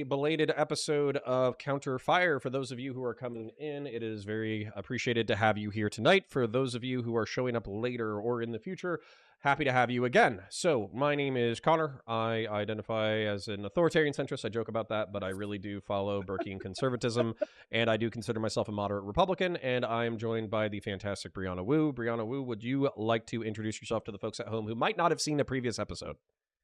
a belated episode of Counterfire. For those of you who are coming in, it is very appreciated to have you here tonight. For those of you who are showing up later or in the future, happy to have you again. So, my name is Connor. I identify as an authoritarian centrist. I joke about that, but I really do follow Burkean conservatism, and I do consider myself a moderate Republican. And I am joined by the fantastic Brianna Wu. Brianna Wu, would you like to introduce yourself to the folks at home who might not have seen the previous episode?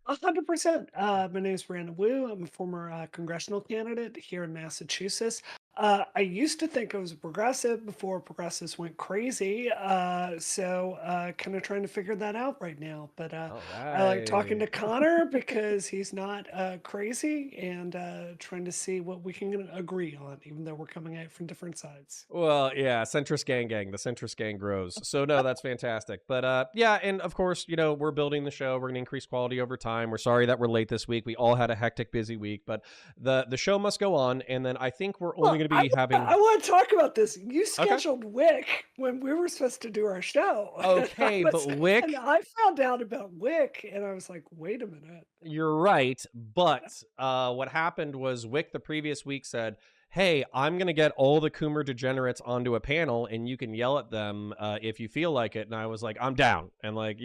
100%. My name is Brandon Wu. I'm a former congressional candidate here in Massachusetts. I used to think I was a progressive before progressives went crazy. Kind of trying to figure that out right now. But All I like talking right. to Connor because he's not crazy and trying to see what we can agree on, even though we're coming at it from different sides. Well, yeah, centrist gang. The centrist gang grows. So no, that's fantastic. But yeah, and of course, we're building the show. We're gonna increase quality over time. We're sorry that we're late this week. We all had a hectic, busy week, but the show must go on. And then I think we're only Well, gonna be having I want to talk about this. You okay. scheduled Wick when we were supposed to do our show. Okay, but And Wick, I found out about Wick and I was like, wait a minute. you're right, but what happened was Wick the previous week said, "Hey, I'm gonna get all the Coomer degenerates onto a panel, and you can yell at them if you feel like it." And I was like, "I'm down." And like,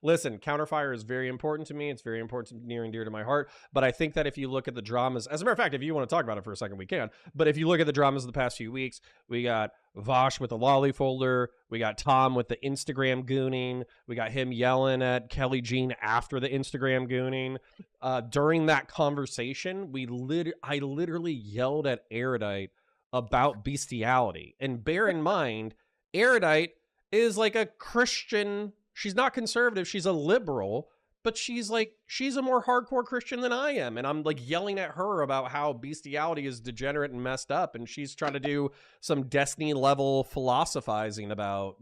listen, Counterfire is very important to me. It's very important, near and dear to my heart. But I think that if you look at the dramas, as a matter of fact, if you want to talk about it for a second, we can. But if you look at the dramas of the past few weeks, we got Vosh with the lolly folder. We got Tom with the Instagram gooning. We got him yelling at Kelly Jean after the Instagram gooning. During that conversation, I literally yelled at Erudite about bestiality. And bear in mind, Erudite is like a Christian. She's not conservative. She's a liberal, but she's a more hardcore Christian than I am. And I'm like yelling at her about how bestiality is degenerate and messed up. And she's trying to do some Destiny level philosophizing about,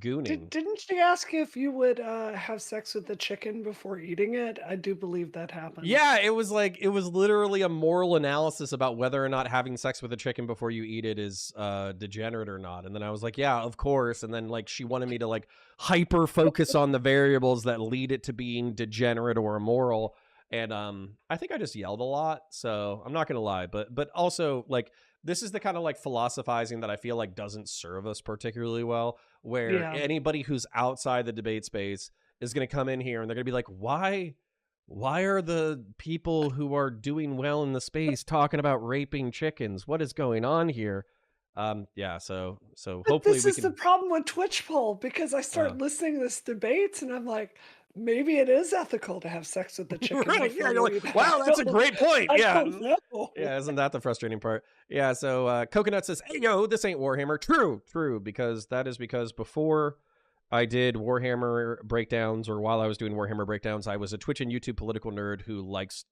gooning. Didn't she ask you if you would have sex with the chicken before eating it? I do believe that happened. Yeah, it was literally a moral analysis about whether or not having sex with a chicken before you eat it is degenerate or not. And then I was like, yeah, of course. And then like she wanted me to like hyper focus on the variables that lead it to being degenerate or immoral. And I think I just yelled a lot, so I'm not gonna lie, but also like this is the kind of like philosophizing that I feel like doesn't serve us particularly well, where Yeah. anybody who's outside the debate space is going to come in here and they're going to be like, why are the people who are doing well in the space talking about raping chickens? What is going on here? Yeah, so But hopefully this we is the can problem with Twitch poll because I uh start listening to this debates and I'm like, maybe it is ethical to have sex with the chicken right, yeah, before you're you like, eat it. wow, that's a great point. I Yeah. don't know. Yeah, isn't that the frustrating part? Yeah, so Coconut says, "Hey yo, this ain't Warhammer." True, because that is because before I did Warhammer breakdowns, or while I was doing Warhammer breakdowns, I was a Twitch and YouTube political nerd who likes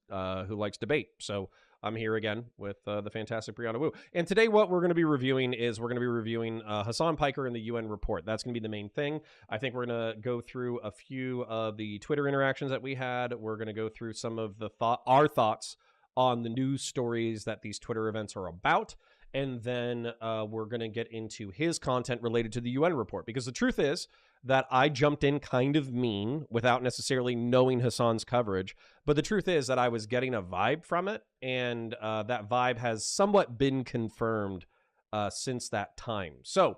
debate. So I'm here again with the fantastic Brianna Wu. And today, what we're going to be reviewing is we're going to be reviewing Hasan Piker and the UN report. That's going to be the main thing. I think we're going to go through a few of the Twitter interactions that we had. We're going to go through some of our thoughts on the news stories that these Twitter events are about. And then we're going to get into his content related to the UN report. Because the truth is that I jumped in kind of mean without necessarily knowing Hasan's coverage. But the truth is that I was getting a vibe from it. And that vibe has somewhat been confirmed since that time. So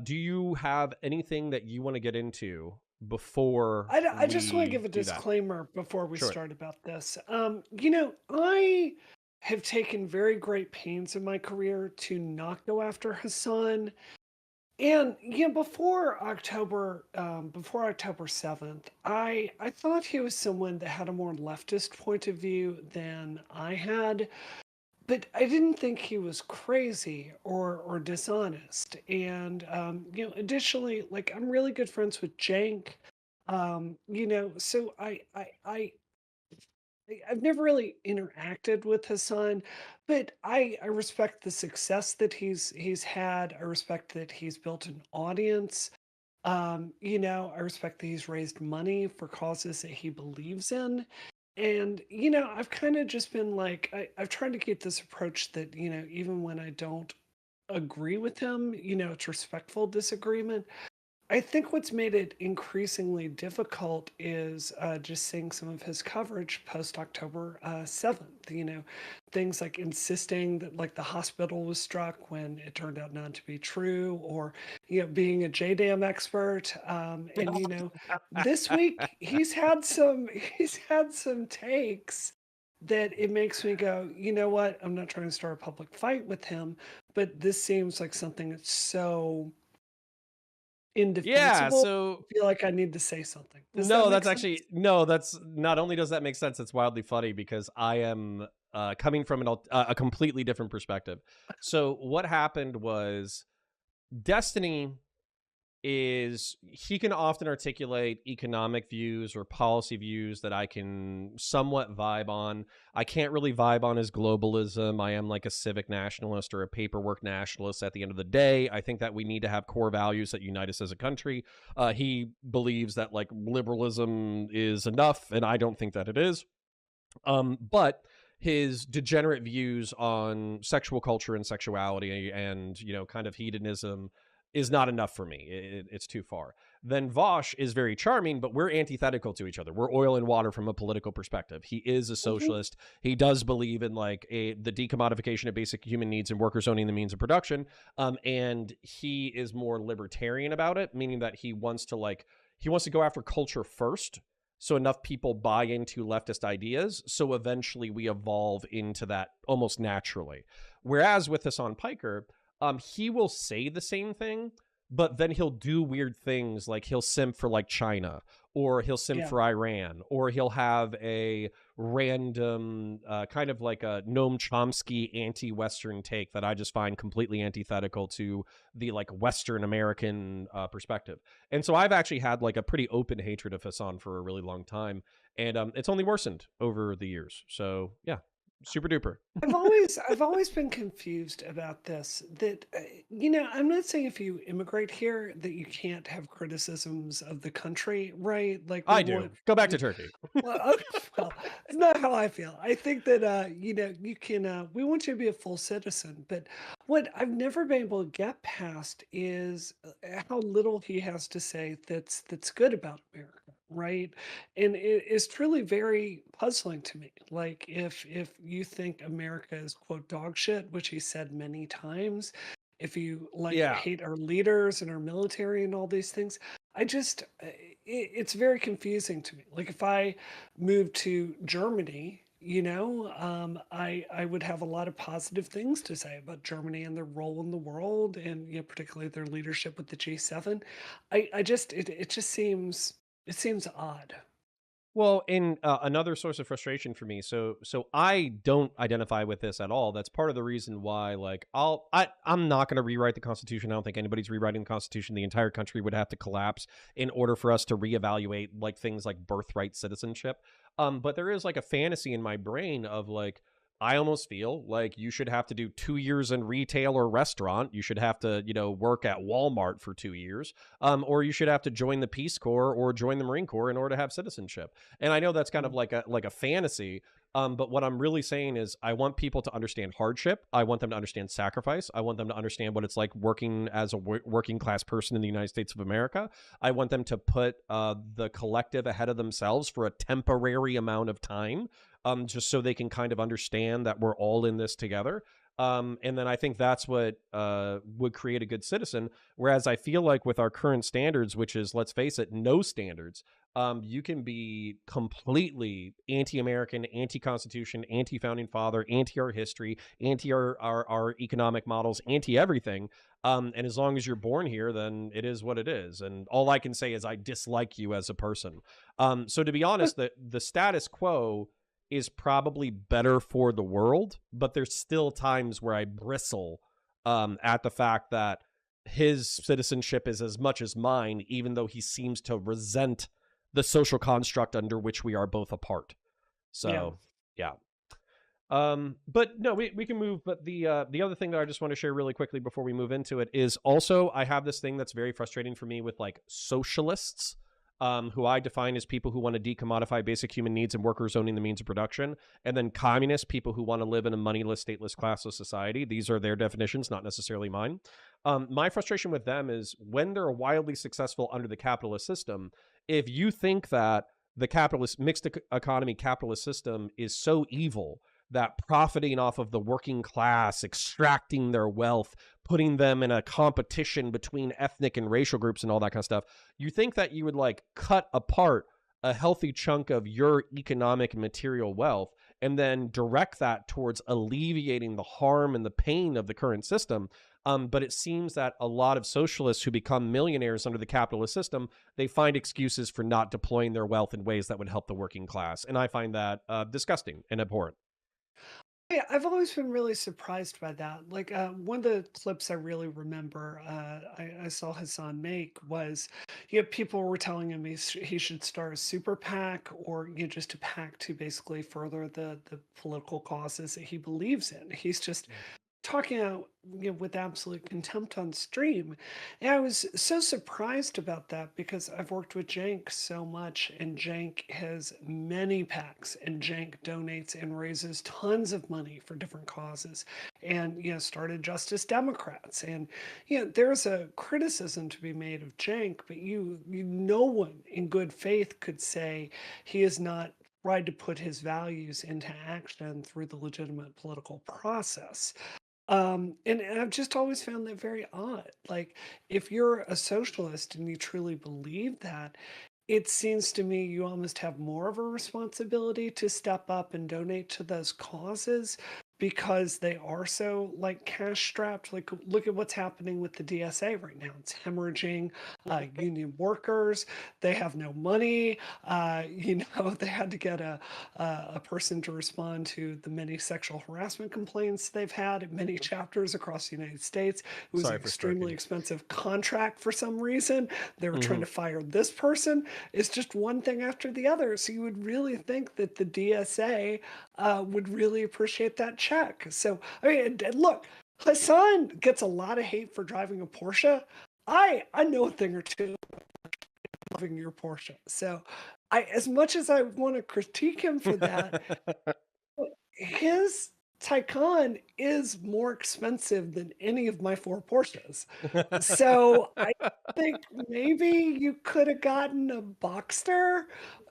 do you have anything that you want to get into before I just want to we give a do that? disclaimer before we Sure. start about this. I have taken very great pains in my career to not go after Hassan. And before October 7th, I thought he was someone that had a more leftist point of view than I had, but I didn't think he was crazy or dishonest. And additionally, like I'm really good friends with Jank. So I've never really interacted with Hassan, but I respect the success that he's had. I respect that he's built an audience. I respect that he's raised money for causes that he believes in. And, I've kind of just been like, I've tried to keep this approach that, even when I don't agree with him, it's respectful disagreement. I think what's made it increasingly difficult is just seeing some of his coverage post October 7th. Things like insisting that like the hospital was struck when it turned out not to be true, or being a JDAM expert. And this week he's had some takes that it makes me go, you know what? I'm not trying to start a public fight with him, but this seems like something that's so Yeah, indefensible. I so feel like I need to say something. Does that no, make that's sense? actually no, that's not only does that make sense, it's wildly funny because I am coming from a completely different perspective. So what happened was Destiny is he can often articulate economic views or policy views that I can somewhat vibe on. I can't really vibe on his globalism. I am like a civic nationalist or a paperwork nationalist at the end of the day. I think that we need to have core values that unite us as a country. He believes that like liberalism is enough, and I don't think that it is. But his degenerate views on sexual culture and sexuality and kind of hedonism is not enough for me. It's too far. Then Vosh is very charming, but we're antithetical to each other. We're oil and water from a political perspective. He is a Mhm. socialist. He does believe in like the decommodification of basic human needs and workers owning the means of production. And he is more libertarian about it, meaning that he wants to go after culture first, so enough people buy into leftist ideas, so eventually we evolve into that almost naturally. Whereas with Hassan Piker, he will say the same thing, but then he'll do weird things like he'll simp for like China, or he'll simp Yeah. for Iran, or he'll have a random kind of like a Noam Chomsky anti-Western take that I just find completely antithetical to the like Western American perspective. And so I've actually had like a pretty open hatred of Hassan for a really long time, and it's only worsened over the years. So yeah, super duper. I've always been confused about this. That I'm not saying if you immigrate here that you can't have criticisms of the country, right? Like we I do. want. Go back to Turkey. Well, okay, well, it's not how I feel. I think that you can. We want you to be a full citizen, but what I've never been able to get past is how little he has to say that's good about America, right? And it is truly very puzzling to me. Like if you think America is quote dog shit, which he said many times, if you like Yeah. hate our leaders and our military and all these things, I just it's very confusing to me. Like if I moved to Germany, I would have a lot of positive things to say about Germany and their role in the world, and particularly their leadership with the G7. I just it just seems odd. Well, in another source of frustration for me, so I don't identify with this at all. That's part of the reason why, like, I'm not going to rewrite the Constitution. I don't think anybody's rewriting the Constitution. The entire country would have to collapse in order for us to reevaluate like things like birthright citizenship. But there is like a fantasy in my brain of like, I almost feel like you should have to do 2 years in retail or restaurant. You should have to, work at Walmart for 2 years, or you should have to join the Peace Corps or join the Marine Corps in order to have citizenship. And I know that's kind of Mm. like a fantasy. But what I'm really saying is I want people to understand hardship. I want them to understand sacrifice. I want them to understand what it's like working as a working class person in the United States of America. I want them to put the collective ahead of themselves for a temporary amount of time, just so they can kind of understand that we're all in this together. And then I think that's what would create a good citizen. Whereas I feel like with our current standards, which is, let's face it, no standards, you can be completely anti-American, anti-Constitution, anti-founding father, anti-our history, anti our economic models, anti-everything. And as long as you're born here, then it is what it is. And all I can say is I dislike you as a person. So to be honest, the status quo is probably better for the world, but there's still times where I bristle at the fact that his citizenship is as much as mine, even though he seems to resent the social construct under which we are both a part. Yeah. So, yeah. But no, we can move. But the other thing that I just want to share really quickly before we move into it is also I have this thing that's very frustrating for me with like socialists. who I define as people who want to decommodify basic human needs and workers owning the means of production. And then communists, people who want to live in a moneyless, stateless, classless society. These are their definitions, not necessarily mine. My frustration with them is when they're wildly successful under the capitalist system, if you think that the capitalist mixed economy capitalist system is so evil that profiting off of the working class, extracting their wealth, putting them in a competition between ethnic and racial groups and all that kind of stuff, you think that you would like cut apart a healthy chunk of your economic and material wealth and then direct that towards alleviating the harm and the pain of the current system. But it seems that a lot of socialists who become millionaires under the capitalist system, they find excuses for not deploying their wealth in ways that would help the working class. And I find that disgusting and abhorrent. Yeah, I've always been really surprised by that. Like, one of the clips I really remember I saw Hassan make was, people were telling him he should start a super PAC or just a PAC to basically further the political causes that he believes in. He's just talking out with absolute contempt on stream. And I was so surprised about that because I've worked with Jank so much, and Jank has many packs, and Jank donates and raises tons of money for different causes, and started Justice Democrats. And there's a criticism to be made of Jank, but no one in good faith could say he is not tried to put his values into action through the legitimate political process. And I've just always found that very odd. Like, if you're a socialist and you truly believe that, it seems to me you almost have more of a responsibility to step up and donate to those causes because they are so like cash strapped. Like, look at what's happening with the DSA right now. It's hemorrhaging union workers. They have no money. They had to get a person to respond to the many sexual harassment complaints they've had in many chapters across the United States. It was Sorry an for extremely stroking. expensive contract for some reason. They were trying Mm-hmm. to fire this person. It's just one thing after the other. So you would really think that the DSA would really appreciate that check. So, I mean, and look, Hassan gets a lot of hate for driving a Porsche. I know a thing or two loving your Porsche. So, as much as I want to critique him for that, his Taycan is more expensive than any of my 4 Porsches. So, I think maybe you could have gotten a Boxster,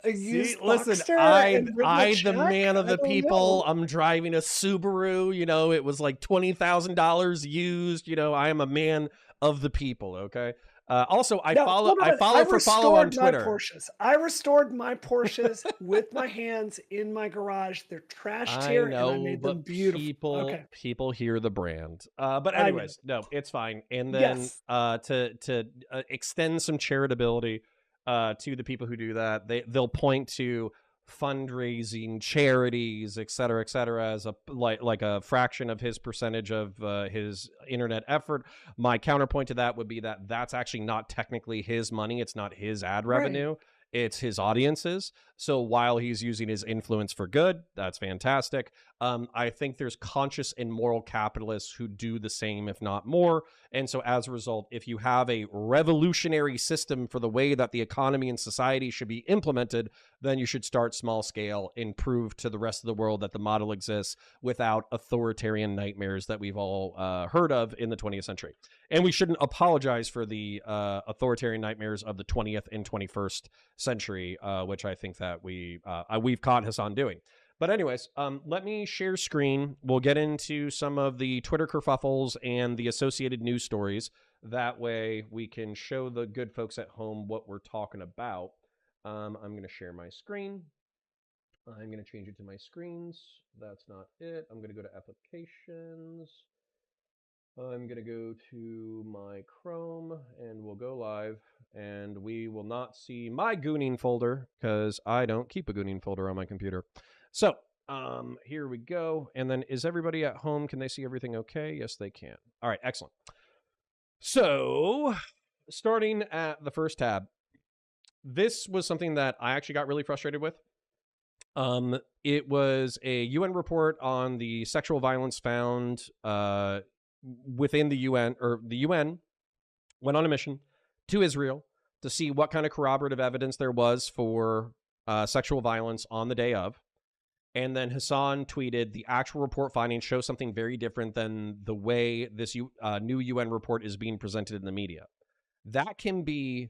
a See, used listen, Boxster, I, and written a I, the check? man of I the don't people. know. I'm driving a Subaru. It was like $20,000 used. I am a man of the people. Okay. Also, I No, follow. hold I on. I follow for follow on restored my Twitter. Porsches. I restored my Porsches with my hands in my garage. They're trashed I here, and I know, made them but beautiful. people Okay, people hear the brand. But I know. anyways, no, it's fine. And then Yes, to extend some charitability to the people who do that, they'll point to fundraising, charities, et cetera, as a like a fraction of his percentage of his internet effort. My counterpoint to that would be that that's actually not technically his money. It's not his ad right. revenue. It's his audience's. So while he's using his influence for good, that's fantastic. I think there's conscious and moral capitalists who do the same, if not more. And so as a result, if you have a revolutionary system for the way that the economy and society should be implemented, then you should start small scale and prove to the rest of the world that the model exists without authoritarian nightmares that we've all heard of in the 20th century. And we shouldn't apologize for the authoritarian nightmares of the 20th and 21st century, which I think that we've caught Hasan doing. But anyways, let me share screen. We'll get into some of the Twitter kerfuffles and the associated news stories. That way we can show the good folks at home what we're talking about. I'm going to share my screen. I'm going to change it to my screens. That's not it. I'm going to go to applications. I'm going to go to my Chrome and we'll go live. And we will not see my gooning folder because I don't keep a gooning folder on my computer. So here we go. And then is everybody at home? Can they see everything okay? Yes, they can. All right, excellent. So starting at the first tab, this was something that I actually got really frustrated with. It was a UN report on the sexual violence found within the UN, or the UN went on a mission to Israel to see what kind of corroborative evidence there was for sexual violence on the day of. And then Hasan tweeted, the actual report findings show something very different than the way this new UN report is being presented in the media. That can be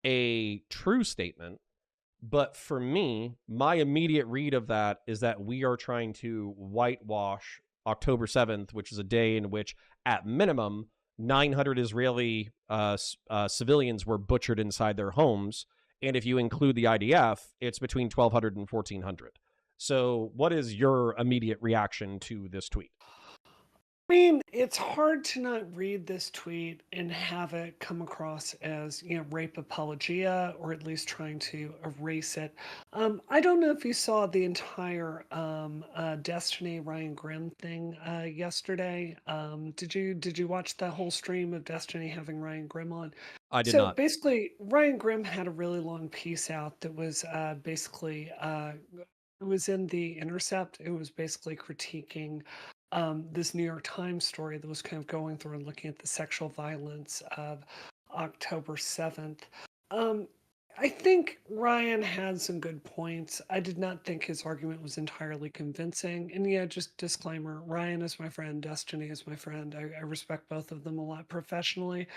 a true statement, but for me, my immediate read of that is that we are trying to whitewash October 7th, which is a day in which, at minimum, 900 Israeli civilians were butchered inside their homes. And if you include the IDF, it's between 1,200 and 1,400. So, what is your immediate reaction to this tweet? I mean, it's hard to not read this tweet and have it come across as, rape apologia, or at least trying to erase it. I don't know if you saw the entire Destiny Ryan Grimm thing yesterday. Did you watch the whole stream of Destiny having Ryan Grimm on? I did So not. basically, Ryan Grimm had a really long piece out that was basically it was in the Intercept. It was basically critiquing this New York Times story that was kind of going through and looking at the sexual violence of October 7th. Um, I think Ryan had some good points. I did not think his argument was entirely convincing. And yeah, just disclaimer, Ryan is my friend, Destiny is my friend. I respect both of them a lot professionally.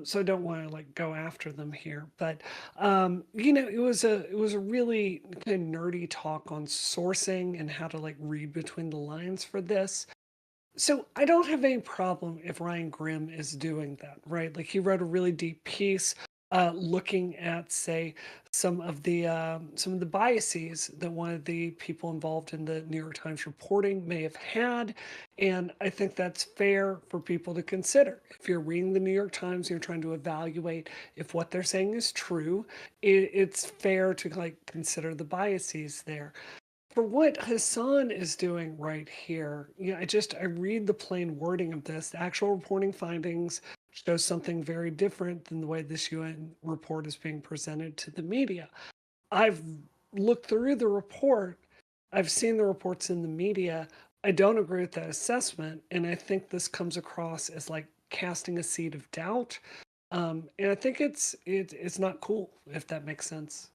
So I don't want to like go after them here, but it was a really kind of nerdy talk on sourcing and how to like read between the lines for this. So I don't have any problem if Ryan Grimm is doing that, right? Like he wrote a really deep piece looking at, say, some of the biases that one of the people involved in the New York Times reporting may have had, and I think that's fair for people to consider. If you're reading the New York Times, and you're trying to evaluate if what they're saying is true. It's fair to like consider the biases there. For what Hasan is doing right here, I read the plain wording of this. The actual reporting findings show something very different than the way this UN report is being presented to the media. I've looked through the report. I've seen the reports in the media. I don't agree with that assessment, and I think this comes across as like casting a seed of doubt. And I think it's not cool, if that makes sense.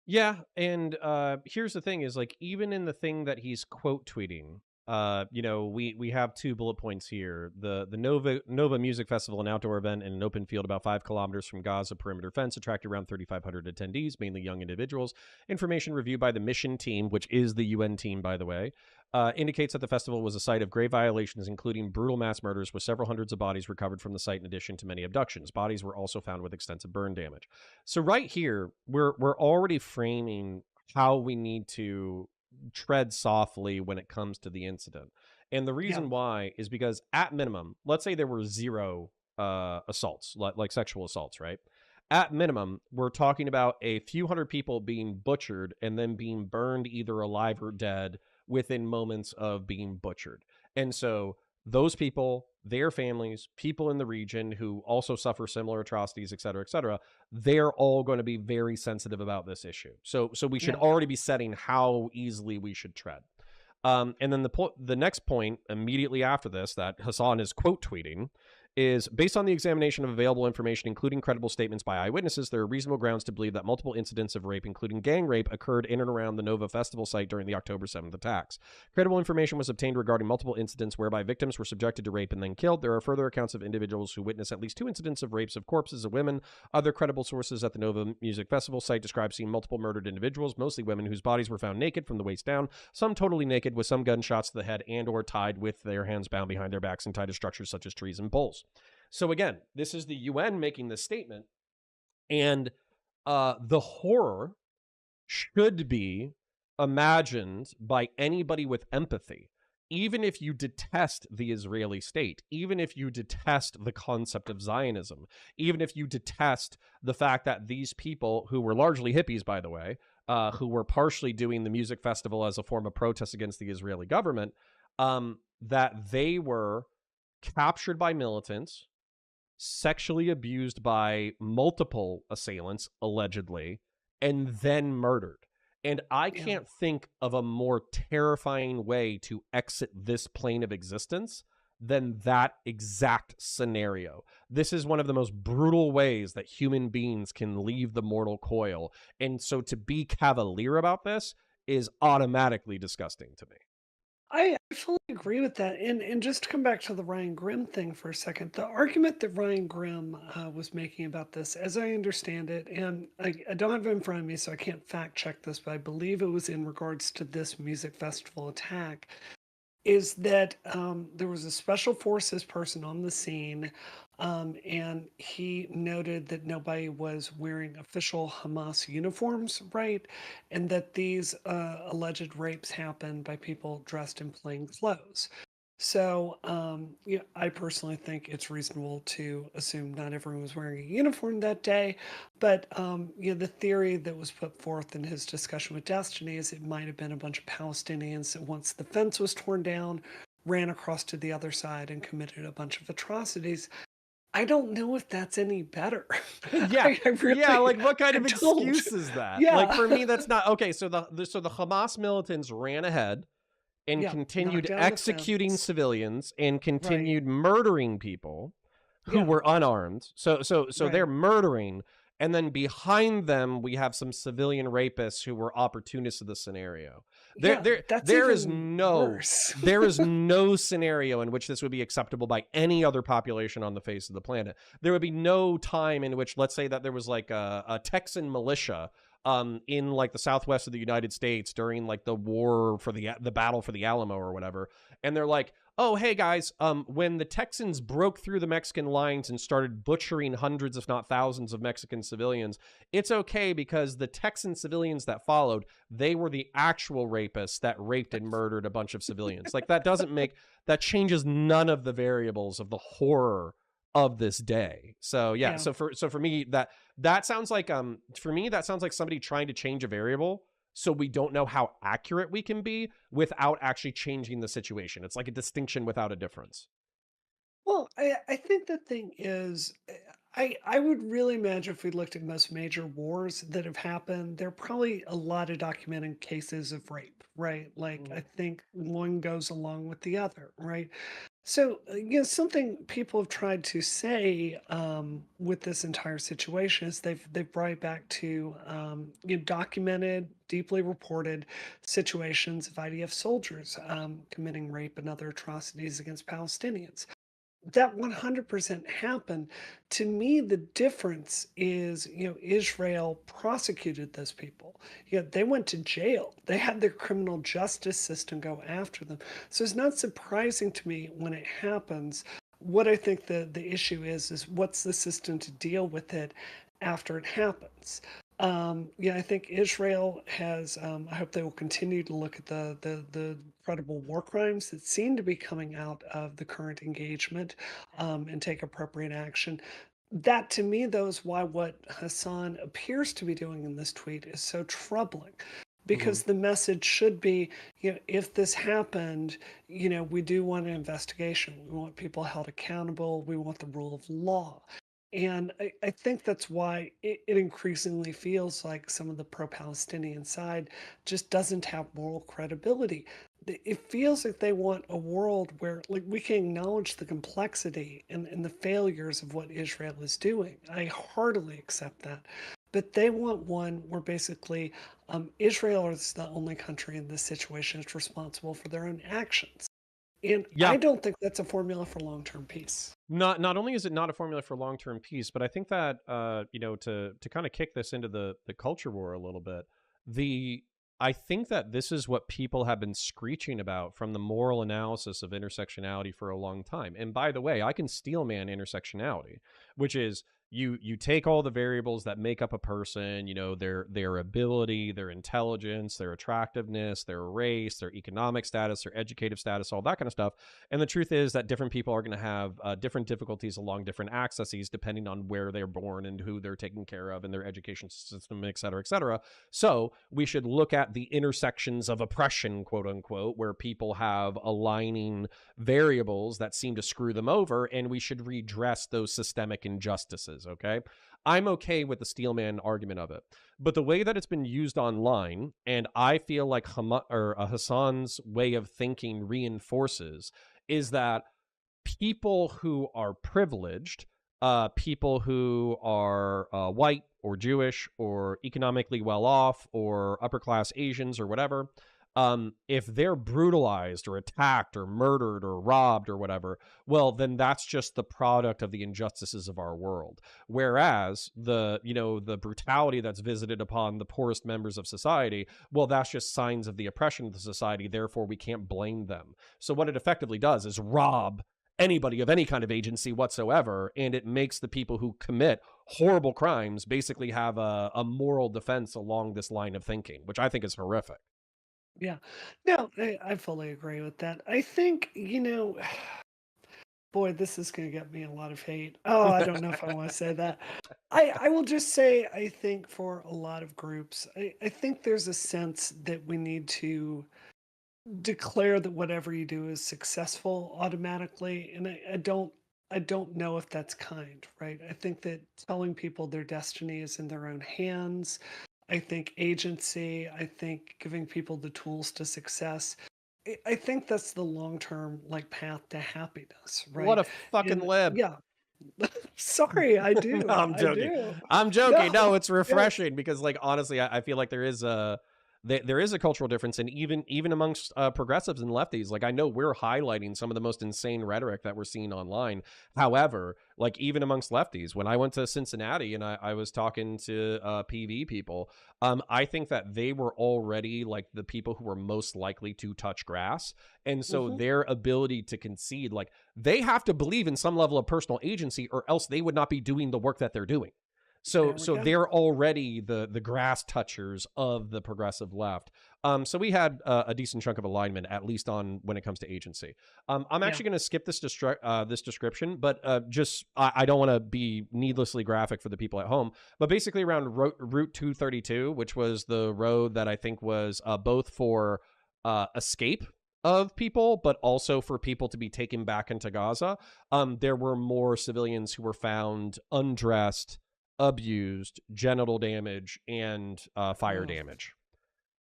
Yeah, and here's the thing: is like even in the thing that he's quote tweeting, we have two bullet points here: the Nova Music Festival, an outdoor event in an open field about 5 kilometers from Gaza perimeter fence, attracted around 3,500 attendees, mainly young individuals. Information reviewed by the mission team, which is the UN team, by the way. Indicates that the festival was a site of grave violations, including brutal mass murders, with several hundreds of bodies recovered from the site, in addition to many abductions. Bodies were also found with extensive burn damage. So right here, we're already framing how we need to tread softly when it comes to the incident. And the Yeah, reason why is because at minimum, let's say there were zero assaults, like sexual assaults, right? At minimum, we're talking about a few hundred people being butchered and then being burned either alive or dead within moments of being butchered. And so those people, their families, people in the region who also suffer similar atrocities, et cetera, they're all going to be very sensitive about this issue. So we should yeah, already be setting how easily we should tread. And then the next point immediately after this that Hasan is quote tweeting is based on the examination of available information, including credible statements by eyewitnesses, there are reasonable grounds to believe that multiple incidents of rape, including gang rape, occurred in and around the Nova Festival site during the October 7th attacks. Credible information was obtained regarding multiple incidents whereby victims were subjected to rape and then killed. There are further accounts of individuals who witnessed at least 2 incidents of rapes of corpses of women. Other credible sources at the Nova Music Festival site describe seeing multiple murdered individuals, mostly women, whose bodies were found naked from the waist down, some totally naked with some gunshots to the head and or tied with their hands bound behind their backs and tied to structures such as trees and poles. So again, this is the UN making this statement, and the horror should be imagined by anybody with empathy. Even if you detest the Israeli state, even if you detest the concept of Zionism, even if you detest the fact that these people, who were largely hippies, by the way, who were partially doing the music festival as a form of protest against the Israeli government, that they were captured by militants, sexually abused by multiple assailants, allegedly, and then murdered. And I yeah, can't think of a more terrifying way to exit this plane of existence than that exact scenario. This is one of the most brutal ways that human beings can leave the mortal coil. And so to be cavalier about this is automatically disgusting to me. I fully agree with that. And just to come back to the Ryan Grimm thing for a second, the argument that Ryan Grimm was making about this, as I understand it, and I don't have it in front of me, so I can't fact check this, but I believe it was in regards to this music festival attack, is that there was a special forces person on the scene, and he noted that nobody was wearing official Hamas uniforms, right? And that these alleged rapes happened by people dressed in plain clothes. So, yeah, I personally think it's reasonable to assume not everyone was wearing a uniform that day. But, the theory that was put forth in his discussion with Destiny is it might have been a bunch of Palestinians that once the fence was torn down, ran across to the other side and committed a bunch of atrocities. I don't know if that's any better. Yeah. I Yeah, really, like what kind I of don't. excuse is that? Like Yeah. for me that's not okay, so the Hamas militants ran ahead and Yeah. Knock continued down the executing fence. civilians and Right. continued murdering people who Yeah. were unarmed. So they're Right. murdering, and then behind them we have some civilian rapists who were opportunists of the scenario. There Yeah. there That's there is even no worse. there is no scenario in which this would be acceptable by any other population on the face of the planet. There would be no time in which, let's say that there was like a Texan militia in like the southwest of the United States during like the war for the battle for the Alamo or whatever, and they're like, oh hey guys, when the Texans broke through the Mexican lines and started butchering hundreds if not thousands of Mexican civilians, it's okay because the Texan civilians that followed, they were the actual rapists that raped and murdered a bunch of civilians. Like that changes none of the variables of the horror of this day. So yeah, Yeah. so for me that sounds like for me that sounds like somebody trying to change a variable so we don't know how accurate we can be without actually changing the situation. It's like a distinction without a difference. Well, I think the thing is, I would really imagine if we looked at most major wars that have happened, there are probably a lot of documented cases of rape, right? Like, I Mhm. think one goes along with the other, right? So, something people have tried to say with this entire situation is they've brought it back to documented, deeply reported situations of IDF soldiers committing rape and other atrocities against Palestinians. That 100% happened. To me, the difference is, Israel prosecuted those people. They went to jail. They had their criminal justice system go after them. So it's not surprising to me when it happens. What I think the issue is what's the system to deal with it after it happens. I think Israel has. I hope they will continue to look at the credible war crimes that seem to be coming out of the current engagement, and take appropriate action. That to me, though, is why what Hasan appears to be doing in this tweet is so troubling. Mhm. Because the message should be, if this happened, we do want an investigation. We want people held accountable. We want the rule of law. And I think that's why it increasingly feels like some of the pro Palestinian side just doesn't have moral credibility. It feels like they want a world where, like, we can acknowledge the complexity and the failures of what Israel is doing. I heartily accept that. But they want one where basically Israel is the only country in this situation that's responsible for their own actions. And Yeah. I don't think that's a formula for long term peace. Not only is it not a formula for long-term peace, but I think that to kind of kick this into the culture war a little bit, the I think that this is what people have been screeching about from the moral analysis of intersectionality for a long time. And by the way, I can steel man intersectionality, which is you take all the variables that make up a person, their ability, their intelligence, their attractiveness, their race, their economic status, their educative status, all that kind of stuff. And the truth is that different people are going to have different difficulties along different axes depending on where they're born and who they're taken care of and their education system, et cetera, et cetera. So we should look at the intersections of oppression, quote unquote, where people have aligning variables that seem to screw them over, and we should redress those systemic injustices. Okay. I'm okay with the steelman argument of it. But the way that it's been used online, and I feel like Hassan's way of thinking reinforces, is that people who are privileged, people who are white or Jewish or economically well off or upper class Asians or whatever, if they're brutalized or attacked or murdered or robbed or whatever, well, then that's just the product of the injustices of our world. Whereas the brutality that's visited upon the poorest members of society, well, that's just signs of the oppression of the society. Therefore, we can't blame them. So what it effectively does is rob anybody of any kind of agency whatsoever, and it makes the people who commit horrible crimes basically have a moral defense along this line of thinking, which I think is horrific. Yeah. No, I fully agree with that. I think, boy, this is going to get me a lot of hate. Oh, I don't know if I want to say that. I will just say, I think for a lot of groups, I think there's a sense that we need to declare that whatever you do is successful automatically. And I don't know if that's kind, right? I think that telling people their destiny is in their own hands. I think agency, I think giving people the tools to success. I think that's the long-term like path to happiness, What right? a fucking And lib. yeah, sorry, I No, do. I'm I joking. do. I'm joking. No, No, it's yeah. refreshing because, like, honestly, I feel like there is a cultural difference, and even amongst progressives and lefties. Like, I know we're highlighting some of the most insane rhetoric that we're seeing online. However, like, even amongst lefties, when I went to Cincinnati and I was talking to PV people, I think that they were already like the people who were most likely to touch grass, and so Hmm. their ability to concede, like, they have to believe in some level of personal agency, or else they would not be doing the work that they're doing. So There we so go. they're already the grass touchers of the progressive left. So we had a decent chunk of alignment, at least on when it comes to agency. I'm Yeah. actually going to skip this description, but just I don't want to be needlessly graphic for the people at home. But basically, around Route 232, which was the road that I think was both for escape of people, but also for people to be taken back into Gaza. There were more civilians who were found undressed, abused, genital damage, and fire Oh, damage.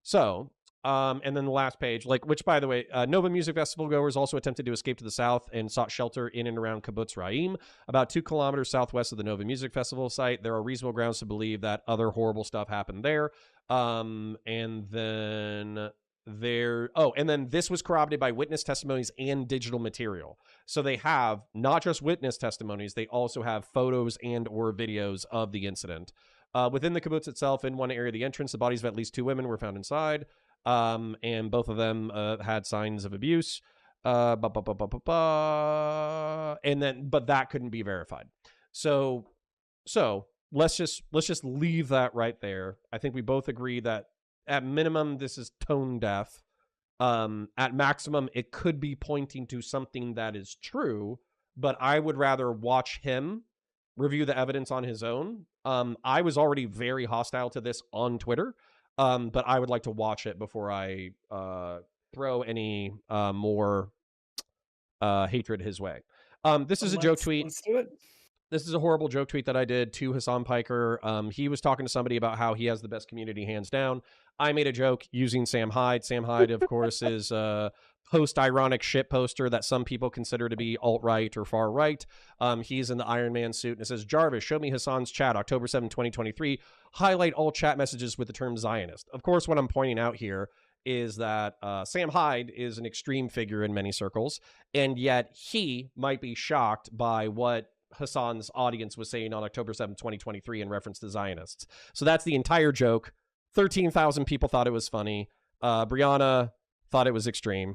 So, and then the last page, like, which by the way, Nova Music Festival goers also attempted to escape to the south and sought shelter in and around Kibbutz Raim, about 2 kilometers southwest of the Nova Music Festival site. There are reasonable grounds to believe that other horrible stuff happened there. And then and then this was corroborated by witness testimonies and digital material. So they have not just witness testimonies, they also have photos and or videos of the incident. Within the kibbutz itself, in one area of the entrance, the bodies of at least 2 women were found inside, and both of them had signs of abuse. And then, but that couldn't be verified. So, so let's just leave that right there. I think we both agree that at minimum this is tone deaf. At maximum, it could be pointing to something that is true, but I would rather watch him review the evidence on his own. I was already very hostile to this on Twitter, but I would like to watch it before I throw any more hatred his way. This is a joke tweet. Let's do it. This is a horrible joke tweet that I did to Hasan Piker. He was talking to somebody about how he has the best community hands down. I made a joke using Sam Hyde. Sam Hyde, of course, is a post-ironic shit poster that some people consider to be alt-right or far-right. He's in the Iron Man suit, and it says, Jarvis, show me Hasan's chat, October 7, 2023. Highlight all chat messages with the term Zionist. Of course, what I'm pointing out here is that Sam Hyde is an extreme figure in many circles, and yet he might be shocked by what Hasan's audience was saying on October 7th, 2023 in reference to Zionists. So that's the entire joke. 13,000 people thought it was funny. Brianna thought it was extreme.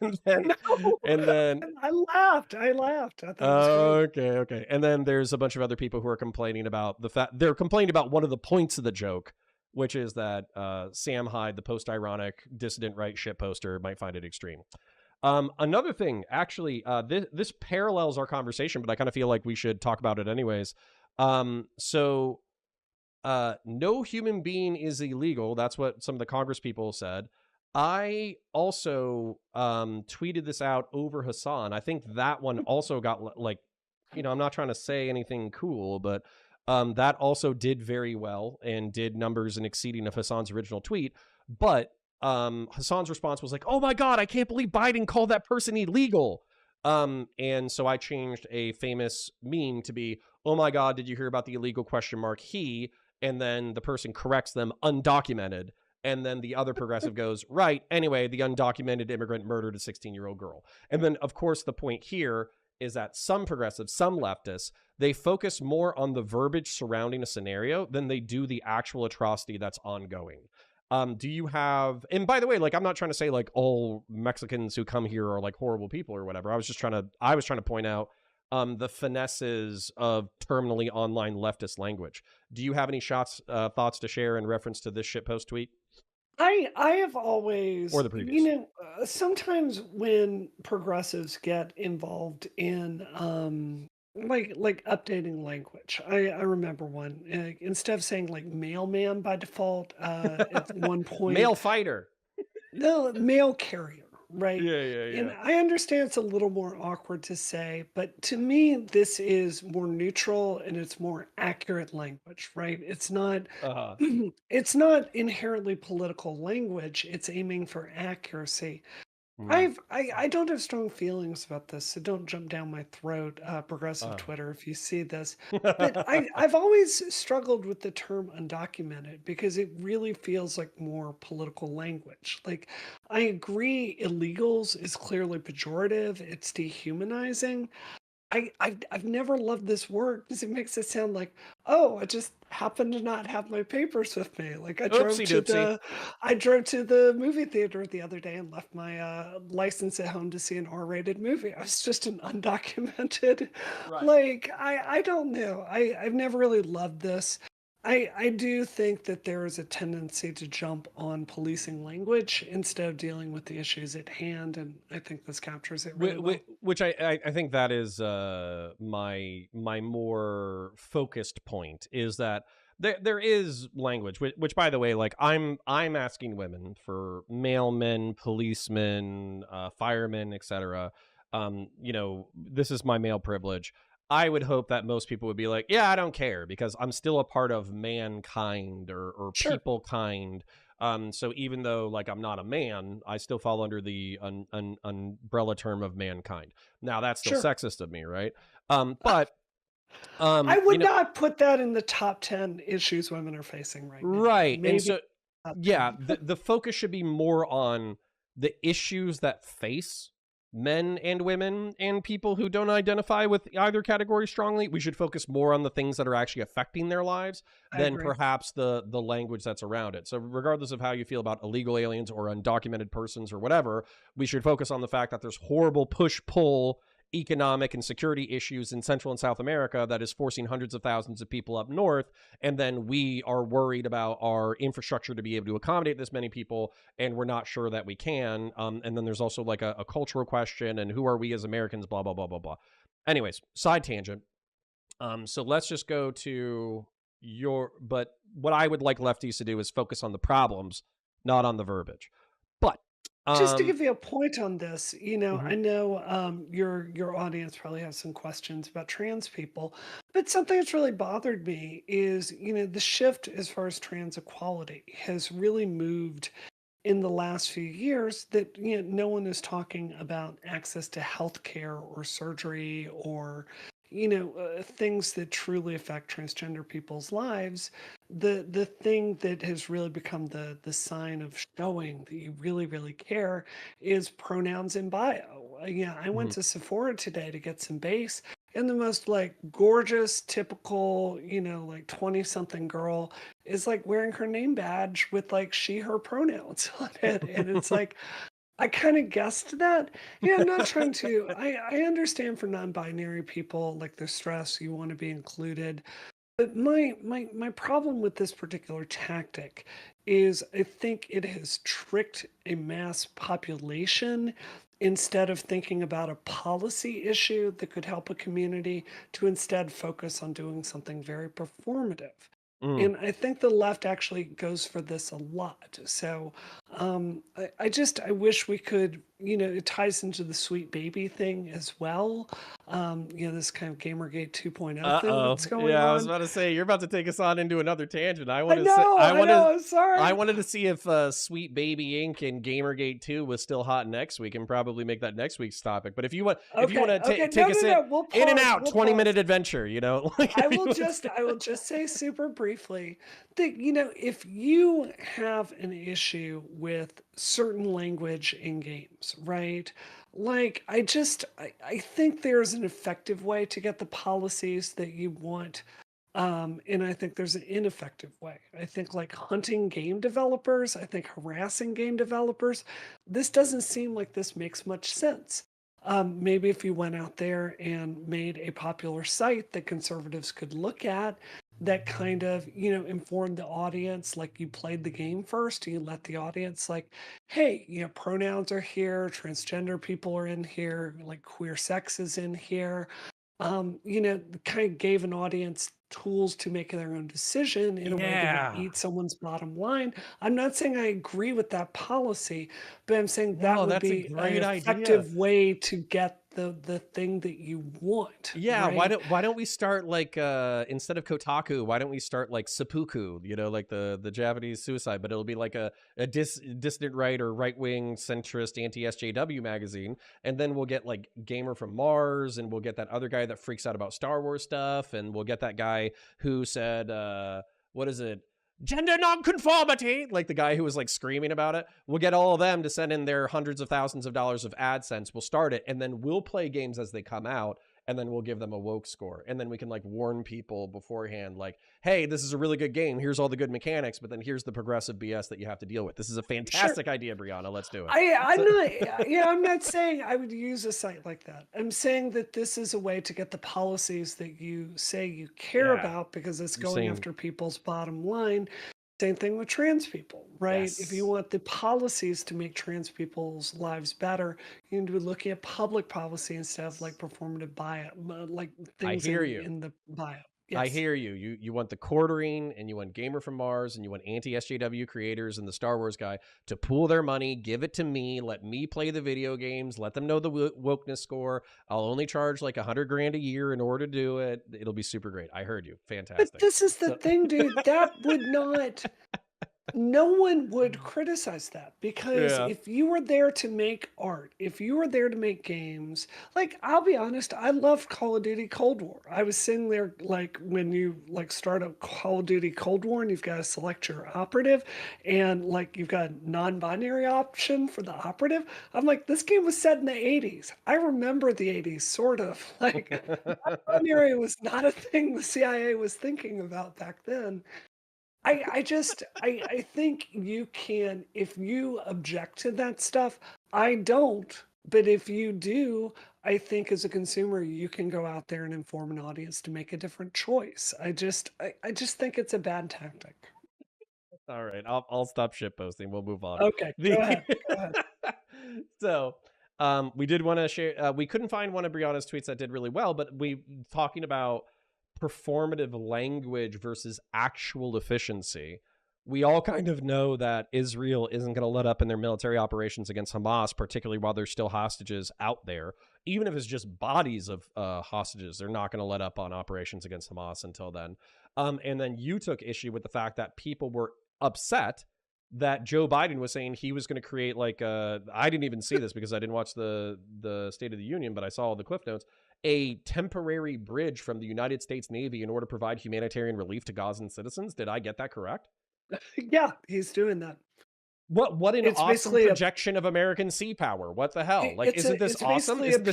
and then, No, and then I laughed. I thought it was great. okay. And then there's a bunch of other people who are complaining about the fact they're complaining about one of the points of the joke, which is that Sam Hyde, the post-ironic dissident right shit poster, might find it extreme. Another thing, actually, this parallels our conversation, but I kind of feel like we should talk about it anyways. So no human being is illegal. That's what some of the Congress people said. I also tweeted this out over Hasan. I think that one also got like, I'm not trying to say anything cool, but that also did very well and did numbers in exceeding of Hasan's original tweet. But Hasan's response was like, "Oh my God, I can't believe Biden called that person illegal." And so I changed a famous meme to be, "Oh my God, did you hear about the illegal question mark he?" And then the person corrects them, "undocumented." And then the other progressive goes, "Right. Anyway, the undocumented immigrant murdered a 16-year-old girl." And then, of course, the point here is that some progressives, some leftists, they focus more on the verbiage surrounding a scenario than they do the actual atrocity that's ongoing. Do you have, and by the way, like, I'm not trying to say like all Mexicans who come here are like horrible people or whatever. I was trying to point out the finesses of terminally online leftist language. Do you have any thoughts to share in reference to this shitpost tweet I have or always, the previous? sometimes when progressives get involved in like updating language. I remember one, instead of saying like mailman by default, at one Male point, fighter. no, mail carrier, right? Yeah, yeah, And yeah. I understand it's a little more awkward to say, but to me, this is more neutral and it's more accurate language, right? It's not Uh-huh. it's not inherently political language. It's aiming for accuracy. Mm. I don't have strong feelings about this, so don't jump down my throat, progressive Uh. Twitter, if you see this. But I've always struggled with the term undocumented because it really feels like more political language. Like, I agree, illegals is clearly pejorative, it's dehumanizing. I've never loved this word because it makes it sound like, oh, I just happened to not have my papers with me. Like Oopsie doopsie. I drove to the movie theater the other day and left my license at home to see an R-rated movie. I was just an undocumented, Right. like I don't know. I've never really loved this. I do think that there is a tendency to jump on policing language instead of dealing with the issues at hand, and I think this captures it really well. Which I think that is my more focused point is that there is language which by the way, like, I'm asking women for mailmen, policemen, firemen, etc. This is my male privilege. I would hope that most people would be like, yeah, I don't care because I'm still a part of mankind or Sure, people kind. So even though, like, I'm not a man, I still fall under the umbrella term of mankind. Now that's still sure. sexist of me, right? But I you would know, not put that in the top 10 issues women are facing right now. right. And Maybe so, top yeah, 10. the focus should be more on the issues that face men and women and people who don't identify with either category strongly. We should focus more on the things that are actually affecting their lives I than agree. perhaps the language that's around it. So regardless of how you feel about illegal aliens or undocumented persons or whatever, we should focus on the fact that there's horrible push pull economic and security issues in Central and South America that is forcing hundreds of thousands of people up north. And then we are worried about our infrastructure to be able to accommodate this many people, and we're not sure that we can. And then there's also like a cultural question and who are we as Americans, blah, blah, blah, blah, blah. Anyways, side tangent. So let's just go to but what I would like lefties to do is focus on the problems, not on the verbiage. But, Just to um, give you a point on this, I mhm, know your audience probably has some questions about trans people, but something that's really bothered me is, the shift as far as trans equality has really moved in the last few years that no one is talking about access to healthcare or surgery or things that truly affect transgender people's lives. The thing that has really become the sign of showing that you really care is pronouns in bio. Yeah, I went mhm. to Sephora today to get some base, and the most like gorgeous typical like 20 something girl is like wearing her name badge with like she her pronouns on it, and it's like I kind of guessed that. Yeah, I'm not trying to. I understand for non-binary people like the stress you want to be included, but my problem with this particular tactic is I think it has tricked a mass population instead of thinking about a policy issue that could help a community to instead focus on doing something very performative. Mm. And I think the left actually goes for this a lot. So I wish we could, it ties into the sweet baby thing as well. This kind of Gamergate 2.0 thing that's Uh-oh. going Yeah, I was on. about to say you're about to take us on into another tangent. I know, I'm I sorry. wanted to see if Sweet Baby Inc. and Gamergate 2 was still hot next week and probably make that next week's topic. But if you want Okay, to okay, take no, us no, no. We'll in and pause. out We'll 20-minute pause. adventure, like if you want to. I will just say super briefly that, if you have an issue with certain language in games, right? Like, I think there's an effective way to get the policies that you want. And I think there's an ineffective way. I think like hunting game developers, I think harassing game developers, this doesn't seem like this makes much sense. Maybe if you went out there and made a popular site that conservatives could look at, that kind of, informed the audience, like you played the game first, you let the audience like, hey, pronouns are here, transgender people are in here, like queer sex is in here, kind of gave an audience tools to make their own decision in a way that would Yeah. eat someone's bottom line. I'm not saying I agree with that policy, but I'm saying that No, would that's a be an great idea. effective way to get the thing that you want, Yeah, right? why don't we start like instead of Kotaku, why don't we start like Seppuku, like the Japanese suicide, but it'll be like a dissident right or right-wing centrist anti-SJW magazine, and then we'll get like Gamer from Mars, and we'll get that other guy that freaks out about Star Wars stuff, and we'll get that guy who said what is it? Gender nonconformity, like the guy who was like screaming about it. We'll get all of them to send in their hundreds of thousands of dollars of AdSense. We'll start it, and then we'll play games as they come out, and then we'll give them a woke score, and then we can like warn people beforehand, like, hey, this is a really good game, here's all the good mechanics, but then here's the progressive BS that you have to deal with. This is a Sure. fantastic idea, Brianna, let's do it. I'm So, not, yeah, I'm not saying I would use a site like that. I'm saying that this is a way to get the policies that you say you care yeah, about because it's you're going saying after people's bottom line. Same thing with trans people, right? If you yes. want the policies to make trans people's lives better, you need to be looking at public policy instead of like performative bio, like I things hear you. in the bio. I Yes. hear you. You want the quartering, and you want Gamer from Mars, and you want anti-SJW creators and the Star Wars guy to pool their money, give it to me, let me play the video games, let them know the wokeness score. I'll only charge like $100,000 a year in order to do it. It'll be super great. I heard you. But Fantastic. this is the So thing, dude. That would not no one would criticize that because yeah. if you were there to make art, if you were there to make games, like I'll be honest, I love Call of Duty Cold War. I was sitting there like when you like start up Call of Duty Cold War and you've got to select your operative and like you've got a non-binary option for the operative. I'm like, this game was set in the 80s. I remember the 80s, sort of. Like non-binary was not a thing the CIA was thinking about back then. I think you can if you object to that stuff, I don't, but if you do, I think as a consumer, you can go out there and inform an audience to make a different choice. I just think it's a bad tactic. All right, I'll stop shit posting. We'll move on. Okay, The go ahead. Go ahead. so we did want to share. We couldn't find one of Brianna's tweets that did really well, but we talking about performative language versus actual efficiency. We all kind of know that Israel isn't going to let up in their military operations against Hamas, particularly while there's still hostages out there. Even if it's just bodies of hostages, they're not going to let up on operations against Hamas until then. And then you took issue with the fact that people were upset that Joe Biden was saying he was going to create like I didn't even see this because I didn't watch the State of the Union, but I saw all the cliff notes, a temporary bridge from the United States Navy in order to provide humanitarian relief to Gazan citizens. Did I get that correct? Yeah, he's doing that. What an It's awesome basically a projection of American sea power. What the hell? Like, isn't this it's awesome? basically a pier.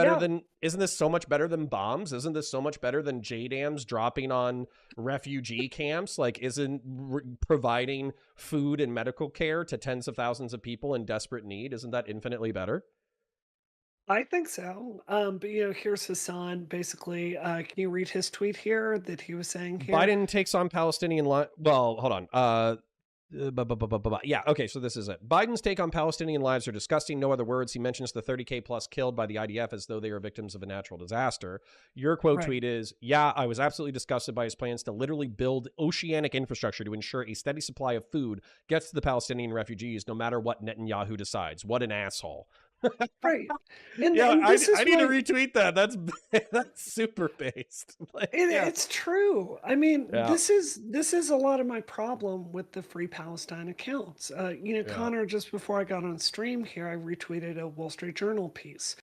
Yeah. Isn't this so much better than bombs? Isn't this so much better than JDAMs dropping on refugee camps? Like, isn't providing food and medical care to tens of thousands of people in desperate need? Isn't that infinitely better? I think so. But here's Hasan. Basically, can you read his tweet here that he was saying here? Biden takes on Palestinian well, hold on. Yeah, okay, so this is it. Biden's take on Palestinian lives are disgusting. No other words. He mentions the 30K plus killed by the IDF as though they are victims of a natural disaster. Your quote Right. tweet is, yeah, I was absolutely disgusted by his plans to literally build oceanic infrastructure to ensure a steady supply of food gets to the Palestinian refugees no matter what Netanyahu decides. What an asshole. Right. And Yeah, and this I is need to why retweet that. That's that's super based. Like, yeah, it's true. I mean, yeah, this is a lot of my problem with the Free Palestine accounts. yeah. Connor, just before I got on stream here, I retweeted a Wall Street Journal piece.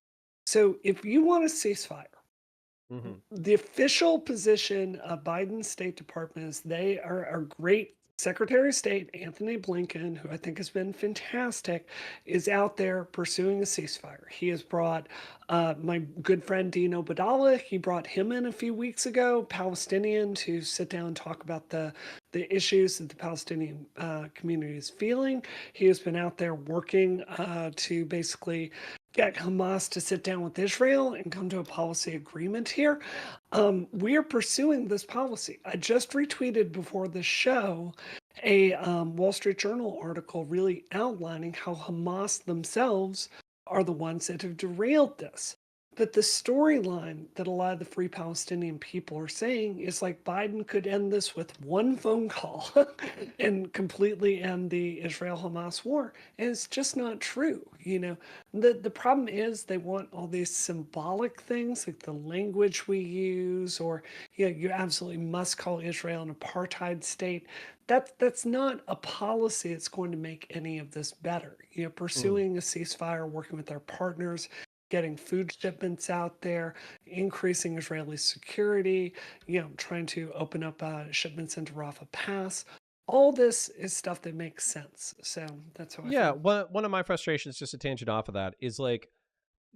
So if you want a ceasefire, Hmm. the official position of Biden's State Department is they are a great Secretary of State Anthony Blinken, who I think has been fantastic, is out there pursuing a ceasefire. He has brought my good friend Dino Badala. He brought him in a few weeks ago, Palestinian, to sit down and talk about the issues that the Palestinian community is feeling. He has been out there working to basically get Hamas to sit down with Israel and come to a policy agreement here. We are pursuing this policy. I just retweeted before the show a Wall Street Journal article really outlining how Hamas themselves are the ones that have derailed this. But the storyline that a lot of the Free Palestinian people are saying is like Biden could end this with one phone call and completely end the Israel Hamas war. And it's just not true. The problem is they want all these symbolic things like the language we use, or you absolutely must call Israel an apartheid state. That's not a policy that's going to make any of this better. Mm. Pursuing a ceasefire, working with our partners, getting food shipments out there, increasing Israeli security, trying to open up shipments into Rafah Pass. All this is stuff that makes sense. So that's how I Yeah, feel. one of my frustrations, just a tangent off of that, is like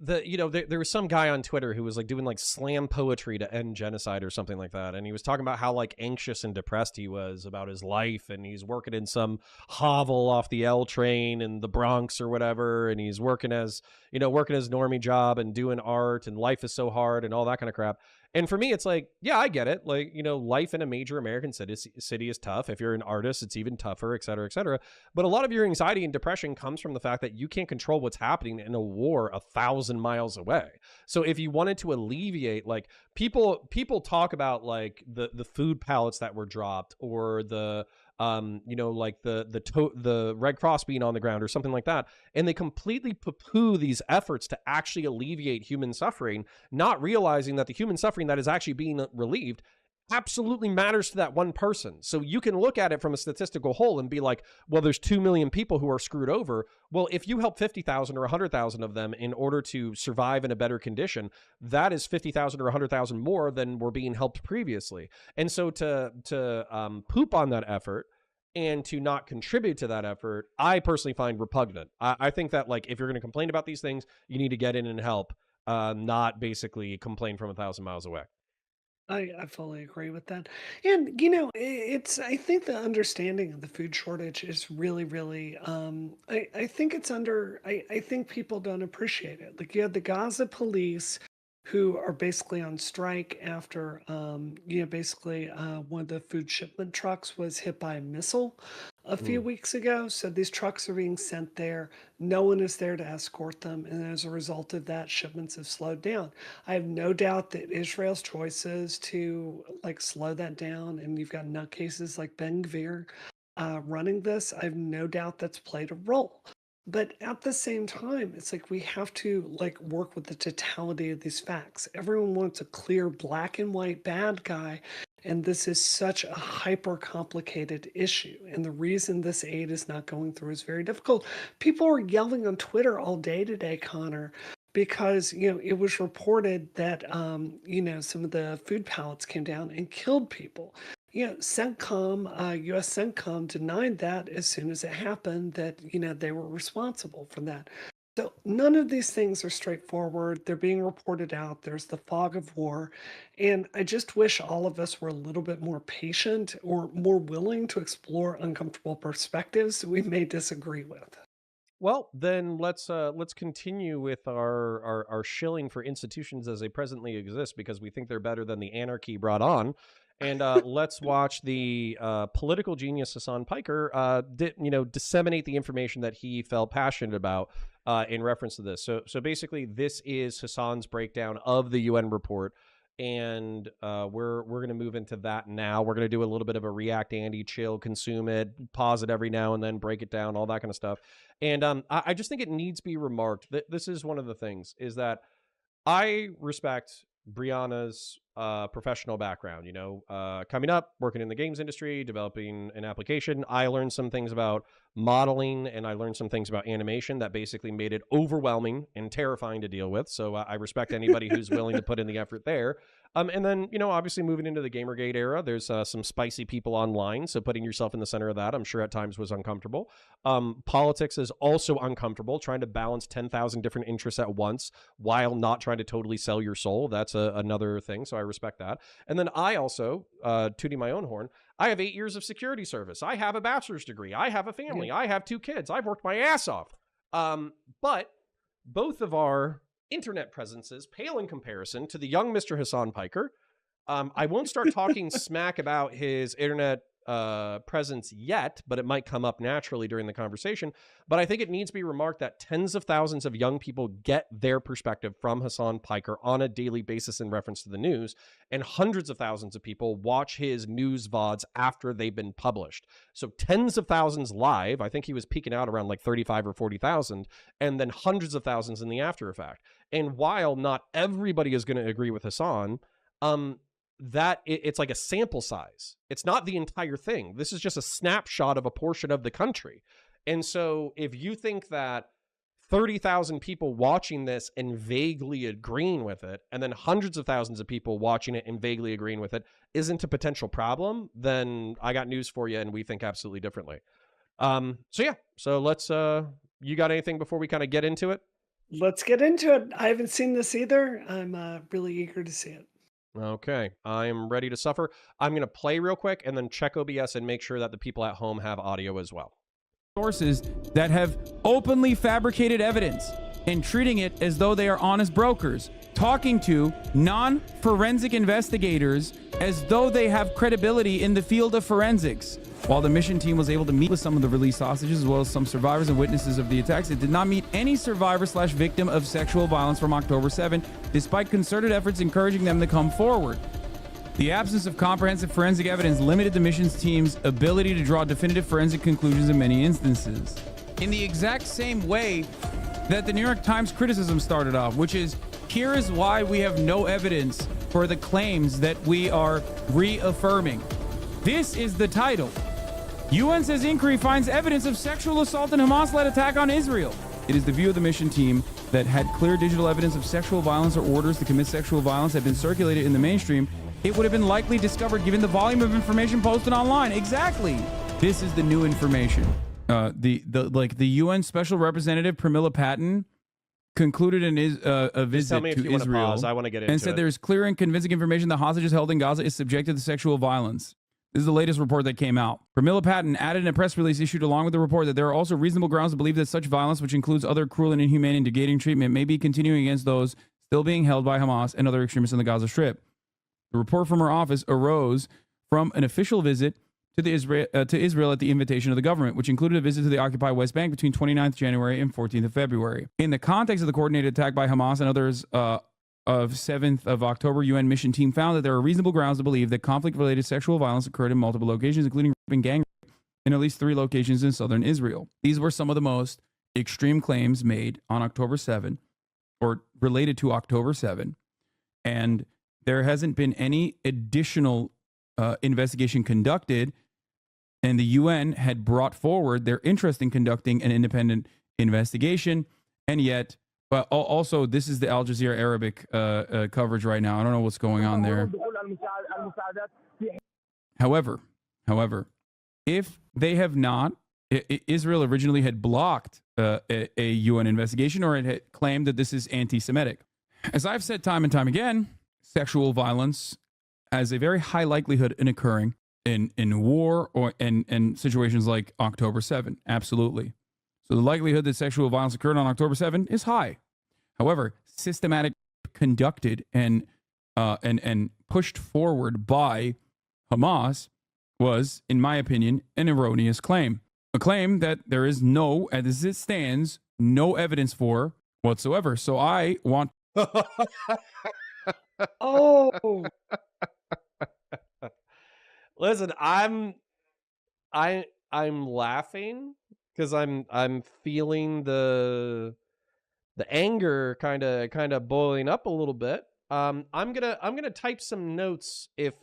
there was some guy on Twitter who was like doing like slam poetry to end genocide or something like that, and he was talking about how like anxious and depressed he was about his life, and he's working in some hovel off the L train in the Bronx or whatever, and he's working his normie job and doing art, and life is so hard and all that kind of crap. And for me, it's like, yeah, I get it. Like, life in a major American city is tough. If you're an artist, it's even tougher, et cetera, et cetera. But a lot of your anxiety and depression comes from the fact that you can't control what's happening in a war 1,000 miles away. So if you wanted to alleviate, like, people talk about like the food pallets that were dropped, or like the Red Cross being on the ground or something like that, and they completely poo-poo these efforts to actually alleviate human suffering, not realizing that the human suffering that is actually being relieved absolutely matters to that one person. So you can look at it from a statistical whole and be like, well, there's 2 million people who are screwed over. Well, if you help 50,000 or 100,000 of them in order to survive in a better condition, that is 50,000 or 100,000 more than were being helped previously. And so to poop on that effort and to not contribute to that effort, I personally find repugnant. I think that, like, if you're going to complain about these things, you need to get in and help, not basically complain from 1,000 miles away. I fully agree with that. And, I think the understanding of the food shortage is really, really, I think I think people don't appreciate it. Like, you had the Gaza police who are basically on strike after, basically one of the food shipment trucks was hit by a missile a few Mm. weeks ago. So these trucks are being sent there. No one is there to escort them. And as a result of that, shipments have slowed down. I have no doubt that Israel's choices to like slow that down, and you've got nutcases like Ben Gvir running this. I have no doubt that's played a role. But at the same time, it's like we have to like work with the totality of these facts. Everyone wants a clear black and white bad guy, and this is such a hyper complicated issue. And the reason this aid is not going through is very difficult. People are yelling on Twitter all day today, Connor, because it was reported that some of the food pallets came down and killed people. U.S. CENTCOM denied that as soon as it happened, that they were responsible for that. So none of these things are straightforward. They're being reported out. There's the fog of war, and I just wish all of us were a little bit more patient or more willing to explore uncomfortable perspectives we may disagree with. Well, then let's continue with our shilling for institutions as they presently exist, because we think they're better than the anarchy brought on. And let's watch the political genius Hasan Piker disseminate the information that he felt passionate about in reference to this. So basically, this is Hasan's breakdown of the UN report. and we're going to move into that now. We're going to do a little bit of a react, Andy, chill, consume it, pause it every now and then, break it down, all that kind of stuff. And I just think it needs to be remarked that this is one of the things is that I respect Brianna's professional background. You know, coming up, working in the games industry, developing an application, I learned some things about modeling and I learned some things about animation that basically made it overwhelming and terrifying to deal with. So I respect anybody who's willing to put in the effort there. And then, you know, obviously moving into the Gamergate era, there's some spicy people online. So putting yourself in the center of that, I'm sure at times was uncomfortable. Politics is also uncomfortable, trying to balance 10,000 different interests at once while not trying to totally sell your soul. That's another thing. So I respect that. And then I also, tooting my own horn, I have 8 years of security service. I have a bachelor's degree. I have a family. I have 2 kids. I've worked my ass off. But both of our internet presences pale in comparison to the young Mr. Hasan Piker. I won't start talking smack about his internet presence yet, but it might come up naturally during the conversation. But I think it needs to be remarked that tens of thousands of young people get their perspective from Hasan Piker on a daily basis in reference to the news, and hundreds of thousands of people watch his news VODs after they've been published. So tens of thousands live. I think he was peaking out around like 35 or 40,000, and then hundreds of thousands in the after effect. And while not everybody is going to agree with Hasan, it's like a sample size. It's not the entire thing. This is just a snapshot of a portion of the country. And so if you think that 30,000 people watching this and vaguely agreeing with it, and then hundreds of thousands of people watching it and vaguely agreeing with it isn't a potential problem, then I got news for you, and we think absolutely differently. So let's, you got anything before we kind of get into it? Let's get into it. I haven't seen this either. I'm really eager to see it. Okay, I'm ready to suffer. I'm going to play real quick and then check OBS and make sure that the people at home have audio as well. Sources that have openly fabricated evidence and treating it as though they are honest brokers, talking to non-forensic investigators as though they have credibility in the field of forensics. While the mission team was able to meet with some of the released hostages as well as some survivors and witnesses of the attacks, it did not meet any survivor/victim of sexual violence from October 7, despite concerted efforts encouraging them to come forward. The absence of comprehensive forensic evidence limited the missions team's ability to draw definitive forensic conclusions in many instances. In the exact same way that the New York Times criticism started off, which is, here is why we have no evidence for the claims that we are reaffirming. This is the title. UN says inquiry finds evidence of sexual assault and Hamas-led attack on Israel. It is the view of the mission team that had clear digital evidence of sexual violence or orders to commit sexual violence had been circulated in the mainstream, it would have been likely discovered given the volume of information posted online. Exactly. This is the new information. The UN Special Representative Pramila Patten concluded a visit to Israel. Pause. I want to get into and said there is clear and convincing information that hostages held in Gaza is subjected to sexual violence. This is the latest report that came out. Pramila Patten added in a press release issued along with the report that there are also reasonable grounds to believe that such violence, which includes other cruel and inhumane and degrading treatment, may be continuing against those still being held by Hamas and other extremists in the Gaza Strip. The report from her office arose from an official visit to Israel at the invitation of the government, which included a visit to the occupied West Bank between 29th January and 14th of February. In the context of the coordinated attack by Hamas and others of 7th of October, UN mission team found that there are reasonable grounds to believe that conflict-related sexual violence occurred in multiple locations, including rape and gang rape, in at least 3 locations in southern Israel. These were some of the most extreme claims made on October 7, or related to October 7, and there hasn't been any additional investigation conducted, and the UN had brought forward their interest in conducting an independent investigation, and yet, well, also, this is the Al Jazeera Arabic coverage right now. I don't know what's going on there. However, if they have not, Israel originally had blocked a UN investigation, or it had claimed that this is anti-Semitic. As I've said time and time again, sexual violence has a very high likelihood in occurring in war or in situations like October 7. Absolutely. So the likelihood that sexual violence occurred on October 7 is high. However, systematic, conducted, and pushed forward by Hamas was, in my opinion, an erroneous claim. A claim that there is no, as it stands, no evidence for whatsoever. So I want... Oh, Listen, I'm laughing because I'm feeling the anger kind of boiling up a little bit. I'm gonna type some notes if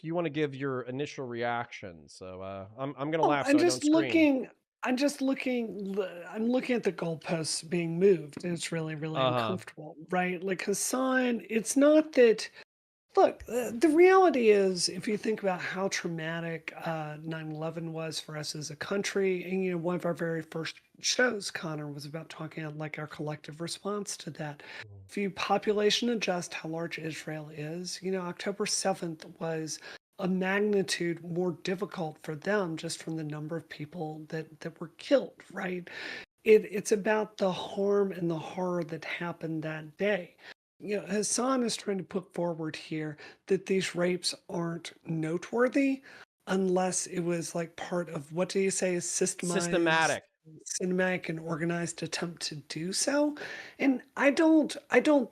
you want to give your initial reaction. So I'm gonna oh, laugh so I don't scream. I'm looking at the goalposts being moved, and it's really, really Uh huh. uncomfortable, right? Like Hassan, it's not that. Look, the reality is, if you think about how traumatic 9/11 was for us as a country, and one of our very first shows, Connor, was about talking about like our collective response to that. If you population adjust how large Israel is, October 7th was a magnitude more difficult for them just from the number of people that were killed, right? It's about the harm and the horror that happened that day. Hassan is trying to put forward here that these rapes aren't noteworthy unless it was like part of, what do you say, is systemized, Systematic. cinematic and organized attempt to do so. And I don't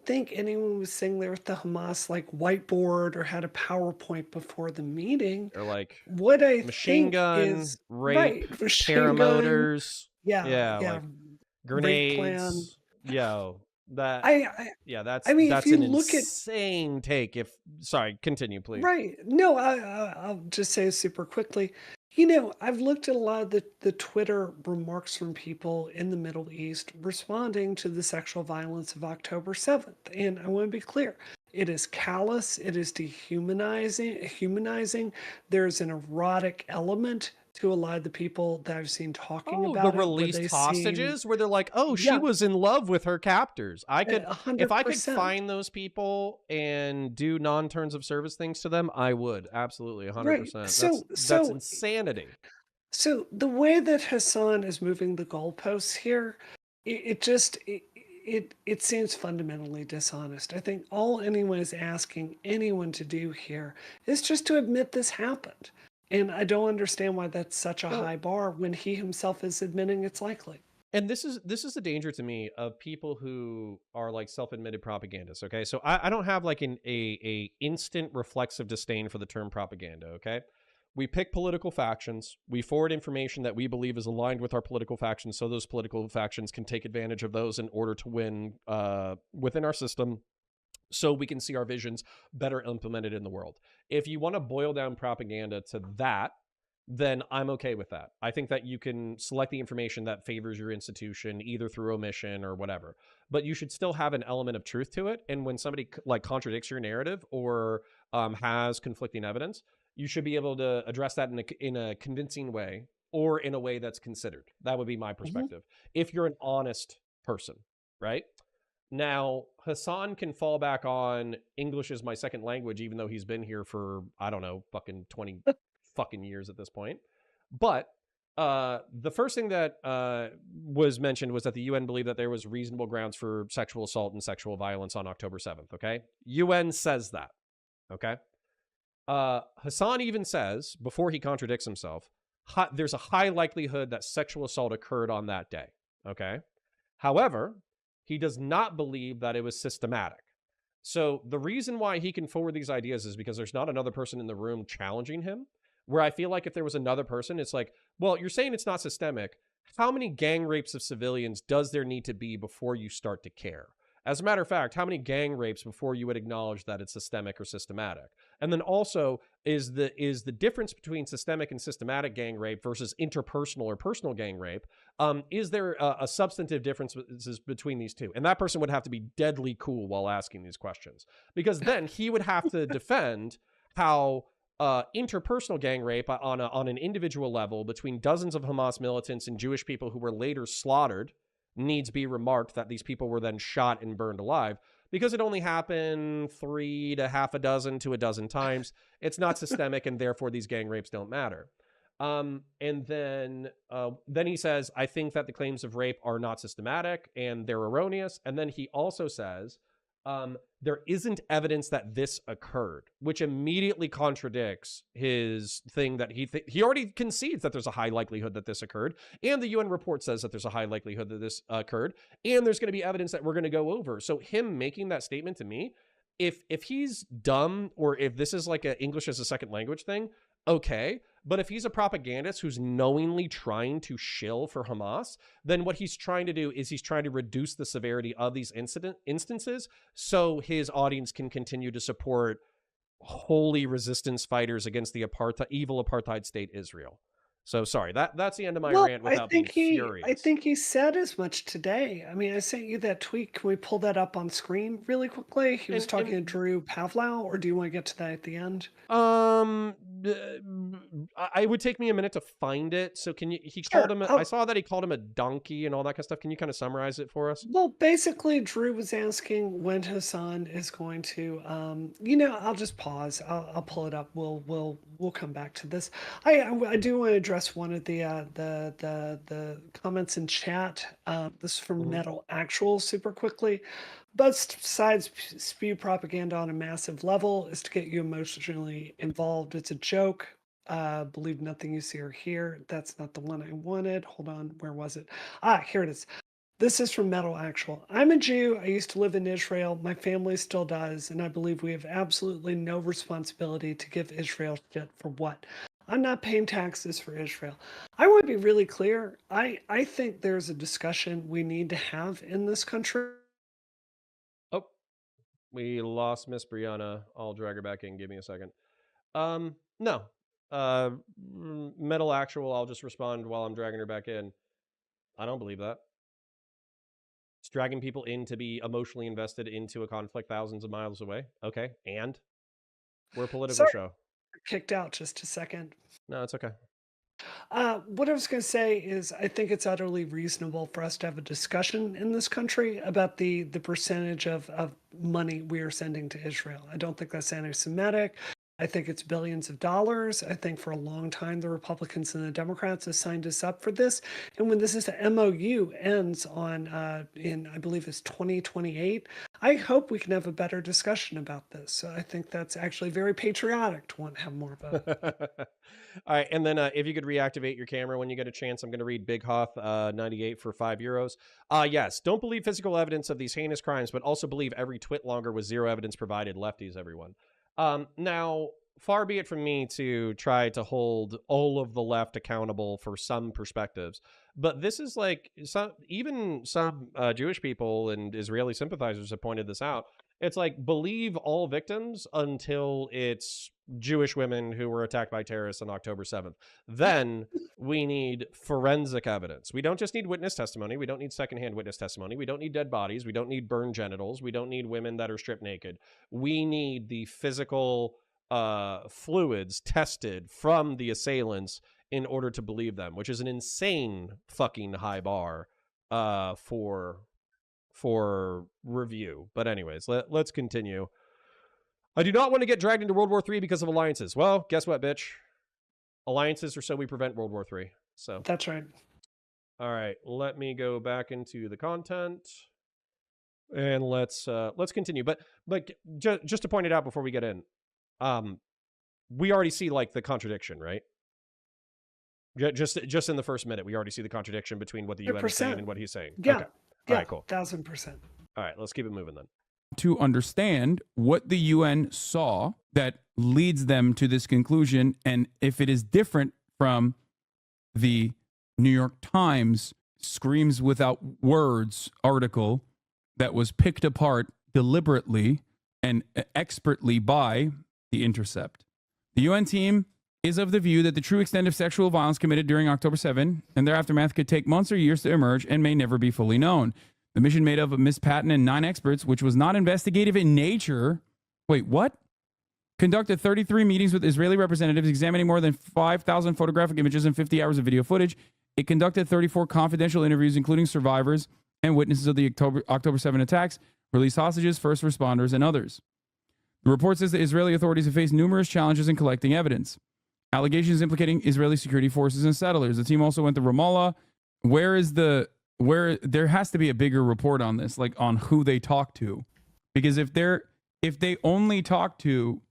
think anyone was sitting there with the Hamas like whiteboard or had a PowerPoint before the meeting. Or like What I machine think gun, is rape, right, machine gun, paramotors. yeah, Yeah, yeah, like rape plan. grenades. Yo, that I I yeah, I mean, if that's you an look at insane take. If sorry, continue, please. right. No, I'll just say super quickly. I've looked at a lot of the Twitter remarks from people in the Middle East responding to the sexual violence of October 7th. And I want to be clear. It is callous. It is humanizing. There's an erotic element to a lot of the people that I've seen talking Oh, the about it, where released they seem, hostages where they're like, "Oh, she yeah, was in love with her captors." a If hundred I could percent. find those people and do non-terms of service things to them, I would. Absolutely, Right. 100%. So That's so insanity. So the way that Hassan is moving the goalposts here, it seems fundamentally dishonest. I think all anyone is asking anyone to do here is just to admit this happened. And I don't understand why that's such a Well, high bar when he himself is admitting it's likely. and this is the danger to me of people who are like self-admitted propagandists. Okay, so I don't have like a instant reflexive disdain for the term propaganda. Okay, we pick political factions, we forward information that we believe is aligned with our political factions, so those political factions can take advantage of those in order to win within our system, so we can see our visions better implemented in the world. If you want to boil down propaganda to that, then I'm okay with that. I think that you can select the information that favors your institution either through omission or whatever. But you should still have an element of truth to it. And when somebody like contradicts your narrative or has conflicting evidence, you should be able to address that in a convincing way or in a way that's considered. That would be my Mhm. perspective. If you're an honest person, right? Now, Hasan can fall back on English is my second language, even though he's been here for, I don't know, fucking 20 fucking years at this point. But the first thing that was mentioned was that the UN believed that there was reasonable grounds for sexual assault and sexual violence on October 7th. Okay. UN says that. Okay. Hasan even says, before he contradicts himself, there's a high likelihood that sexual assault occurred on that day. Okay. However, he does not believe that it was systematic. So the reason why he can forward these ideas is because there's not another person in the room challenging him. Where I feel like if there was another person, it's like, well, you're saying it's not systemic. How many gang rapes of civilians does there need to be before you start to care? As a matter of fact, how many gang rapes before you would acknowledge that it's systemic or systematic? And then also, is the difference between systemic and systematic gang rape versus interpersonal or personal gang rape? Is there a substantive difference between these two? And that person would have to be deadly cool while asking these questions, because then he would have to defend how interpersonal gang rape on an individual level between dozens of Hamas militants and Jewish people who were later slaughtered, needs be remarked that these people were then shot and burned alive, because it only happened 3 to half a dozen to a dozen times. It's not systemic, and therefore these gang rapes don't matter. And then he says, I think that the claims of rape are not systematic and they're erroneous. And then he also says, there isn't evidence that this occurred, which immediately contradicts his thing that he already concedes that there's a high likelihood that this occurred. And the UN report says that there's a high likelihood that this occurred. And there's going to be evidence that we're going to go over. So him making that statement to me if he's dumb, or if this is like a English as a second language thing, okay. But if he's a propagandist who's knowingly trying to shill for Hamas, then what he's trying to do is he's trying to reduce the severity of these instances so his audience can continue to support holy resistance fighters against the evil apartheid state Israel. So sorry, that's the end of my rant without being furious. I think he said as much today. I mean, I sent you that tweet. Can we pull that up on screen really quickly? He was talking to Drew Pavlau, or do you want to get to that at the end? I would take me a minute to find it. So can you? He called him. I saw that he called him a donkey and all that kind of stuff. Can you kind of summarize it for us? Well, basically, Drew was asking when Hasan is going to. I'll just pause. I'll pull it up. We'll come back to this. I do want to address one of the comments in chat. This is from Metal Actual super quickly. Both sides spew propaganda on a massive level is to get you emotionally involved. It's a joke. Believe nothing you see or hear. That's not the one I wanted. Hold on. Where was it? Here it is. This is from Metal Actual. I'm a Jew. I used to live in Israel. My family still does. And I believe we have absolutely no responsibility to give Israel shit for what? I'm not paying taxes for Israel. I want to be really clear. I think there's a discussion we need to have in this country. Oh, we lost Miss Brianna. I'll drag her back in. Give me a second. No. Metal Actual, I'll just respond while I'm dragging her back in. I don't believe that. It's dragging people in to be emotionally invested into a conflict thousands of miles away. Okay, and we're a political show. Kicked out just a second. No, it's okay. What I was going to say is I think it's utterly reasonable for us to have a discussion in this country about the percentage of money we are sending to Israel. I don't think that's anti-Semitic. I think it's billions of dollars. I think for a long time, the Republicans and the Democrats have signed us up for this. And when this is the MOU ends on, I believe it's 2028, I hope we can have a better discussion about this. So I think that's actually very patriotic to want to have more of it. All right. And then if you could reactivate your camera when you get a chance, I'm going to read Big Hoth 98 for €5. Yes. Don't believe physical evidence of these heinous crimes, but also believe every twit longer with zero evidence provided. Lefties, everyone. Now, far be it from me to try to hold all of the left accountable for some perspectives, but this is like even some Jewish people and Israeli sympathizers have pointed this out. It's like, believe all victims until it's Jewish women who were attacked by terrorists on October 7th. Then we need forensic evidence. We don't just need witness testimony. We don't need secondhand witness testimony. We don't need dead bodies. We don't need burned genitals. We don't need women that are stripped naked. We need the physical fluids tested from the assailants in order to believe them, which is an insane fucking high bar for review. But anyways, let's continue. I do not want to get dragged into World War III because of alliances. Well, guess what, bitch? Alliances are so we prevent World War III. So that's right. All right, let me go back into the content, and let's continue. But just to point it out before we get in, we already see like the contradiction, right? Just in the first minute, we already see the contradiction between what the UN is saying and what he's saying. Yeah. Okay. Yeah, all right, cool. 1000%. All right, let's keep it moving then. To understand what the UN saw that leads them to this conclusion, and if it is different from the New York Times screams without words article that was picked apart deliberately and expertly by The Intercept. The UN team is of the view that the true extent of sexual violence committed during October 7 and their aftermath could take months or years to emerge and may never be fully known. The mission made up of Ms. Patton and 9 experts, which was not investigative in nature. Wait, what? Conducted 33 meetings with Israeli representatives, examining more than 5,000 photographic images and 50 hours of video footage. It conducted 34 confidential interviews, including survivors and witnesses of the October 7 attacks, released hostages, first responders, and others. The report says the Israeli authorities have faced numerous challenges in collecting evidence. Allegations implicating Israeli security forces and settlers. The team also went to Ramallah. Where there has to be a bigger report on this, like on who they talk to, because if they only talk to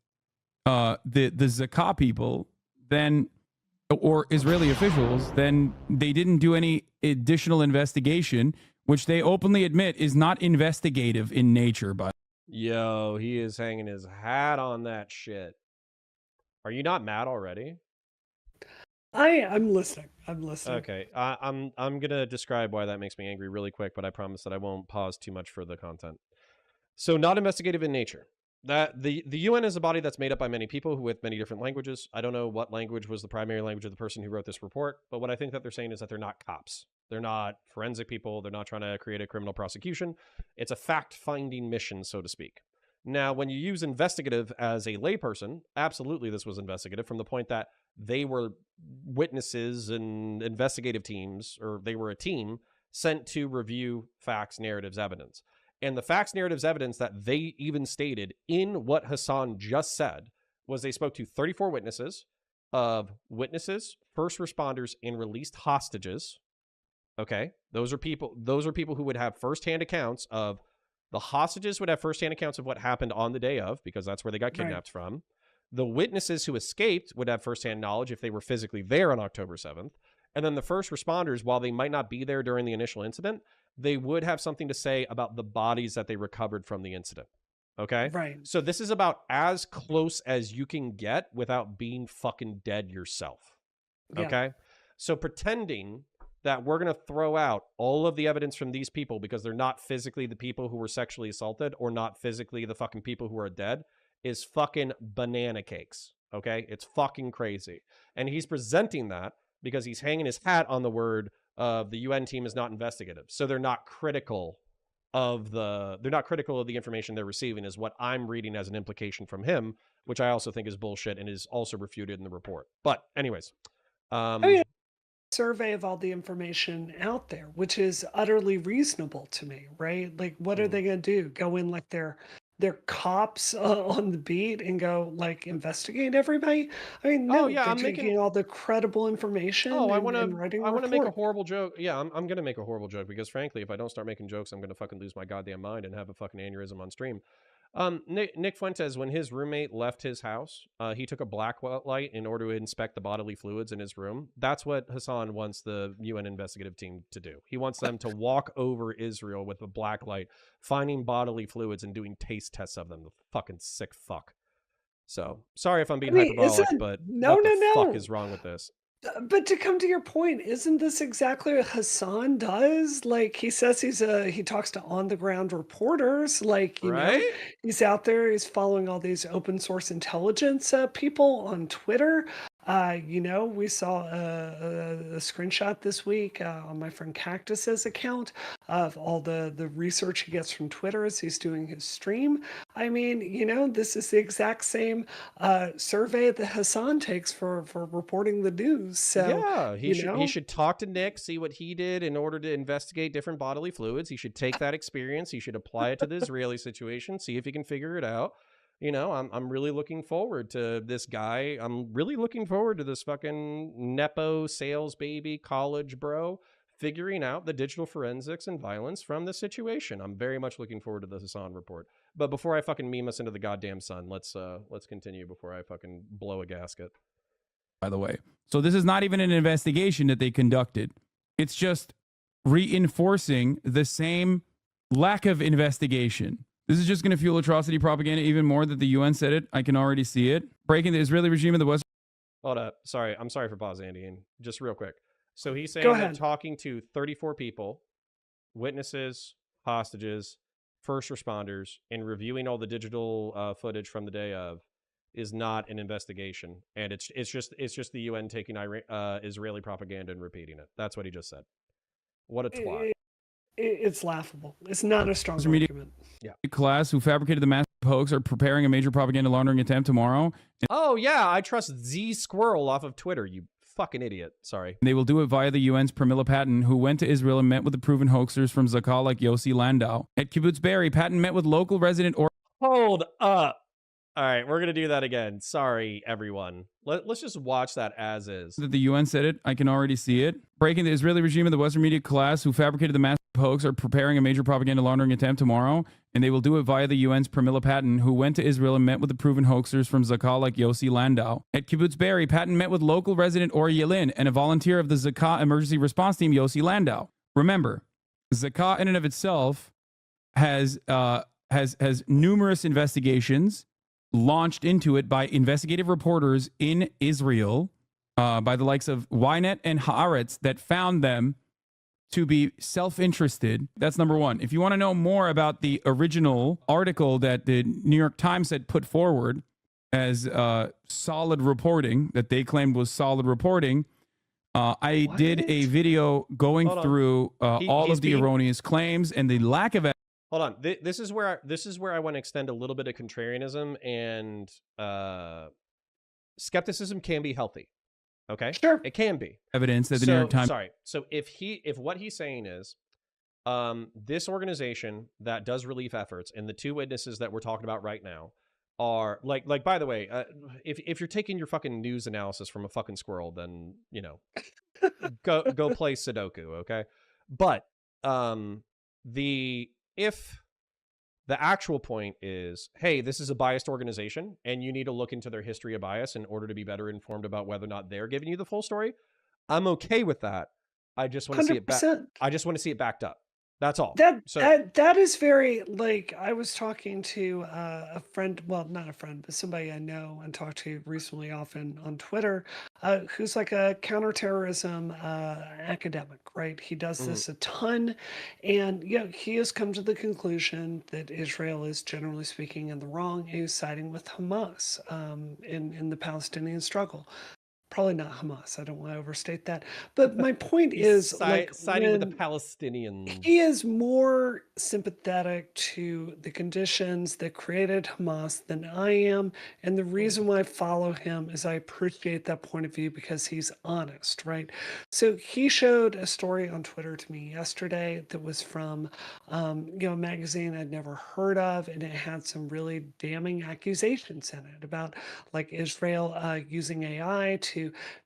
the Zakah people, then, or Israeli officials, then they didn't do any additional investigation, which they openly admit is not investigative in nature. But Yo, he is hanging his hat on that shit. Are you not mad already? I'm listening. I'm listening. Okay, I'm gonna describe why that makes me angry really quick, but I promise that I won't pause too much for the content. So, not investigative in nature. That the UN is a body that's made up by many people with many different languages. I don't know what language was the primary language of the person who wrote this report, but what I think that they're saying is that they're not cops. They're not forensic people. They're not trying to create a criminal prosecution. It's a fact-finding mission, so to speak. Now, when you use investigative as a layperson, absolutely this was investigative from the point that they were witnesses and investigative teams, or they were a team sent to review facts, narratives, evidence. And the facts, narratives, evidence that they even stated in what Hasan just said was they spoke to 34 witnesses of witnesses, first responders, and released hostages. Okay, those are people who would have firsthand accounts of the hostages would have firsthand accounts of what happened on the day of, because that's where they got kidnapped from. The witnesses who escaped would have firsthand knowledge if they were physically there on October 7th. And then the first responders, while they might not be there during the initial incident, they would have something to say about the bodies that they recovered from the incident. Okay? Right. So this is about as close as you can get without being fucking dead yourself. Yeah. Okay? So pretending that we're going to throw out all of the evidence from these people because they're not physically the people who were sexually assaulted or not physically the fucking people who are dead is fucking banana cakes. Okay? It's fucking crazy. And he's presenting that because he's hanging his hat on the word of the UN team is not investigative. So they're not critical of the information they're receiving is what I'm reading as an implication from him, which I also think is bullshit and is also refuted in the report. But anyways, survey of all the information out there, which is utterly reasonable to me, right? Like, what are they going to do? Go in like they're cops on the beat and go like investigate everybody? I mean, no, they're taking all the credible information and writing a report. I want to make a horrible joke. Yeah, I'm going to make a horrible joke because frankly, if I don't start making jokes, I'm going to fucking lose my goddamn mind and have a fucking aneurysm on stream. Nick Fuentes, when his roommate left his house, he took a black light in order to inspect the bodily fluids in his room. That's what Hasan wants the UN investigative team to do. He wants them to walk over Israel with a black light, finding bodily fluids and doing taste tests of them. The fucking sick fuck. So, sorry if I'm being hyperbolic, but what the fuck is wrong with this? But to come to your point, isn't this exactly what Hasan does? Like, he says he talks to on the ground reporters, like, you know, he's out there, he's following all these open source intelligence people on Twitter. You know, we saw a screenshot this week on my friend Cactus's account of all the research he gets from Twitter as he's doing his stream. I mean, you know, this is the exact same survey that Hasan takes for reporting the news. So yeah, he should talk to Nick, see what he did in order to investigate different bodily fluids. He should take that experience, he should apply it to the Israeli situation, see if he can figure it out. You know, I'm really looking forward to this guy. I'm really looking forward to this fucking Nepo sales baby college bro figuring out the digital forensics and violence from the situation. I'm very much looking forward to the Hasan report. But before I fucking meme us into the goddamn sun, let's continue before I fucking blow a gasket. By the way, so this is not even an investigation that they conducted. It's just reinforcing the same lack of investigation. This is just going to fuel atrocity propaganda even more that the UN said it. I can already see it. Breaking the Israeli regime in the West. Hold up. Sorry. I'm sorry for pausing, Andy. And just real quick. So he's saying that talking to 34 people, witnesses, hostages, first responders, and reviewing all the digital footage from the day of is not an investigation. And it's just the UN taking Israeli propaganda and repeating it. That's what he just said. What a twat. It's laughable. It's not a strong argument. Yeah. Class who fabricated the massive hoax are preparing a major propaganda laundering attempt tomorrow. Oh, yeah. I trust Z Squirrel off of Twitter, you fucking idiot. Sorry. They will do it via the UN's Pramila Patton, who went to Israel and met with the proven hoaxers from Zakah like Yossi Landau. At Kibbutz Be'eri, Patton met with local resident or... Hold up. All right, we're going to do that again. Sorry, everyone. Let's just watch that as is. That the UN said it. I can already see it. Breaking the Israeli regime in the Western media class who fabricated the massive hoax are preparing a major propaganda laundering attempt tomorrow, and they will do it via the UN's Pramila Patton, who went to Israel and met with the proven hoaxers from Zakah like Yossi Landau. At Kibbutz Be'eri, Patton met with local resident Ori Yelin and a volunteer of the Zakah emergency response team, Yossi Landau. Remember, Zakah in and of itself has has numerous investigations launched into it by investigative reporters in Israel, by the likes of Ynet and Haaretz, that found them to be self-interested. That's number one. If you want to know more about the original article that the New York Times had put forward as solid reporting, that they claimed was solid reporting, I did a video going through all of the erroneous claims and the lack of. Hold on. This is where I want to extend a little bit of contrarianism, and skepticism can be healthy. Okay, Sure, it can be Evidence that the New York Times. Sorry. So if what he's saying is, this organization that does relief efforts and the two witnesses that we're talking about right now are like by the way, if you're taking your fucking news analysis from a fucking squirrel, then you know, go play Sudoku, okay? But if the actual point is, hey, this is a biased organization and you need to look into their history of bias in order to be better informed about whether or not they're giving you the full story, I'm okay with that. I just want to see it back. I just want to see it backed up. That's all. That is very, like, I was talking to a friend, well, not a friend, but somebody I know and talked to recently often on Twitter, who's like a counterterrorism academic, right? He does this a ton. And, you know, he has come to the conclusion that Israel is, generally speaking, in the wrong. He's siding with Hamas in the Palestinian struggle. Probably not Hamas. I don't want to overstate that. But my point is, like, siding with the Palestinians. He is more sympathetic to the conditions that created Hamas than I am. And the reason why I follow him is I appreciate that point of view because he's honest, right? So he showed a story on Twitter to me yesterday that was from, a magazine I'd never heard of, and it had some really damning accusations in it about, like, Israel using AI to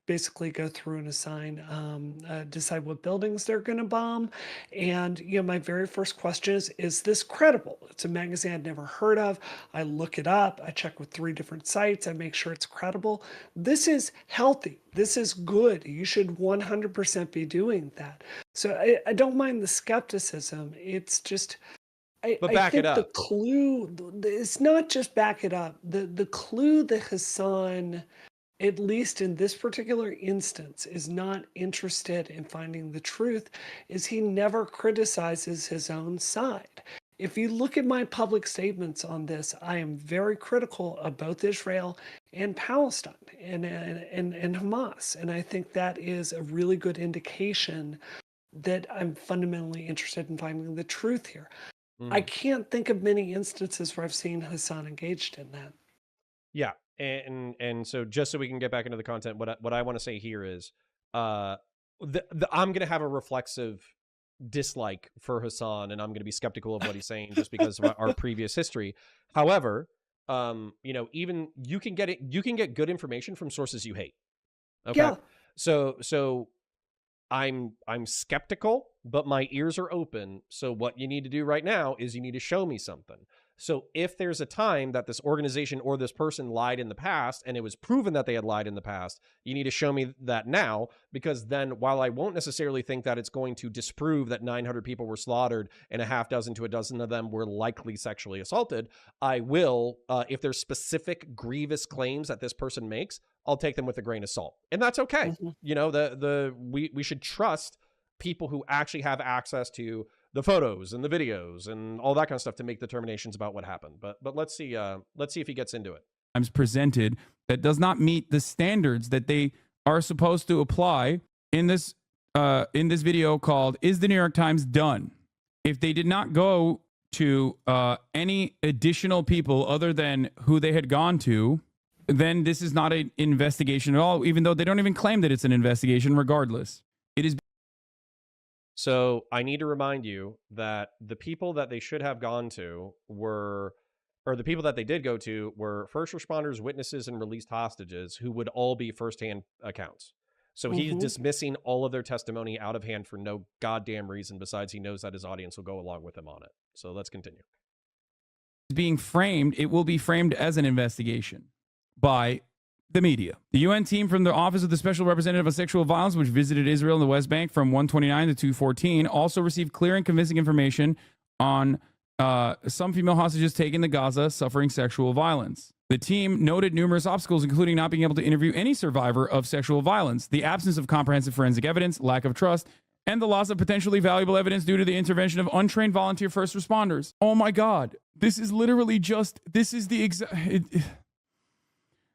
basically go through and assign, decide what buildings they're going to bomb. And, you know, my very first question is this credible? It's a magazine I'd never heard of. I look it up. I check with 3 different sites. I make sure it's credible. This is healthy. This is good. You should 100% be doing that. So I don't mind the skepticism. It's just, But back it up. The clue, it's not just back it up. The clue that Hasan, at least in this particular instance, is not interested in finding the truth, is he never criticizes his own side. If you look at my public statements on this, I am very critical of both Israel and Palestine and Hamas. And I think that is a really good indication that I'm fundamentally interested in finding the truth here. I can't think of many instances where I've seen Hasan engaged in that. Yeah. And so just so we can get back into the content, what I want to say here is, I'm going to have a reflexive dislike for Hasan, and I'm going to be skeptical of what he's saying just because of our previous history. However, even you can get good information from sources you hate. Okay. Yeah. So I'm skeptical, but my ears are open. So what you need to do right now is you need to show me something. So if there's a time that this organization or this person lied in the past and it was proven that they had lied in the past, you need to show me that now, because then while I won't necessarily think that it's going to disprove that 900 people were slaughtered and a half dozen to a dozen of them were likely sexually assaulted, I will, if there's specific grievous claims that this person makes, I'll take them with a grain of salt. And that's okay. You know, we should trust people who actually have access to the photos and the videos and all that kind of stuff to make determinations about what happened. But let's see if he gets into it. Times presented that does not meet the standards that they are supposed to apply in this video called "Is the New York Times Done?" If they did not go to any additional people other than who they had gone to, then this is not an investigation at all, even though they don't even claim that it's an investigation regardless. It is. So I need to remind you that the people that they should have gone to or the people that they did go to were first responders, witnesses, and released hostages who would all be firsthand accounts. So he's dismissing all of their testimony out of hand for no goddamn reason besides he knows that his audience will go along with him on it. So let's continue. Being framed, it will be framed as an investigation by the media. The UN team from the Office of the Special Representative of Sexual Violence, which visited Israel and the West Bank from 129 to 214, also received clear and convincing information on some female hostages taken to Gaza suffering sexual violence. The team noted numerous obstacles, including not being able to interview any survivor of sexual violence, the absence of comprehensive forensic evidence, lack of trust, and the loss of potentially valuable evidence due to the intervention of untrained volunteer first responders. Oh my God. This is literally this is the exact...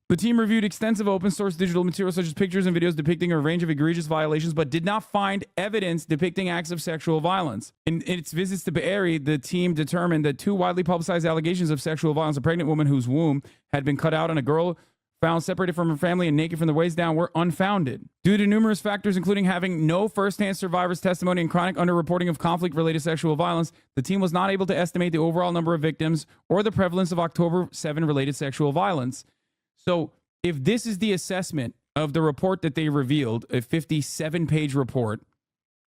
The team reviewed extensive open source digital materials such as pictures and videos depicting a range of egregious violations, but did not find evidence depicting acts of sexual violence. In its visits to Be'eri, the team determined that 2 widely publicized allegations of sexual violence, a pregnant woman whose womb had been cut out and a girl found separated from her family and naked from the waist down, were unfounded. Due to numerous factors, including having no firsthand survivors' testimony and chronic underreporting of conflict-related sexual violence, the team was not able to estimate the overall number of victims or the prevalence of October 7 related sexual violence. So if this is the assessment of the report that they revealed, a 57-page report,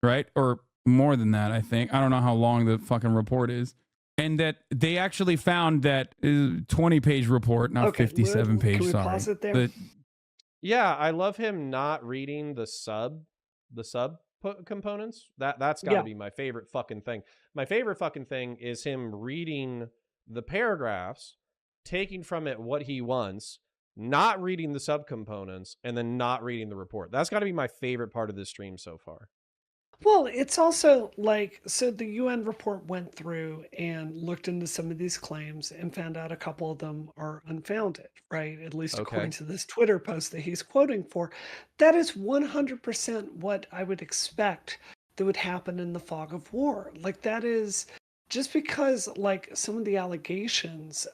right? Or more than that, I think. I don't know how long the fucking report is. And that they actually found that 20-page report, not 57-page, can we sorry. pause it there? Yeah, I love him not reading the sub components. That's got to be my favorite fucking thing. My favorite fucking thing is him reading the paragraphs, taking from it what he wants, not reading the subcomponents, and then not reading the report. That's got to be my favorite part of this stream so far. Well, it's also like, so the UN report went through and looked into some of these claims and found out a couple of them are unfounded, right? At least according to this Twitter post that he's quoting for. That is 100% what I would expect that would happen in the fog of war. Like, that is... Just because, like, some of the allegations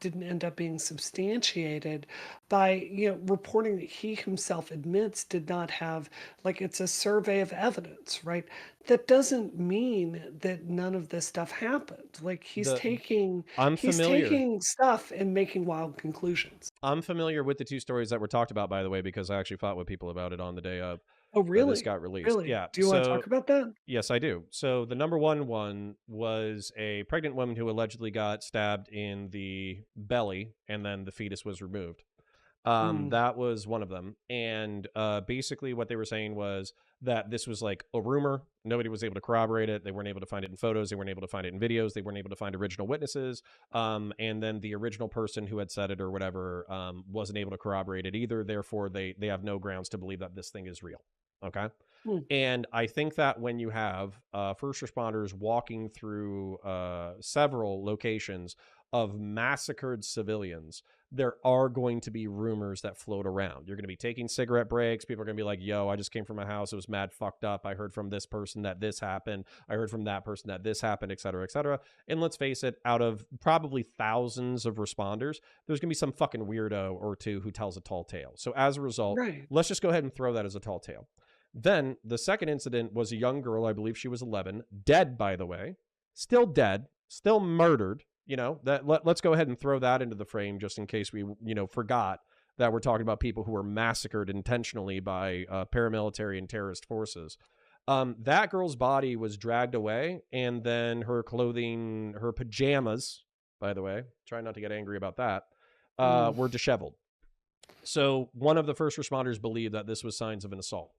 didn't end up being substantiated by, reporting that he himself admits did not have, like, it's a survey of evidence, right? That doesn't mean that none of this stuff happened. Like, he's taking stuff and making wild conclusions. I'm familiar with the 2 stories that were talked about, by the way, because I actually fought with people about it on the day of. Oh, really? This got released. Really? Yeah. Do you want to talk about that? Yes, I do. So the number one was a pregnant woman who allegedly got stabbed in the belly and then the fetus was removed. That was one of them. And basically what they were saying was that this was like a rumor. Nobody was able to corroborate it. They weren't able to find it in photos. They weren't able to find it in videos. They weren't able to find original witnesses. And then the original person who had said it or whatever wasn't able to corroborate it either. Therefore, they have no grounds to believe that this thing is real. Okay. And I think that when you have first responders walking through several locations of massacred civilians, there are going to be rumors that float around. You're going to be taking cigarette breaks. People are going to be like, yo, I just came from my house. It was mad fucked up. I heard from this person that this happened. I heard from that person that this happened, et cetera, et cetera. And let's face it, out of probably thousands of responders, there's going to be some fucking weirdo or two who tells a tall tale. So as a result, let's just go ahead and throw that as a tall tale. Then the second incident was a young girl, I believe she was 11, dead, by the way, still dead, still murdered. Let's go ahead and throw that into the frame just in case we, forgot that we're talking about people who were massacred intentionally by paramilitary and terrorist forces. That girl's body was dragged away, and then her clothing, her pajamas, by the way, try not to get angry about that, were disheveled. So one of the first responders believed that this was signs of an assault.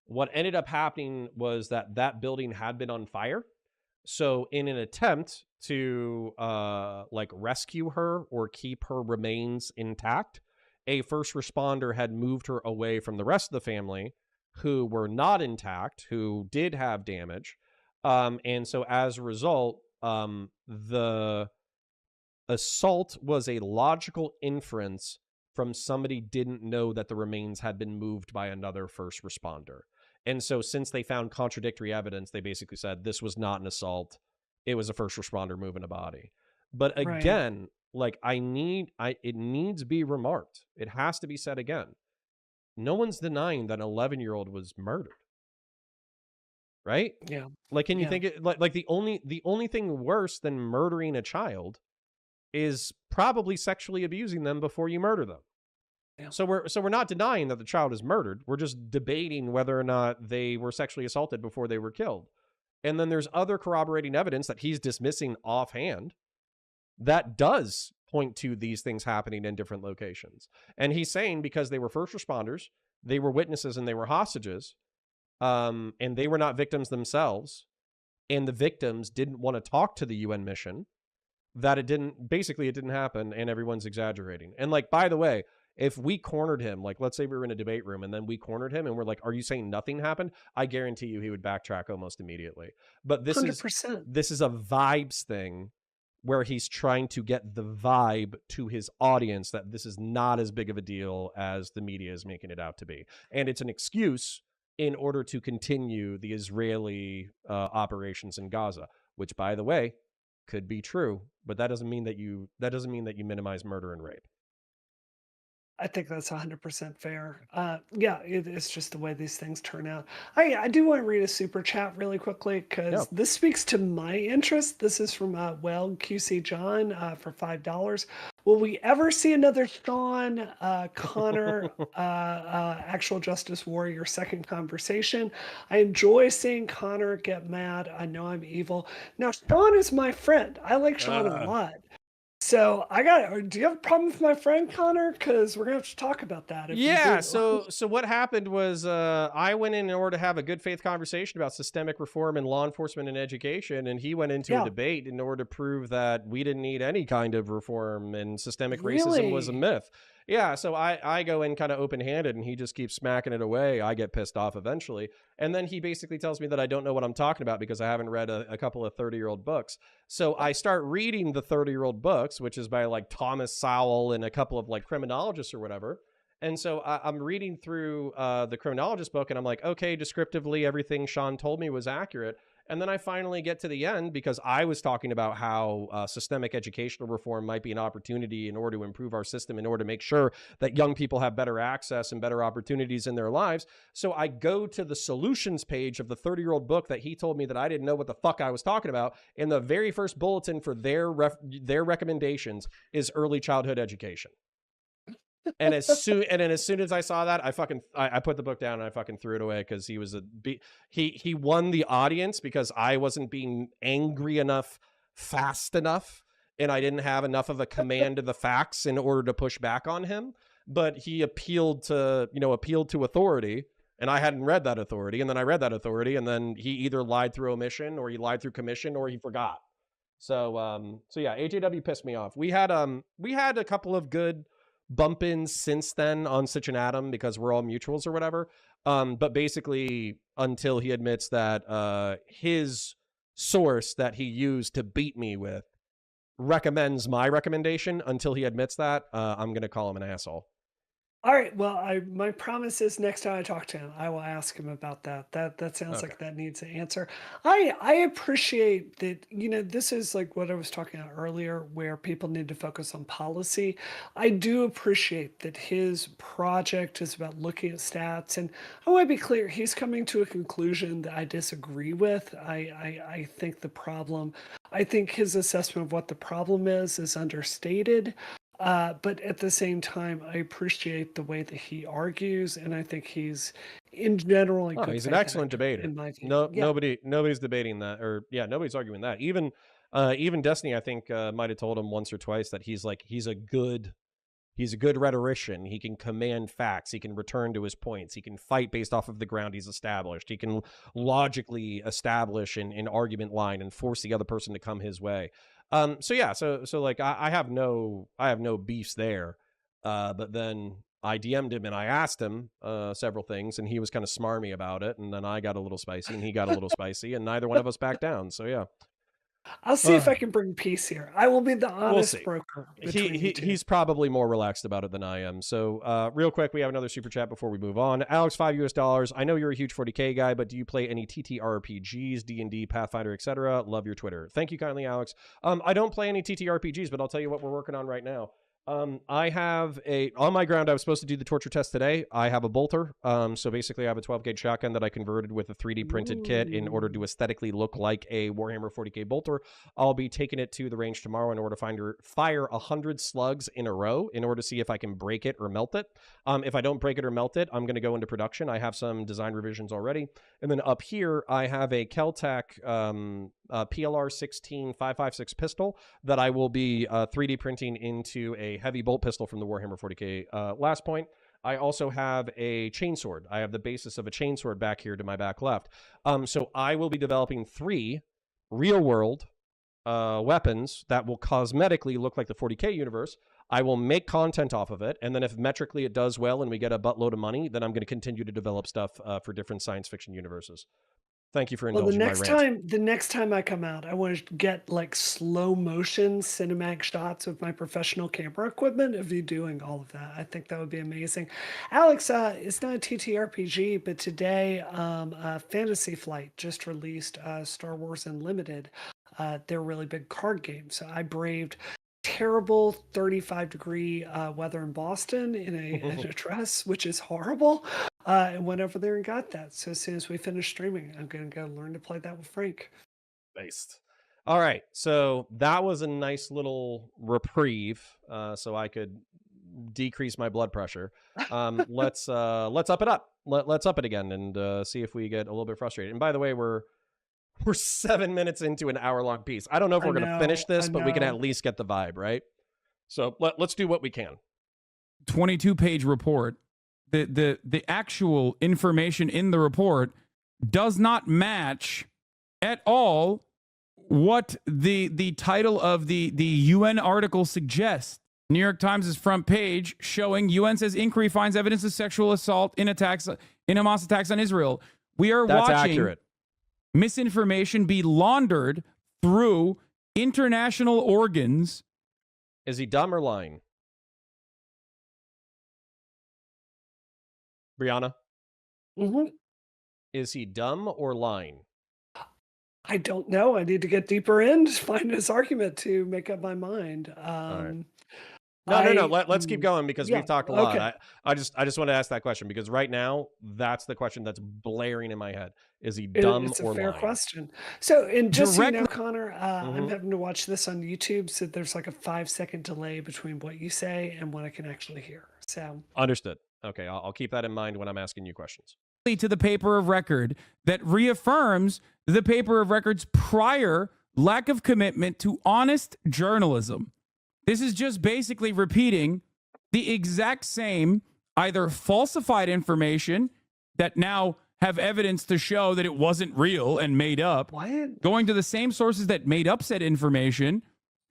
What ended up happening was that building had been on fire. So in an attempt to rescue her or keep her remains intact, a first responder had moved her away from the rest of the family who were not intact, who did have damage. And so as a result, the assault was a logical inference from somebody didn't know that the remains had been moved by another first responder. And so since they found contradictory evidence, they basically said this was not an assault. It was a first responder moving a body. But again, it needs to be remarked. It has to be said again. No one's denying that an 11-year-old was murdered. Right? Yeah. Like, can you think it like the only thing worse than murdering a child is probably sexually abusing them before you murder them. Yeah. So we're not denying that the child is murdered. We're just debating whether or not they were sexually assaulted before they were killed. And then there's other corroborating evidence that he's dismissing offhand that does point to these things happening in different locations. And he's saying because they were first responders, they were witnesses, and they were hostages, and they were not victims themselves, and the victims didn't want to talk to the UN mission that it didn't happen and everyone's exaggerating. And like, by the way, if we cornered him, like let's say we were in a debate room and then we cornered him and we're like, are you saying nothing happened? I guarantee you he would backtrack almost immediately. But this 100%. is a vibes thing where he's trying to get the vibe to his audience that this is not as big of a deal as the media is making it out to be. And it's an excuse in order to continue the Israeli operations in Gaza, which, by the way, could be true, but that doesn't mean that you minimize murder and rape. I think that's 100% fair. Yeah, it's just the way these things turn out. I do want to read a super chat really quickly because this speaks to my interest. This is from Well QC John for $5. Will we ever see another Sean Connor actual justice warrior second conversation? I enjoy seeing Connor get mad. I know I'm evil. Now, Sean is my friend. I like Sean a lot. So do you have a problem with my friend Connor? Because we're gonna have to talk about that. Yeah. So what happened was I went in order to have a good faith conversation about systemic reform in law enforcement and education, and he went into a debate in order to prove that we didn't need any kind of reform and systemic racism was a myth. Yeah, so I go in kind of open-handed and he just keeps smacking it away. I get pissed off eventually. And then he basically tells me that I don't know what I'm talking about because I haven't read a couple of 30-year-old books. So I start reading the 30-year-old books, which is by like Thomas Sowell and a couple of like criminologists or whatever. And so I'm reading through the criminologist book and I'm like, okay, descriptively, everything Sean told me was accurate. And then I finally get to the end because I was talking about how systemic educational reform might be an opportunity in order to improve our system, in order to make sure that young people have better access and better opportunities in their lives. So I go to the solutions page of the 30-year-old book that he told me that I didn't know what the fuck I was talking about. And the very first bulletin for their recommendations is early childhood education. And as soon as I saw that, I put the book down and I fucking threw it away because he won the audience because I wasn't being angry enough fast enough and I didn't have enough of a command of the facts in order to push back on him. But he appealed to authority, and I hadn't read that authority, and then I read that authority, and then he either lied through omission or he lied through commission or he forgot. So yeah, AJW pissed me off. We had a couple of good bump-ins since then on Stitch and Adam because we're all mutuals or whatever. But basically, until he admits that his source that he used to beat me with recommends my recommendation, until he admits that, I'm going to call him an asshole. All right. Well, my promise is next time I talk to him, I will ask him about that. That sounds like that needs an answer. I appreciate that, this is like what I was talking about earlier, where people need to focus on policy. I do appreciate that his project is about looking at stats. And I want to be clear, he's coming to a conclusion that I disagree with. I think I think his assessment of what the problem is understated. But at the same time, I appreciate the way that he argues, and I think he's, in general, he's an excellent debater. In my view. Nobody's debating that, or nobody's arguing that. Even Destiny, I think, might have told him once or twice that he's a good rhetorician. He can command facts. He can return to his points. He can fight based off of the ground he's established. He can logically establish an argument line and force the other person to come his way. So like I have no beefs there. But then I DM'd him and I asked him several things, and he was kind of smarmy about it, and then I got a little spicy and he got a little spicy, and neither one of us backed down. So yeah. I'll see if I can bring peace here. I will be the honest broker. He's probably more relaxed about it than I am. So real quick, we have another super chat before we move on. Alex, $5. I know you're a huge 40K guy, but do you play any TTRPGs, D&D, Pathfinder, etc.? Love your Twitter. Thank you kindly, Alex. I don't play any TTRPGs, but I'll tell you what we're working on right now. I have on my ground, I was supposed to do the torture test today. I have a bolter. So basically I have a 12 gauge shotgun that I converted with a 3D printed kit in order to aesthetically look like a Warhammer 40K bolter. I'll be taking it to the range tomorrow in order to fire 100 slugs in a row in order to see if I can break it or melt it. If I don't break it or melt it, I'm going to go into production. I have some design revisions already. And then up here, I have a Keltec PLR 16 5.56 pistol that I will be 3D printing into a heavy bolt pistol from the Warhammer 40K last point. I also have a chainsword. I have the basis of a chainsword back here to my back left. So I will be developing 3 real world weapons that will cosmetically look like the 40K universe. I will make content off of it, and then if metrically it does well and we get a buttload of money, then I'm going to continue to develop stuff for different science fiction universes. Thank you for Well, indulging my rant. the next time I come out, I want to get like slow motion cinematic shots with my professional camera equipment of you doing all of that. I think that would be amazing. Alex, it's not a TTRPG, but today, Fantasy Flight just released Star Wars Unlimited. They're really big card games. So I braved terrible 35-degree weather in Boston in a dress, which is horrible. And went over there and got that. So as soon as we finish streaming, I'm going to go learn to play that with Frank. Based. All right. So that was a nice little reprieve, so I could decrease my blood pressure. Let's up it up. Let's up it again and see if we get a little bit frustrated. And by the way, we're 7 minutes into an hour-long piece. I don't know if we're going to finish this, but we can at least get the vibe, right? So let's do what we can. 22-page report. The actual information in the report does not match at all what the title of the UN article suggests. New York Times' front page showing UN says inquiry finds evidence of sexual assault in Hamas attacks on Israel. We are That's watching accurate. Misinformation be laundered through international organs. Is he dumb or lying? Brianna? Mm-hmm. Is he dumb or lying? I don't know. I need to get deeper in to find this argument to make up my mind. right. No. Let's keep going because we've talked a lot. Okay. I just want to ask that question because right now that's the question that's blaring in my head. Is he dumb It's or a fair lying? question. So, and just so you know, Directly- Connor, I'm having to watch this on YouTube, so there's like a 5-second delay between what you say and what I can actually hear. So Understood. Okay, I'll keep that in mind when I'm asking you questions. To the paper of record that reaffirms the paper of record's prior lack of commitment to honest journalism. This is just basically repeating the exact same either falsified information that now have evidence to show that it wasn't real and made up, what? going to the same sources that made up said information,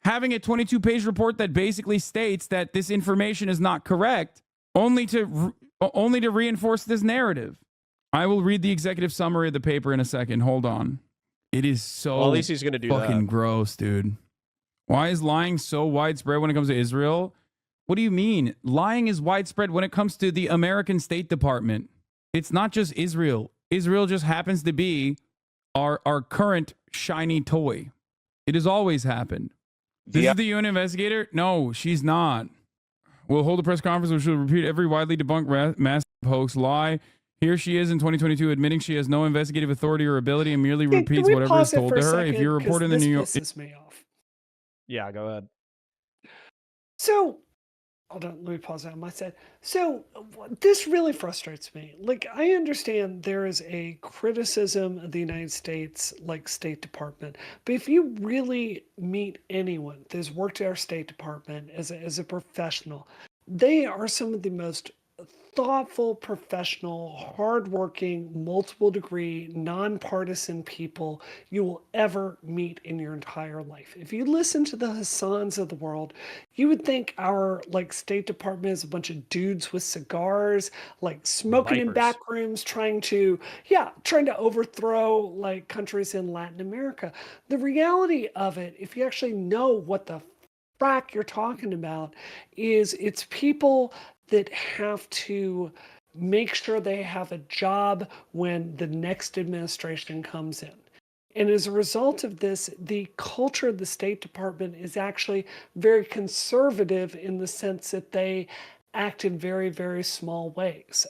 having a 22-page report that basically states that this information is not correct, only to reinforce this narrative. I will read the executive summary of the paper in a second. Hold on. It is so Well, at least he's going to do fucking that. gross, dude. Why is lying so widespread when it comes to Israel? What do you mean? Lying is widespread when it comes to the American State Department. It's not just Israel. Israel just happens to be our current shiny toy. It has always happened. This is the UN investigator? No, she's not. We'll hold a press conference which will repeat every widely debunked massive hoax lie. Here she is in 2022 admitting she has no investigative authority or ability and merely Can repeats we whatever pause is it told for to a her. second? If you report in the This New York... pisses me off. Yeah, go ahead. So, hold on, let me pause that on my side. So, this really frustrates me. Like, I understand there is a criticism of the United States, like State Department, but if you really meet anyone that's worked at our State Department as a professional, they are some of the most thoughtful, professional, hardworking, multiple degree, nonpartisan people you will ever meet in your entire life. If you listen to the Hasans of the world, you would think our like State Department is a bunch of dudes with cigars, like smoking in Vipers. back rooms, trying to overthrow like countries in Latin America. The reality of it, if you actually know what the frack you're talking about, is it's people that have to make sure they have a job when the next administration comes in. And as a result of this, the culture of the State Department is actually very conservative in the sense that they act in very, very small ways.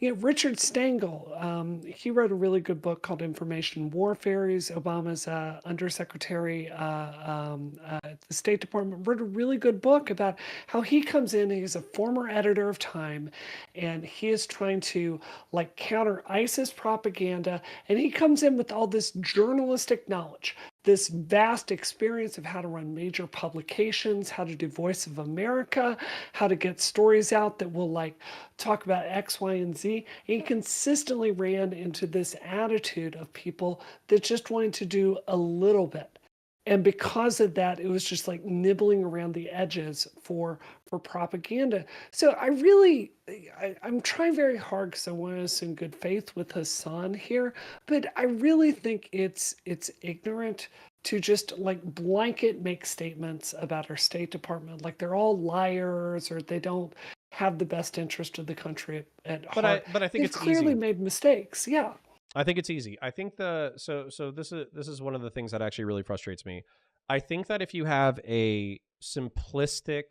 Richard Stengel, he wrote a really good book called Information Warfare. He's Obama's undersecretary at the State Department, wrote a really good book about how he comes in. He's a former editor of Time, and he is trying to like counter ISIS propaganda. And he comes in with all this journalistic knowledge, this vast experience of how to run major publications, how to do Voice of America, how to get stories out that will like talk about X, Y, and Z. He consistently ran into this attitude of people that just wanted to do a little bit. And because of that, it was just like nibbling around the edges for propaganda. So I'm trying very hard because I want us in good faith with Hasan here, but I really think it's ignorant to just like blanket make statements about our State Department like they're all liars or they don't have the best interest of the country at heart. But I think They've it's clearly easy. made mistakes. Yeah. I think it's easy. I think so this is one of the things that actually really frustrates me. I think that if you have a simplistic,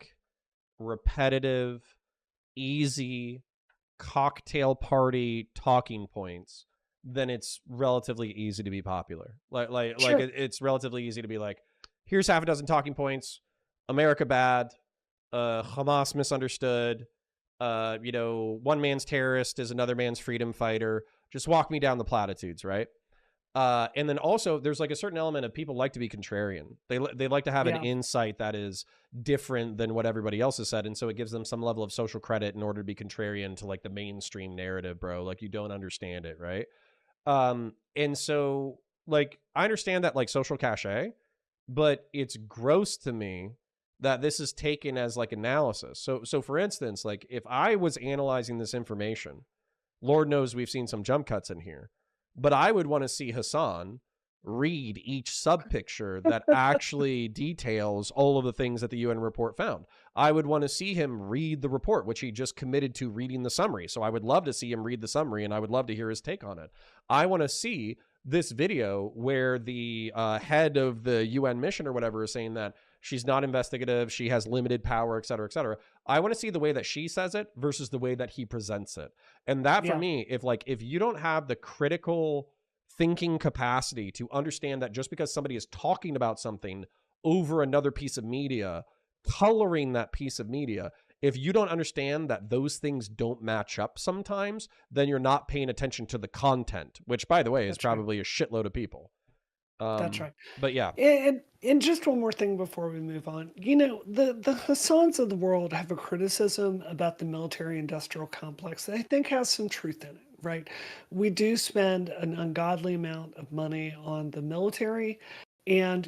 repetitive, easy cocktail party talking points, then it's relatively easy to be popular. Sure. It's relatively easy to be like, here's half a dozen talking points. America bad. Hamas misunderstood. One man's terrorist is another man's freedom fighter. Just walk me down the platitudes, right? And then also there's like a certain element of people like to be contrarian. They like to have an Yeah. insight that is different than what everybody else has said. And so it gives them some level of social credit in order to be contrarian to like the mainstream narrative, bro. Like you don't understand it, right? And so like I understand that like social cachet, but it's gross to me that this is taken as like analysis. So for instance, like if I was analyzing this information, Lord knows we've seen some jump cuts in here, but I would want to see Hasan read each sub picture that actually details all of the things that the UN report found. I would want to see him read the report, which he just committed to reading the summary. So I would love to see him read the summary and I would love to hear his take on it. I want to see this video where the head of the UN mission or whatever is saying that she's not investigative, she has limited power, et cetera, et cetera. I want to see the way that she says it versus the way that he presents it. And that for Yeah. me, if you don't have the critical thinking capacity to understand that just because somebody is talking about something over another piece of media, coloring that piece of media, if you don't understand that those things don't match up sometimes, then you're not paying attention to the content, which by the way is That's right. probably a shitload of people. That's right. But yeah, And just one more thing before we move on. The Hassans of the world have a criticism about the military industrial complex that I think has some truth in it, right? We do spend an ungodly amount of money on the military. And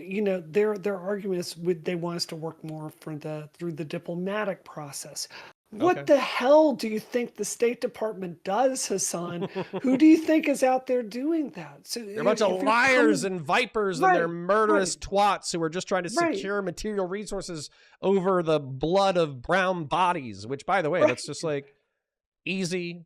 their argument is they want us to work more through the diplomatic process. What okay. the hell do you think the State Department does, Hasan? Who do you think is out there doing that? So They're a bunch of if you're liars coming, and vipers and they're right, murderous right, twats who are just trying to right, secure material resources over the blood of brown bodies, which by the way, right, that's just like easy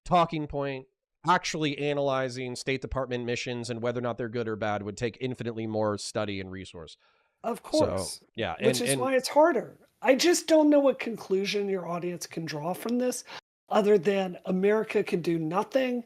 talking point. Actually analyzing State Department missions and whether or not they're good or bad would take infinitely more study and resource. of So course, yeah, which is why it's harder. I just don't know what conclusion your audience can draw from this, other than America can do nothing.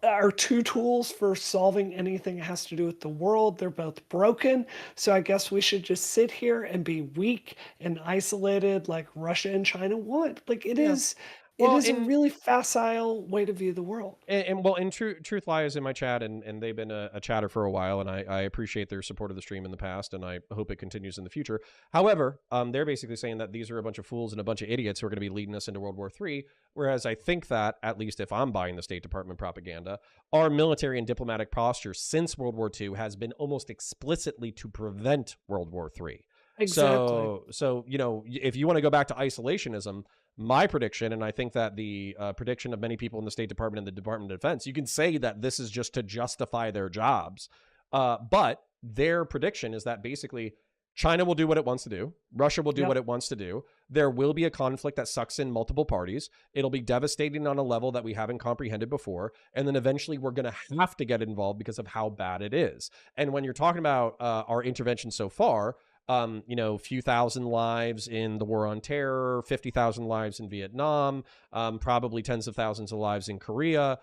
Our two tools for solving anything that has to do with the world, they're both broken. So I guess we should just sit here and be weak and isolated like Russia and China want. Like yeah. it Well, is a really facile way to view the world. and truth lies in my chat, and they've been a chatter for a while, and I appreciate their support of the stream in the past, and I hope it continues in the future. However, they're basically saying that these are a bunch of fools and a bunch of idiots who are going to be leading us into World War III. Whereas I think that, at least if I'm buying the State Department propaganda, our military and diplomatic posture since World War II has been almost explicitly to prevent World War III. Exactly. So if you want to go back to isolationism, my prediction, and I think that the prediction of many people in the State Department and the Department of Defense, you can say that this is just to justify their jobs. But their prediction is that basically China will do what it wants to do. Russia will do what Yep. it wants to do. There will be a conflict that sucks in multiple parties. It'll be devastating on a level that we haven't comprehended before. And then eventually we're going to have to get involved because of how bad it is. And when you're talking about our intervention so far, few thousand lives in the war on terror, 50,000 lives in Vietnam, probably tens of thousands of lives in Korea.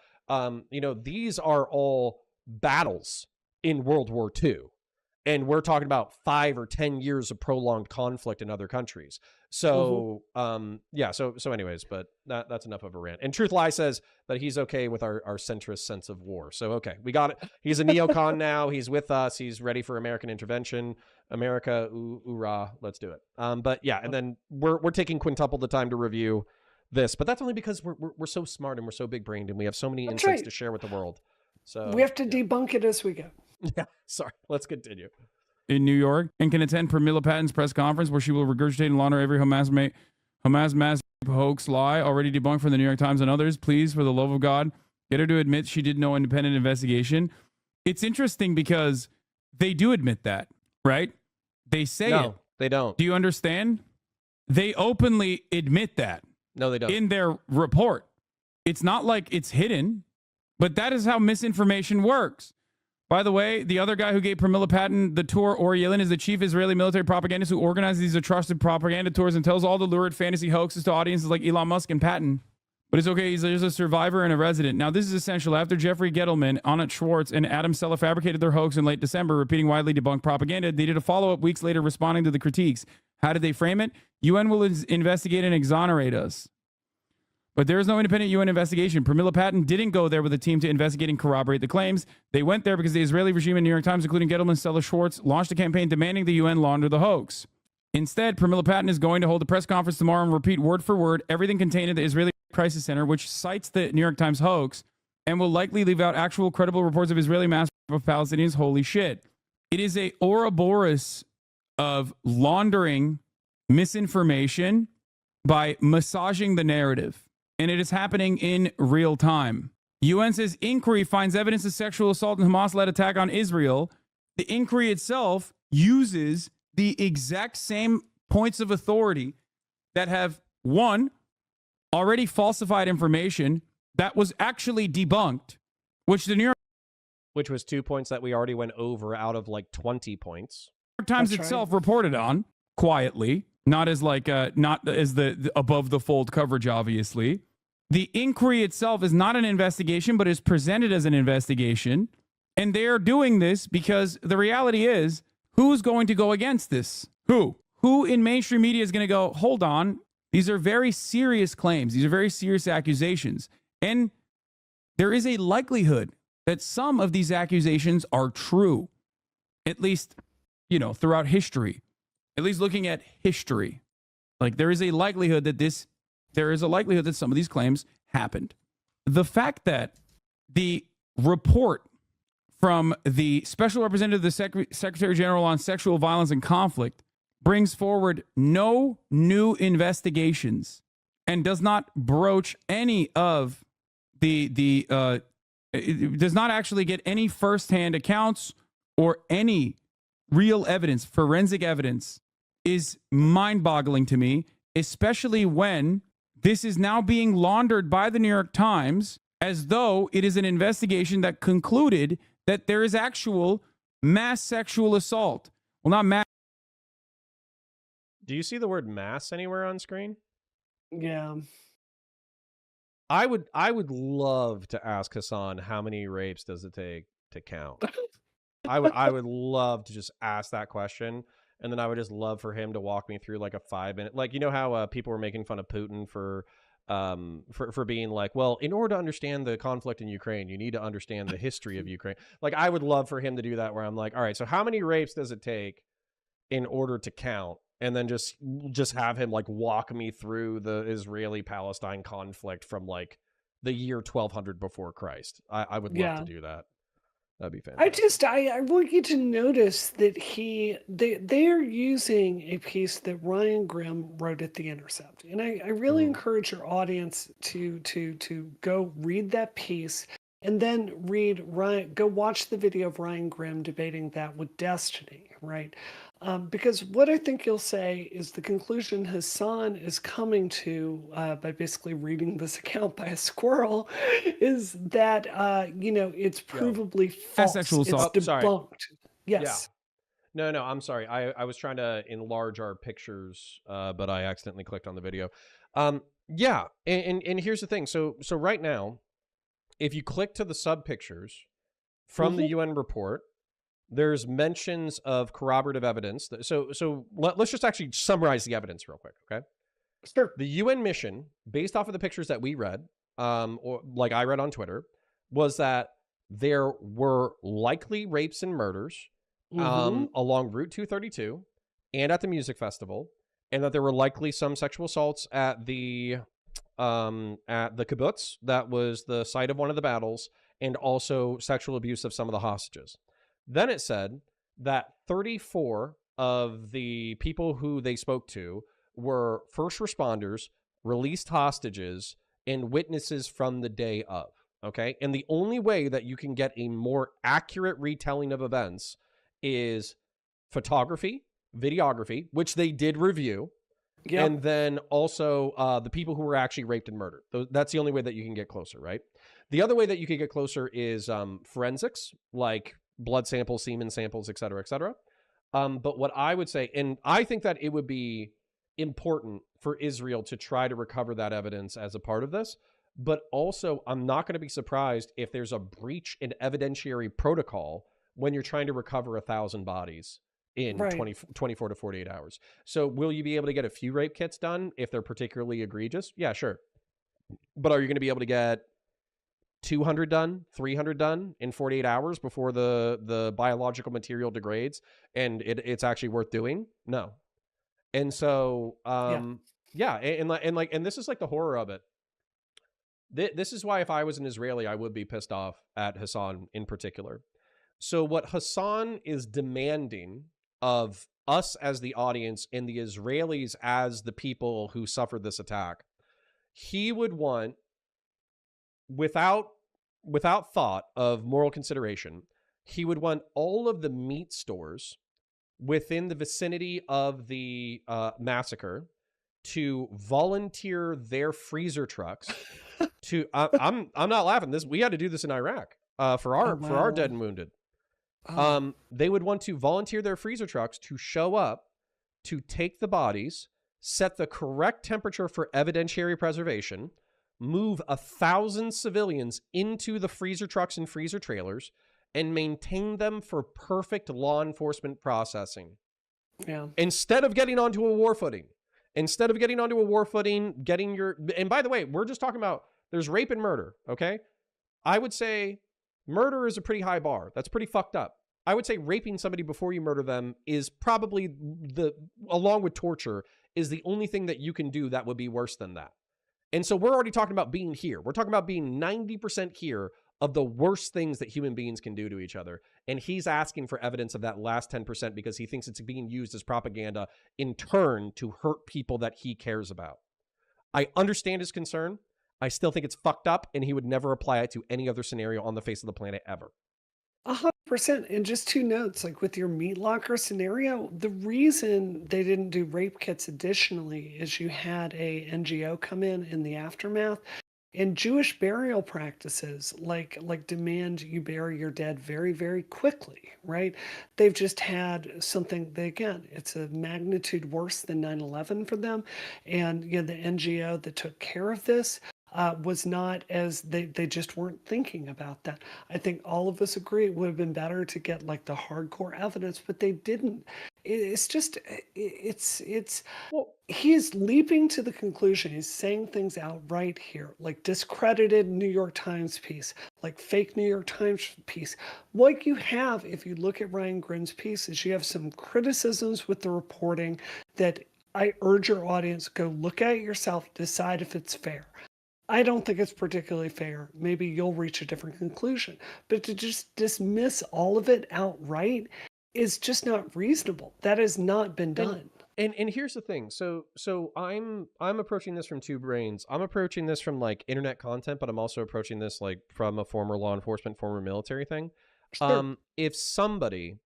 These are all battles in World War II. And we're talking about 5 or 10 years of prolonged conflict in other countries. So, So anyways, but that's enough of a rant. And Truth Lie says that he's okay with our centrist sense of war. So, okay, we got it. He's a neocon now. He's with us. He's ready for American intervention. America, hoorah, let's do it. But yeah, and then we're taking quintuple the time to review this, but that's only because we're so smart and we're so big brained and we have so many That's insights right. to share with the world. So We have to debunk it as we go. yeah, sorry. Let's continue. in New York and can attend Pramila Paten's press conference where she will regurgitate and launder every Hamas mass hoax lie already debunked from the New York Times and others. Please, for the love of God, get her to admit she did no independent investigation. It's interesting because they do admit that, right? They say No, it. they don't. Do you understand? They openly admit that. No, they don't. In their report. It's not like it's hidden, but that is how misinformation works. By the way, the other guy who gave Pramila Paten the tour, Ori Yelin, is the chief Israeli military propagandist who organizes these atrocious propaganda tours and tells all the lurid fantasy hoaxes to audiences like Elon Musk and Paten. But it's okay, he's just a survivor and a resident. Now, this is essential. After Jeffrey Gettleman, Anat Schwartz, and Adam Sella fabricated their hoax in late December, repeating widely debunked propaganda, they did a follow-up weeks later responding to the critiques. How did they frame it? UN will investigate and exonerate us. But there is no independent UN investigation. Pramila Paten didn't go there with a team to investigate and corroborate the claims. They went there because the Israeli regime and New York Times, including Gettleman, Stella Schwartz, launched a campaign demanding the UN launder the hoax. Instead, Pramila Paten is going to hold a press conference tomorrow and repeat word for word everything contained in the Israeli Crisis Center, which cites the New York Times hoax, and will likely leave out actual credible reports of Israeli massacre of Palestinians. Holy shit. It is a Ouroboros of laundering misinformation by massaging the narrative. And it is happening in real time. UN says inquiry finds evidence of sexual assault and Hamas-led attack on Israel. The inquiry itself uses the exact same points of authority that have, one, already falsified information that was actually debunked, which the New York Which was 2 points that we already went over out of like 20 points. Times That's itself reported on quietly, not as like not as the above the fold coverage, obviously. The inquiry itself is not an investigation, but is presented as an investigation. And they are doing this because the reality is, who's going to go against this? Who? Who in mainstream media is going to go, hold on, these are very serious claims. These are very serious accusations. And there is a likelihood that some of these accusations are true, at least, you know, throughout history, at least looking at history. Like there is a likelihood that some of these claims happened. The fact that the report from the Special Representative of the Secretary General on Sexual Violence and Conflict brings forward no new investigations and does not broach any of it does not actually get any firsthand accounts or any real evidence, forensic evidence, is mind-boggling to me, especially when this is now being laundered by the New York Times as though it is an investigation that concluded that there is actual mass sexual assault. Well, not mass. Do you see the word mass anywhere on screen? Yeah. I would love to ask Hasan how many rapes does it take to count. I would love to just ask that question, and then I would just love for him to walk me through like a 5-minute, like, you know how people were making fun of Putin for being like, well, in order to understand the conflict in Ukraine, you need to understand the history of Ukraine. Like, I would love for him to do that, where I'm like, all right, so how many rapes does it take in order to count? And then just have him like walk me through the Israeli-Palestine conflict from like the year 1200 before Christ. I would love to do that. That'd be fantastic. I want you to notice that they're using a piece that Ryan Grimm wrote at The Intercept. And I really encourage your audience to go read that piece and then go watch the video of Ryan Grimm debating that with Destiny, right? Because what I think you'll say is the conclusion Hasan is coming to by basically reading this account by a squirrel is that, it's provably false. Sexual assault. It's debunked. Yes. Yeah. No, I'm sorry. I was trying to enlarge our pictures, but I accidentally clicked on the video. Yeah. And here's the thing. So right now, if you click to the sub pictures from the UN report, there's mentions of corroborative evidence. So let's just actually summarize the evidence real quick, okay? Sure. The UN mission, based off of the pictures that we read, or like I read on Twitter, was that there were likely rapes and murders along Route 232 and at the music festival, and that there were likely some sexual assaults at the kibbutz that was the site of one of the battles, and also sexual abuse of some of the hostages. Then it said that 34 of the people who they spoke to were first responders, released hostages, and witnesses from the day of. Okay. And the only way that you can get a more accurate retelling of events is photography, videography, which they did review, Yep. and then also the people who were actually raped and murdered. That's the only way that you can get closer, right? The other way that you can get closer is forensics, like blood samples, semen samples, et cetera, et cetera. But what I would say, and I think that it would be important for Israel to try to recover that evidence as a part of this. But also, I'm not going to be surprised if there's a breach in evidentiary protocol when you're trying to recover 1,000 bodies in Right. 24 to 48 hours. So will you be able to get a few rape kits done if they're particularly egregious? Yeah, sure. But are you going to be able to get 200 done, 300 done in 48 hours before the biological material degrades and it's actually worth doing? No. And so, Yeah. yeah, and this is like the horror of it. This is why if I was an Israeli, I would be pissed off at Hasan in particular. So what Hasan is demanding of us as the audience and the Israelis as the people who suffered this attack, he would want, without thought of moral consideration, he would want all of the meat stores within the vicinity of the massacre to volunteer their freezer trucks to I'm not laughing. We had to do this in Iraq for Oh, our wow. dead and wounded. Oh, They would want to volunteer their freezer trucks to show up to take the bodies, set the correct temperature for evidentiary preservation, move 1,000 civilians into the freezer trucks and freezer trailers, and maintain them for perfect law enforcement processing. yeah. Instead of getting onto a war footing. Getting your... And by the way, we're just talking about there's rape and murder, okay? I would say murder is a pretty high bar. That's pretty fucked up. I would say raping somebody before you murder them is probably along with torture, is the only thing that you can do that would be worse than that. And so we're already talking about being here. We're talking about being 90% here of the worst things that human beings can do to each other. And he's asking for evidence of that last 10% because he thinks it's being used as propaganda in turn to hurt people that he cares about. I understand his concern. I still think it's fucked up, and he would never apply it to any other scenario on the face of the planet ever. 100%. And just two notes, like with your meat locker scenario, the reason they didn't do rape kits additionally is you had a NGO come in the aftermath, and Jewish burial practices like demand you bury your dead very, very quickly, right? They've just had something they, again, it's a magnitude worse than 9/11 for them. And the NGO that took care of this was not as they just weren't thinking about that. I think all of us agree it would have been better to get like the hardcore evidence, but they didn't. It's just it's Well, he's leaping to the conclusion. He's saying things outright here, like discredited New York Times piece, like fake New York Times piece. What you have, if you look at Ryan Grinn's piece, is you have some criticisms with the reporting that I urge your audience, go look at it yourself, decide if it's fair. I don't think it's particularly fair. Maybe you'll reach a different conclusion. But to just dismiss all of it outright is just not reasonable. That has not been done. And here's the thing. So I'm approaching this from two brains. I'm approaching this from like internet content, but I'm also approaching this like from a former law enforcement, former military thing. Sure. If somebody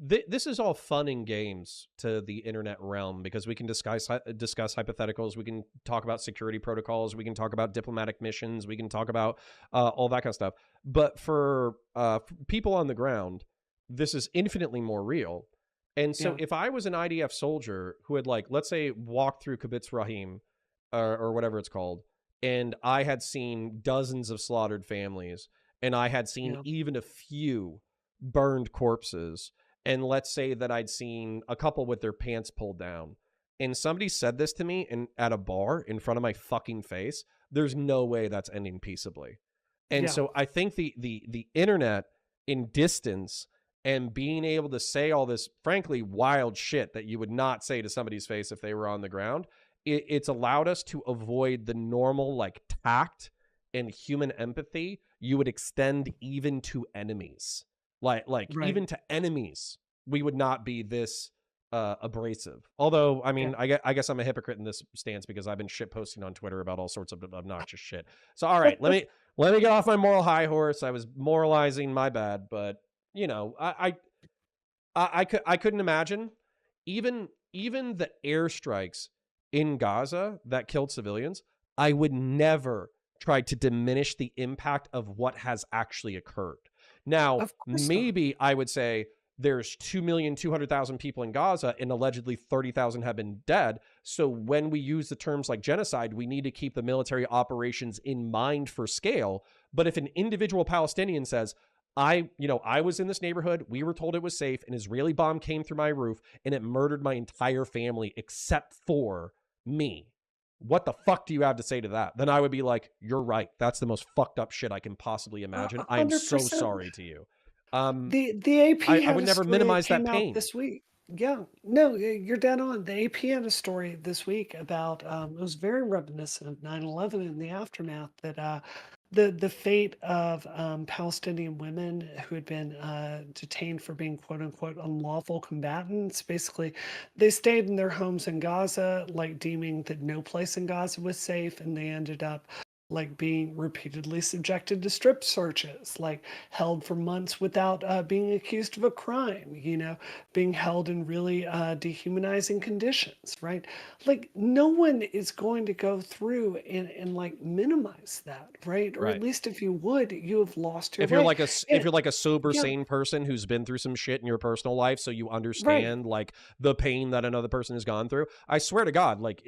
this is all fun and games to the internet realm because we can discuss hypotheticals, we can talk about security protocols, we can talk about diplomatic missions, we can talk about all that kind of stuff. But for people on the ground, this is infinitely more real. And so Yeah. if I was an IDF soldier who had, like, let's say, walked through Kibbutz Rahim or whatever it's called, and I had seen dozens of slaughtered families, and I had seen Yeah. even a few burned corpses, and let's say that I'd seen a couple with their pants pulled down, and somebody said this to me at a bar in front of my fucking face, there's no way that's ending peaceably. And Yeah. so I think the internet in distance and being able to say all this frankly wild shit that you would not say to somebody's face if they were on the ground, it's allowed us to avoid the normal like tact and human empathy you would extend even to enemies, like Right. even to enemies we would not be this abrasive. Although, I mean, I guess I'm a hypocrite in this stance because I've been shit posting on Twitter about all sorts of obnoxious shit. So, all right, let me get off my moral high horse. I was moralizing, my bad, but you know, I couldn't imagine even the airstrikes in Gaza that killed civilians. I would never try to diminish the impact of what has actually occurred. Now, maybe I would say there's 2,200,000 people in Gaza and allegedly 30,000 have been dead. So when we use the terms like genocide, we need to keep the military operations in mind for scale. But if an individual Palestinian says, I was in this neighborhood, we were told it was safe, an Israeli bomb came through my roof and it murdered my entire family except for me. What the fuck do you have to say to that? Then I would be like, you're right. That's the most fucked up shit I can possibly imagine. I am so sorry to you. The AP I would never minimize that pain this week. Yeah, no, you're dead on. The AP had a story this week about it was very reminiscent of 9/11 and the aftermath, that the fate of Palestinian women who had been detained for being quote unquote unlawful combatants. Basically, they stayed in their homes in Gaza, like deeming that no place in Gaza was safe, and they ended up like being repeatedly subjected to strip searches, like held for months without being accused of a crime, being held in really dehumanizing conditions, right? Like no one is going to go through and like minimize that, right? Or at least if you would, you have lost your if you're like a sober, sane person who's been through some shit in your personal life, so you understand like the pain that another person has gone through. I swear to God, like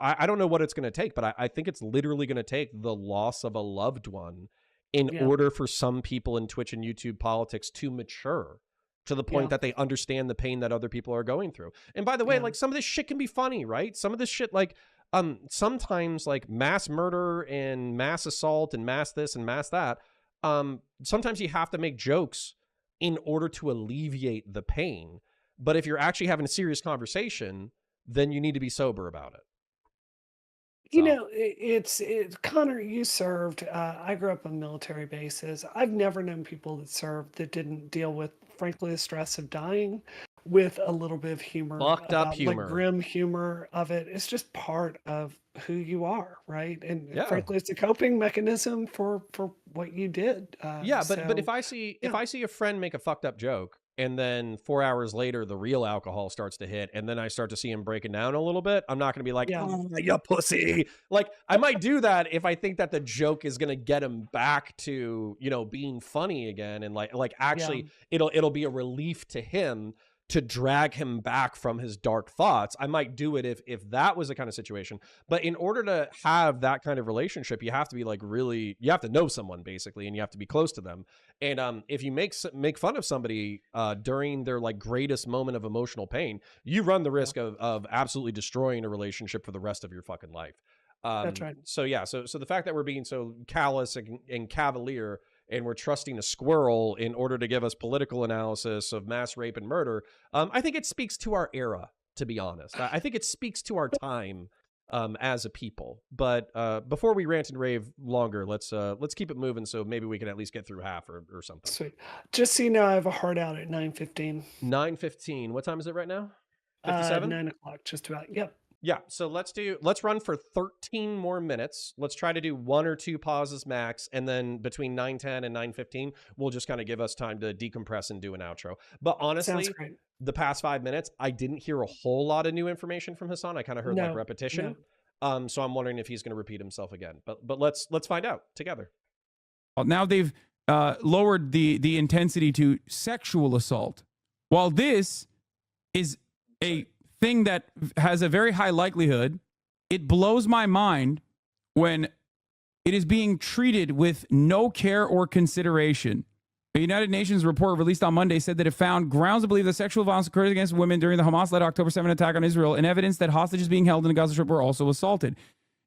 I don't know what it's going to take, but I think it's literally going to take the loss of a loved one in order for some people in Twitch and YouTube politics to mature to the point that they understand the pain that other people are going through. And by the way, like some of this shit can be funny, right? Some of this shit, like sometimes like mass murder and mass assault and mass this and mass that, sometimes you have to make jokes in order to alleviate the pain. But if you're actually having a serious conversation, then you need to be sober about it. It's Connor, you served. I grew up on military bases. I've never known people that served that didn't deal with, frankly, the stress of dying with a little bit of humor. Fucked up humor. Like grim humor of it. It's just part of who you are, right? And frankly, it's a coping mechanism for what you did. But if I see a friend make a fucked up joke, and then 4 hours later, the real alcohol starts to hit, and then I start to see him breaking down a little bit, I'm not going to be like, oh, you pussy. Like, I might do that if I think that the joke is going to get him back to, being funny again. And like actually, it'll be a relief to him to drag him back from his dark thoughts. I might do it if that was the kind of situation. But in order to have that kind of relationship, you have to be like you have to know someone basically, and you have to be close to them. And if you make fun of somebody during their like greatest moment of emotional pain, you run the risk of absolutely destroying a relationship for the rest of your fucking life. That's right. So so the fact that we're being so callous and cavalier, and we're trusting a squirrel in order to give us political analysis of mass rape and murder, I think it speaks to our era, to be honest. I think it speaks to our time as a people. But before we rant and rave longer, let's keep it moving, so maybe we can at least get through half or something. Sweet. Just so you know, I have a hard out at 9:15. 9:15. What time is it right now? 57? 9 o'clock, just about. Yep. Yeah, so let's run for 13 more minutes. Let's try to do 1 or 2 pauses max, and then between 9:10 and 9:15, we'll just kind of give us time to decompress and do an outro. But honestly, the past 5 minutes, I didn't hear a whole lot of new information from Hasan. I kind of heard like repetition. So I'm wondering if he's going to repeat himself again. But let's find out together. Now they've lowered the intensity to sexual assault. While this is a thing that has a very high likelihood, it blows my mind when it is being treated with no care or consideration. A United Nations report released on Monday said that it found grounds to believe that sexual violence occurred against women during the Hamas-led October 7 attack on Israel, and evidence that hostages being held in the Gaza Strip were also assaulted.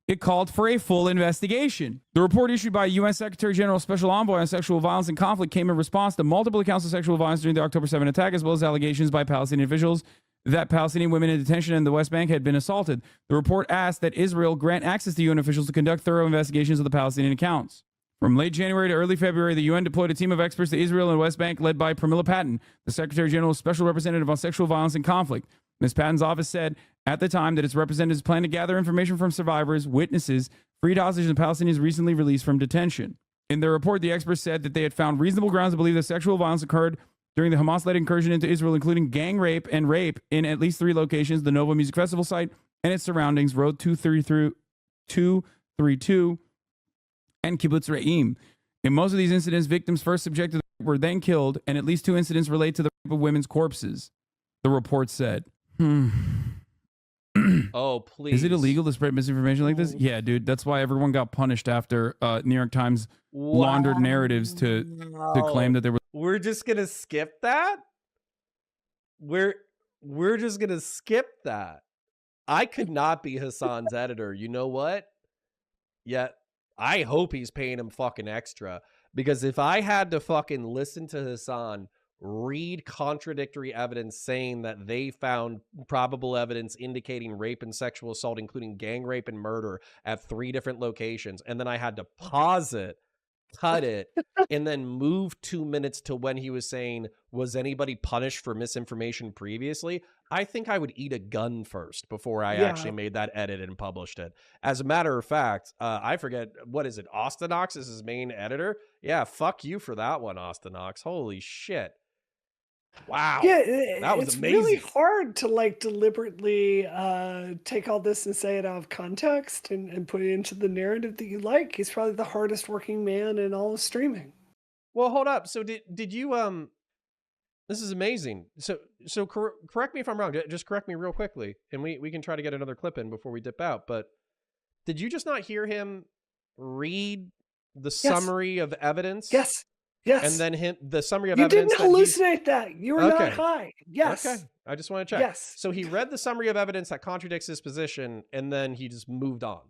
It called for a full investigation. The report issued by UN Secretary General Special Envoy on Sexual Violence and Conflict came in response to multiple accounts of sexual violence during the October 7 attack, as well as allegations by Palestinian officials that Palestinian women in detention in the West Bank had been assaulted. The report asked that Israel grant access to UN officials to conduct thorough investigations of the Palestinian accounts. From late January to early February, the UN deployed a team of experts to Israel and West Bank led by Pramila Patten, the Secretary General's special representative on sexual violence and conflict. Ms. Patten's office said at the time that its representatives plan to gather information from survivors, witnesses, freed hostages, and Palestinians recently released from detention. In their report, the experts said that they had found reasonable grounds to believe that sexual violence occurred during the Hamas-led incursion into Israel, including gang rape and rape in at least 3 locations: the Nova Music Festival site and its surroundings, Road 232, and Kibbutz Re'im. In most of these incidents, victims first subjected were then killed, and at least 2 incidents relate to the rape of women's corpses, the report said. Oh, please. Is it illegal to spread misinformation like this? Yeah, dude. That's why everyone got punished after New York Times laundered narratives to claim that there were. We're just gonna skip that. We're just gonna skip that. I could not be Hasan's editor. You know what? Yet I hope he's paying him fucking extra, because if I had to fucking listen to Hasan read contradictory evidence saying that they found probable evidence indicating rape and sexual assault, including gang rape and murder at 3 different locations, and then I had to pause it, cut it, and then move 2 minutes to when he was saying, was anybody punished for misinformation previously? I think I would eat a gun first before I actually made that edit and published it. As a matter of fact, I forget, what is it? Austinox is his main editor? Yeah, fuck you for that one, Austinox. Holy shit. Wow. Yeah, that was it's amazing. really hard to like deliberately take all this and say it out of context and put it into the narrative that you like. He's probably the hardest working man in all of streaming. Well, hold up. So did you this is amazing. So correct me if I'm wrong. Just correct me real quickly, and we can try to get another clip in before we dip out. But did you just not hear him read the summary of evidence? Yes. And then the summary of you evidence. You didn't hallucinate that. You were not high. Yes. Okay. I just want to check. Yes. So he read the summary of evidence that contradicts his position, and then he just moved on.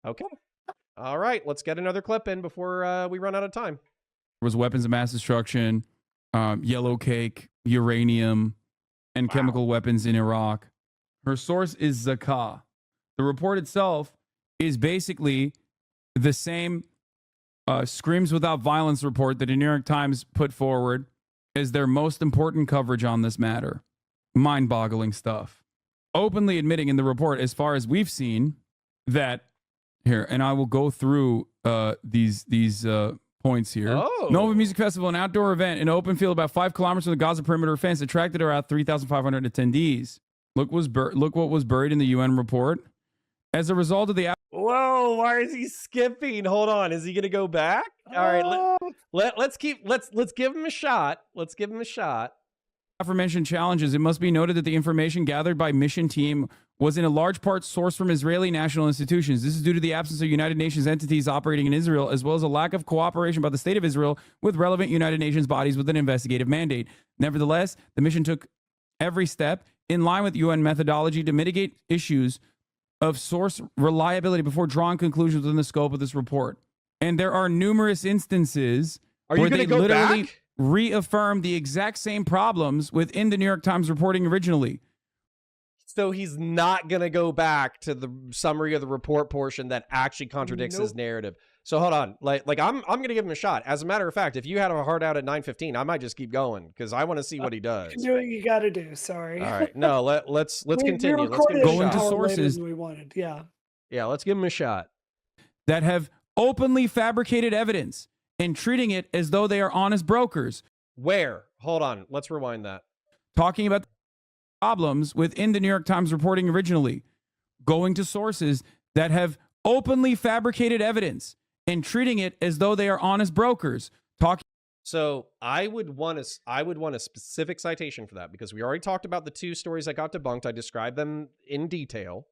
Okay. All right. Let's get another clip in before we run out of time. There was weapons of mass destruction, yellow cake, uranium, and chemical weapons in Iraq. Her source is Zakah. The report itself is basically the same Screams Without Violence report that the New York Times put forward as their most important coverage on this matter. Mind-boggling stuff. Openly admitting in the report, as far as we've seen, that here, and I will go through these points here. Oh. Nova Music Festival, an outdoor event in an open field about 5 kilometers from the Gaza perimeter fence, attracted around 3,500 attendees. Look what was buried in the UN report. As a result of the Whoa, why is he skipping? Hold on. Is he going to go back? All right, let's give him a shot. Let's give him a shot. Aforementioned challenges, it must be noted that the information gathered by mission team was in a large part sourced from Israeli national institutions. This is due to the absence of United Nations entities operating in Israel, as well as a lack of cooperation by the state of Israel with relevant United Nations bodies with an investigative mandate. Nevertheless, the mission took every step in line with UN methodology to mitigate issues of source reliability before drawing conclusions within the scope of this report. And there are numerous instances where they literally reaffirm the exact same problems within the New York Times reporting originally. So he's not going to go back to the summary of the report portion that actually contradicts his narrative. So hold on. Like I'm going to give him a shot. As a matter of fact, if you had a hard out at 9:15, I might just keep going because I want to see what he does. Do what you got to do. Sorry. All right. No, let's continue. Let's go into sources. We wanted. Yeah. Yeah, let's give him a shot. That have openly fabricated evidence and treating it as though they are honest brokers. Where? Hold on. Let's rewind that. Talking about problems within the New York Times reporting originally. Going to sources that have openly fabricated evidence and treating it as though they are honest brokers. So I would want a specific citation for that, because we already talked about the 2 stories that got debunked. I described them in detail.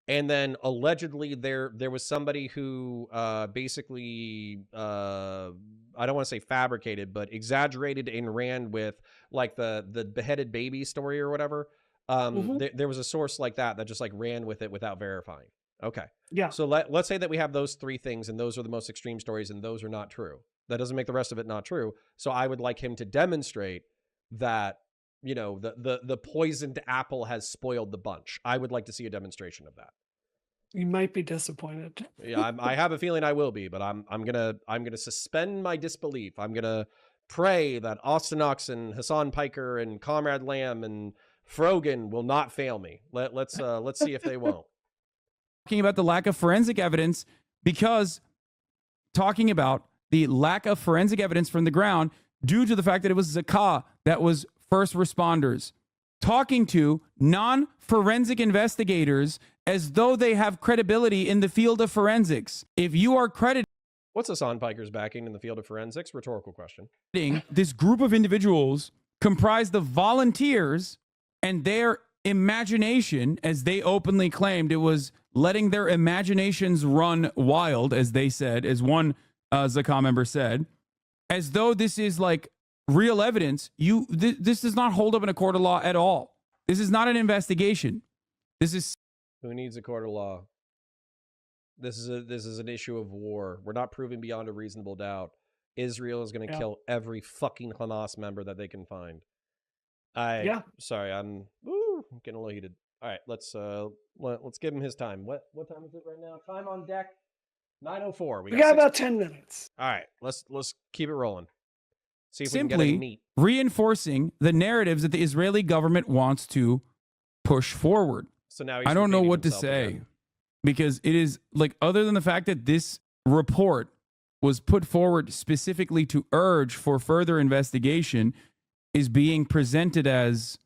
And then allegedly there was somebody who basically, I don't want to say fabricated, but exaggerated and ran with like the beheaded baby story or whatever. There was a source like that just like ran with it without verifying. Okay. Yeah. So let's say that we have those 3 things, and those are the most extreme stories, and those are not true. That doesn't make the rest of it not true. So I would like him to demonstrate that, you know, the poisoned apple has spoiled the bunch. I would like to see a demonstration of that. You might be disappointed. Yeah, I have a feeling I will be, but I'm gonna suspend my disbelief. I'm gonna pray that Austin Ox and Hasan Piker and Comrade Lamb and Frogan will not fail me. Let's see if they won't. Talking about the lack of forensic evidence, because talking about the lack of forensic evidence from the ground due to the fact that it was Zakah that was first responders talking to non-forensic investigators as though they have credibility in the field of forensics. If you are crediting What's Hasan Piker's backing in the field of forensics? Rhetorical question. this group of individuals comprised of volunteers and their imagination, as they openly claimed, it was letting their imaginations run wild, as they said, as one Zakah member said, as though this is like real evidence. This does not hold up in a court of law at all. This is not an investigation. This is Who needs a court of law? This is an issue of war. We're not proving beyond a reasonable doubt. Israel is going to kill every fucking Hamas member that they can find. Sorry, I'm getting a little heated. All right, let's give him his time. What time is it right now? Time on deck 9:04. We got about 10 minutes. All right, let's keep it rolling. See if we simply can get any meat. Reinforcing the narratives that the Israeli government wants to push forward. So now I don't know what to say again, because it is like, other than the fact that this report was put forward specifically to urge for further investigation, is being presented as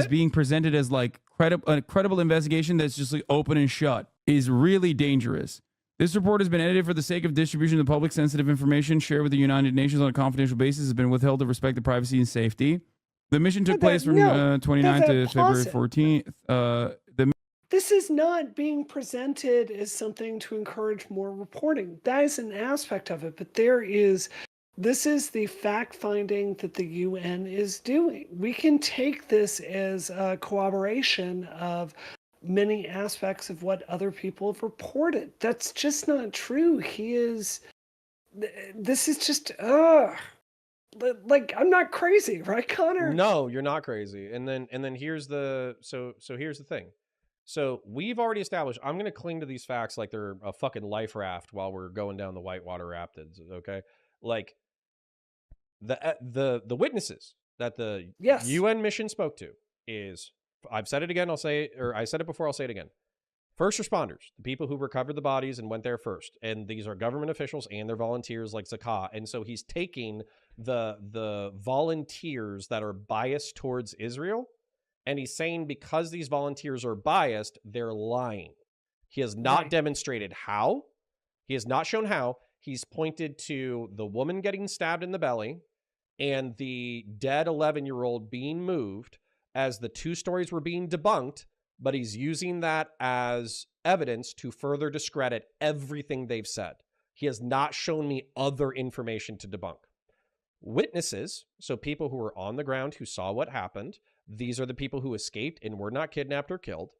being presented as like a credible investigation that's just like open and shut, is really dangerous. This report has been edited for the sake of distribution of the public. Sensitive information shared with the United Nations on a confidential basis has been withheld to respect the privacy and safety. The mission took place from 29th to February 14th. This is not being presented as something to encourage more reporting. That is an aspect of it, but this is the fact-finding that the UN is doing. We can take this as a corroboration of many aspects of what other people have reported. That's just not true. This is just, like, I'm not crazy, right, Connor? No, you're not crazy. And then here's the here's the thing. So we've already established, I'm going to cling to these facts like they're a fucking life raft while we're going down the Whitewater Rapids, okay? Like, the witnesses that the UN mission spoke to is, I've said it again, I said it before, I'll say it again. First responders, the people who recovered the bodies and went there first. And these are government officials and they're volunteers like Zakah. And so he's taking the volunteers that are biased towards Israel, and he's saying because these volunteers are biased, they're lying. He has not demonstrated how. He has not shown how. He's pointed to the woman getting stabbed in the belly and the dead 11-year-old being moved as the two stories were being debunked, but he's using that as evidence to further discredit everything they've said. He has not shown me other information to debunk. Witnesses, so people who were on the ground who saw what happened, these are the people who escaped and were not kidnapped or killed.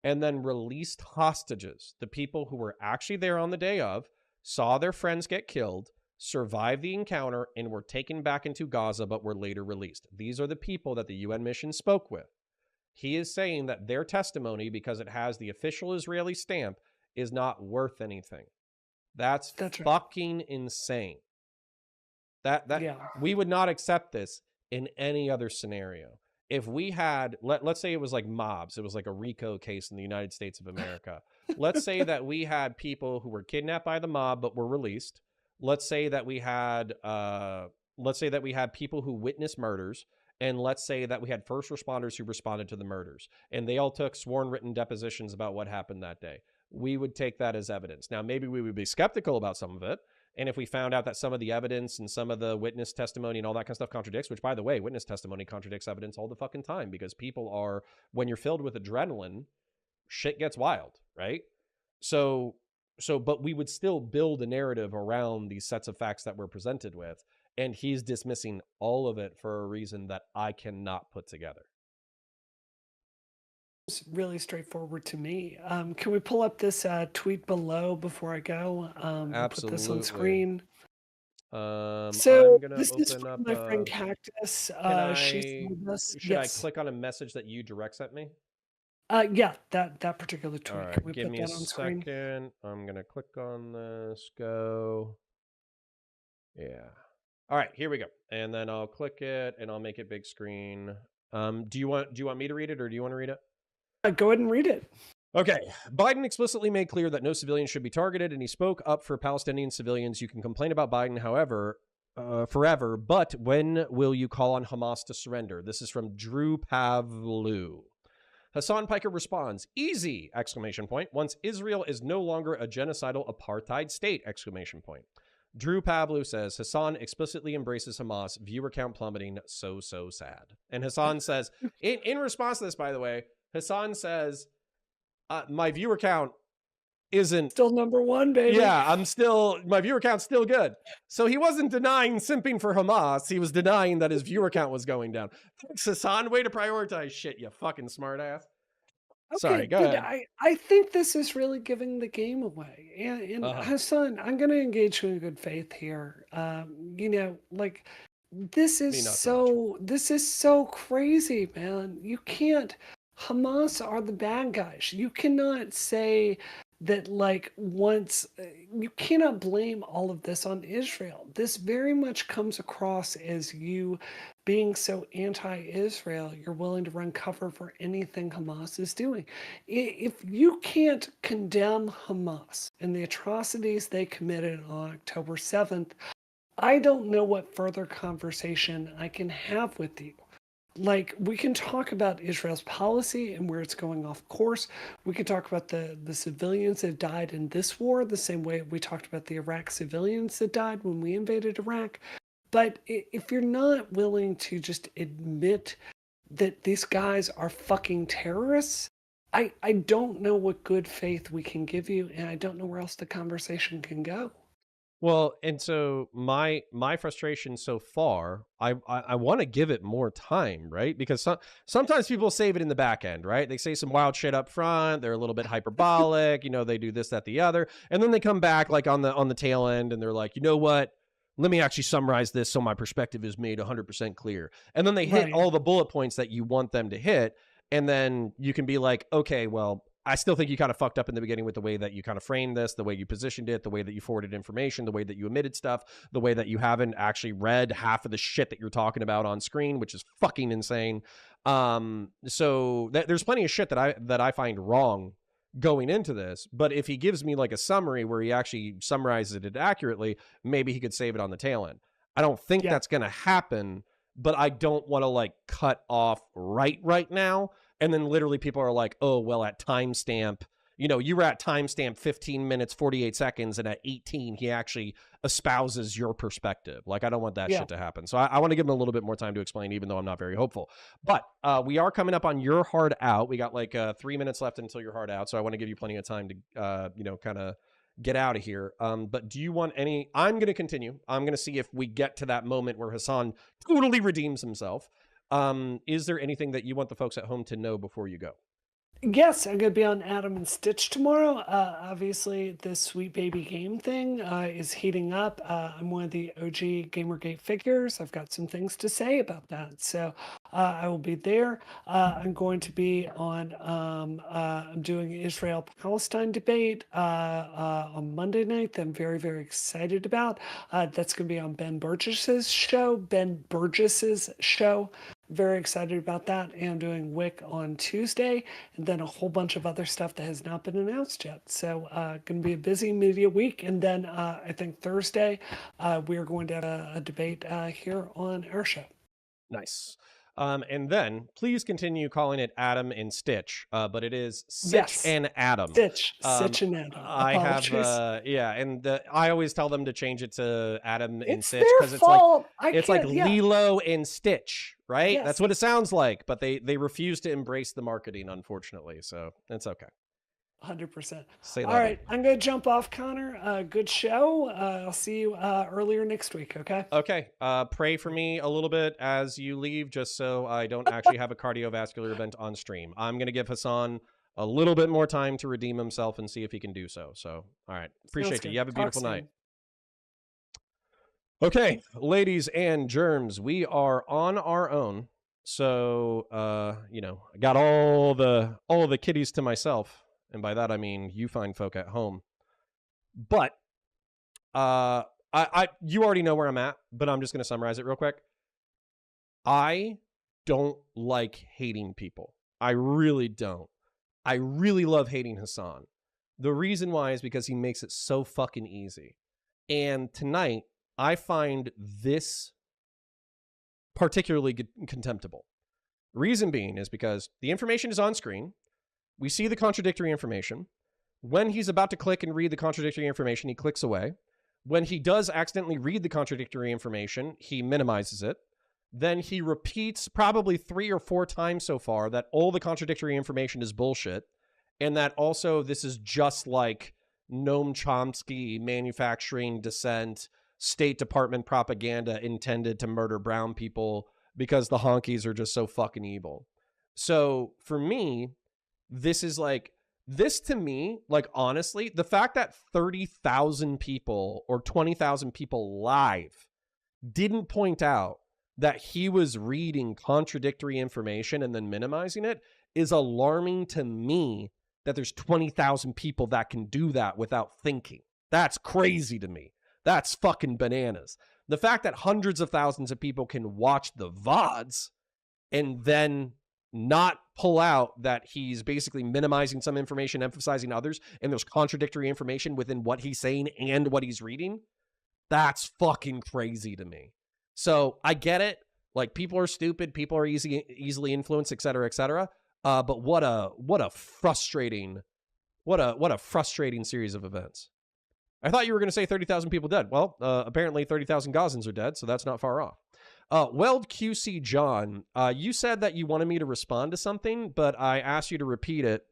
And then released hostages, the people who were actually there on the day of, saw their friends get killed, survived the encounter, and were taken back into Gaza but were later released. These are the people that the UN mission spoke with. He is saying that their testimony, because it has the official Israeli stamp, is not worth anything. That's fucking insane. We would not accept this in any other scenario. If we had, let's say it was like mobs, it was like a RICO case in the United States of America. Let's say that we had people who were kidnapped by the mob but were released. Let's say that we had people who witnessed murders, and let's say that we had first responders who responded to the murders, and they all took sworn written depositions about what happened that day. We would take that as evidence. Now, maybe we would be skeptical about some of it. And if we found out that some of the evidence and some of the witness testimony and all that kind of stuff contradicts, which, by the way, witness testimony contradicts evidence all the fucking time, because people are, when you're filled with adrenaline, shit gets wild, right? But we would still build a narrative around these sets of facts that we're presented with. And he's dismissing all of it for a reason that I cannot put together. It's really straightforward to me. Can we pull up this tweet below before I go? Absolutely. Put this on screen. So this is from my friend Cactus. Should I click on a message that you direct sent me? Yeah, that particular tweet. All right, Can we give put me a that on screen? second. I'm gonna click on this. Go. Yeah. All right, here we go. And then I'll click it and I'll make it big screen. Do you want me to read it or do you want to read it? Go ahead and read it. Okay. Biden explicitly made clear that no civilians should be targeted, and he spoke up for Palestinian civilians. You can complain about Biden, however, forever, but when will you call on Hamas to surrender? This is from Drew Pavlu. Hasan Piker responds, easy, exclamation point, once Israel is no longer a genocidal apartheid state, exclamation point. Drew Pavlu says, Hasan explicitly embraces Hamas, viewer count plummeting, so sad. And Hasan says, in response to this, by the way, Hasan says, my viewer count isn't Still number one, baby. Yeah, my viewer count's still good. So he wasn't denying simping for Hamas. He was denying that his viewer count was going down. Thanks, Hasan. Way to prioritize shit, you fucking smartass. Sorry, go but ahead. I think this is really giving the game away. And Hasan, I'm going to engage you in good faith here. Like this is so crazy, man. You can't. Hamas are the bad guys. You cannot say that you cannot blame all of this on Israel. This very much comes across as you being so anti-Israel, you're willing to run cover for anything Hamas is doing. If you can't condemn Hamas and the atrocities they committed on October 7th, I don't know what further conversation I can have with you. Like, we can talk about Israel's policy and where it's going off course. We can talk about the civilians that died in this war, the same way we talked about the Iraq civilians that died when we invaded Iraq. But if you're not willing to just admit that these guys are fucking terrorists, I don't know what good faith we can give you, and I don't know where else the conversation can go. Well, and so my frustration so far, I want to give it more time, right? Because sometimes people save it in the back end, right? They say some wild shit up front, they're a little bit hyperbolic, they do this, that, the other, and then they come back like on the tail end, and they're like, you know what? Let me actually summarize this so my perspective is made 100% clear. And then they hit all the bullet points that you want them to hit, and then you can be like, okay, well, I still think you kind of fucked up in the beginning with the way that you kind of framed this, the way you positioned it, the way that you forwarded information, the way that you omitted stuff, the way that you haven't actually read half of the shit that you're talking about on screen, which is fucking insane. So there's plenty of shit that I find wrong going into this, but if he gives me like a summary where he actually summarizes it accurately, maybe he could save it on the tail end. I don't think that's going to happen, but I don't want to like cut off right now. And then literally people are like, oh, well, at timestamp, you were at timestamp 15 minutes, 48 seconds. And at 18, he actually espouses your perspective. Like, I don't want that shit to happen. So I want to give him a little bit more time to explain, even though I'm not very hopeful. But we are coming up on your hard out. We got like 3 minutes left until your hard out. So I want to give you plenty of time to, kind of get out of here. But do you want I'm going to continue. I'm going to see if we get to that moment where Hasan totally redeems himself. Is there anything that you want the folks at home to know before you go? Yes, I'm going to be on Adam and Stitch tomorrow. Obviously, this Sweet Baby Game thing is heating up. I'm one of the OG Gamergate figures. I've got some things to say about that. So I will be there. I'm going to be on, I'm doing Israel-Palestine debate on Monday night that I'm very, very excited about. That's going to be on Ben Burgess's show. Very excited about that. And I'm doing Wick on Tuesday, and then a whole bunch of other stuff that has not been announced yet. So going to be a busy media week. And then I think Thursday, we are going to have a debate here on our show. Nice. And then please continue calling it Adam and Stitch, but it is Sitch and Adam. Sitch and Adam. I have, and I always tell them to change it to Adam and Stitch because it's like Lilo and Stitch, right? Yes. That's what it sounds like, but they refuse to embrace the marketing, unfortunately. So it's okay. 100%. All right, then. I'm going to jump off, Connor. Good show. I'll see you earlier next week, okay? Okay. Pray for me a little bit as you leave, just so I don't actually have a cardiovascular event on stream. I'm going to give Hasan a little bit more time to redeem himself and see if he can do so. So, all right. Appreciate you. You have a beautiful night. Okay, ladies and germs, we are on our own. So, you know, I got all the kitties to myself, and by that I mean you fine folk at home. But you already know where I'm at, but I'm just going to summarize it real quick. I don't like hating people. I really don't. I really love hating Hasan. The reason why is because he makes it so fucking easy. And tonight, I find this particularly contemptible. Reason being is because the information is on screen. We see the contradictory information. When he's about to click and read the contradictory information, he clicks away. When he does accidentally read the contradictory information, he minimizes it. Then he repeats probably 3 or 4 times so far that all the contradictory information is bullshit. And that also this is just like Noam Chomsky manufacturing dissent, State Department propaganda intended to murder brown people because the honkies are just so fucking evil. So for me, this is like, this to me, like honestly, the fact that 30,000 people or 20,000 people live didn't point out that he was reading contradictory information and then minimizing it is alarming to me, that there's 20,000 people that can do that without thinking. That's crazy to me. That's fucking bananas. The fact that hundreds of thousands of people can watch the VODs and then not pull out that he's basically minimizing some information, emphasizing others, and there's contradictory information within what he's saying and what he's reading, that's fucking crazy to me. So I get it. Like, people are stupid, people are easily influenced, et cetera, et cetera. But what a frustrating series of events. I thought you were going to say 30,000 people dead. Well, apparently 30,000 Gazans are dead, so that's not far off. Weld QC John, you said that you wanted me to respond to something, but I asked you to repeat it.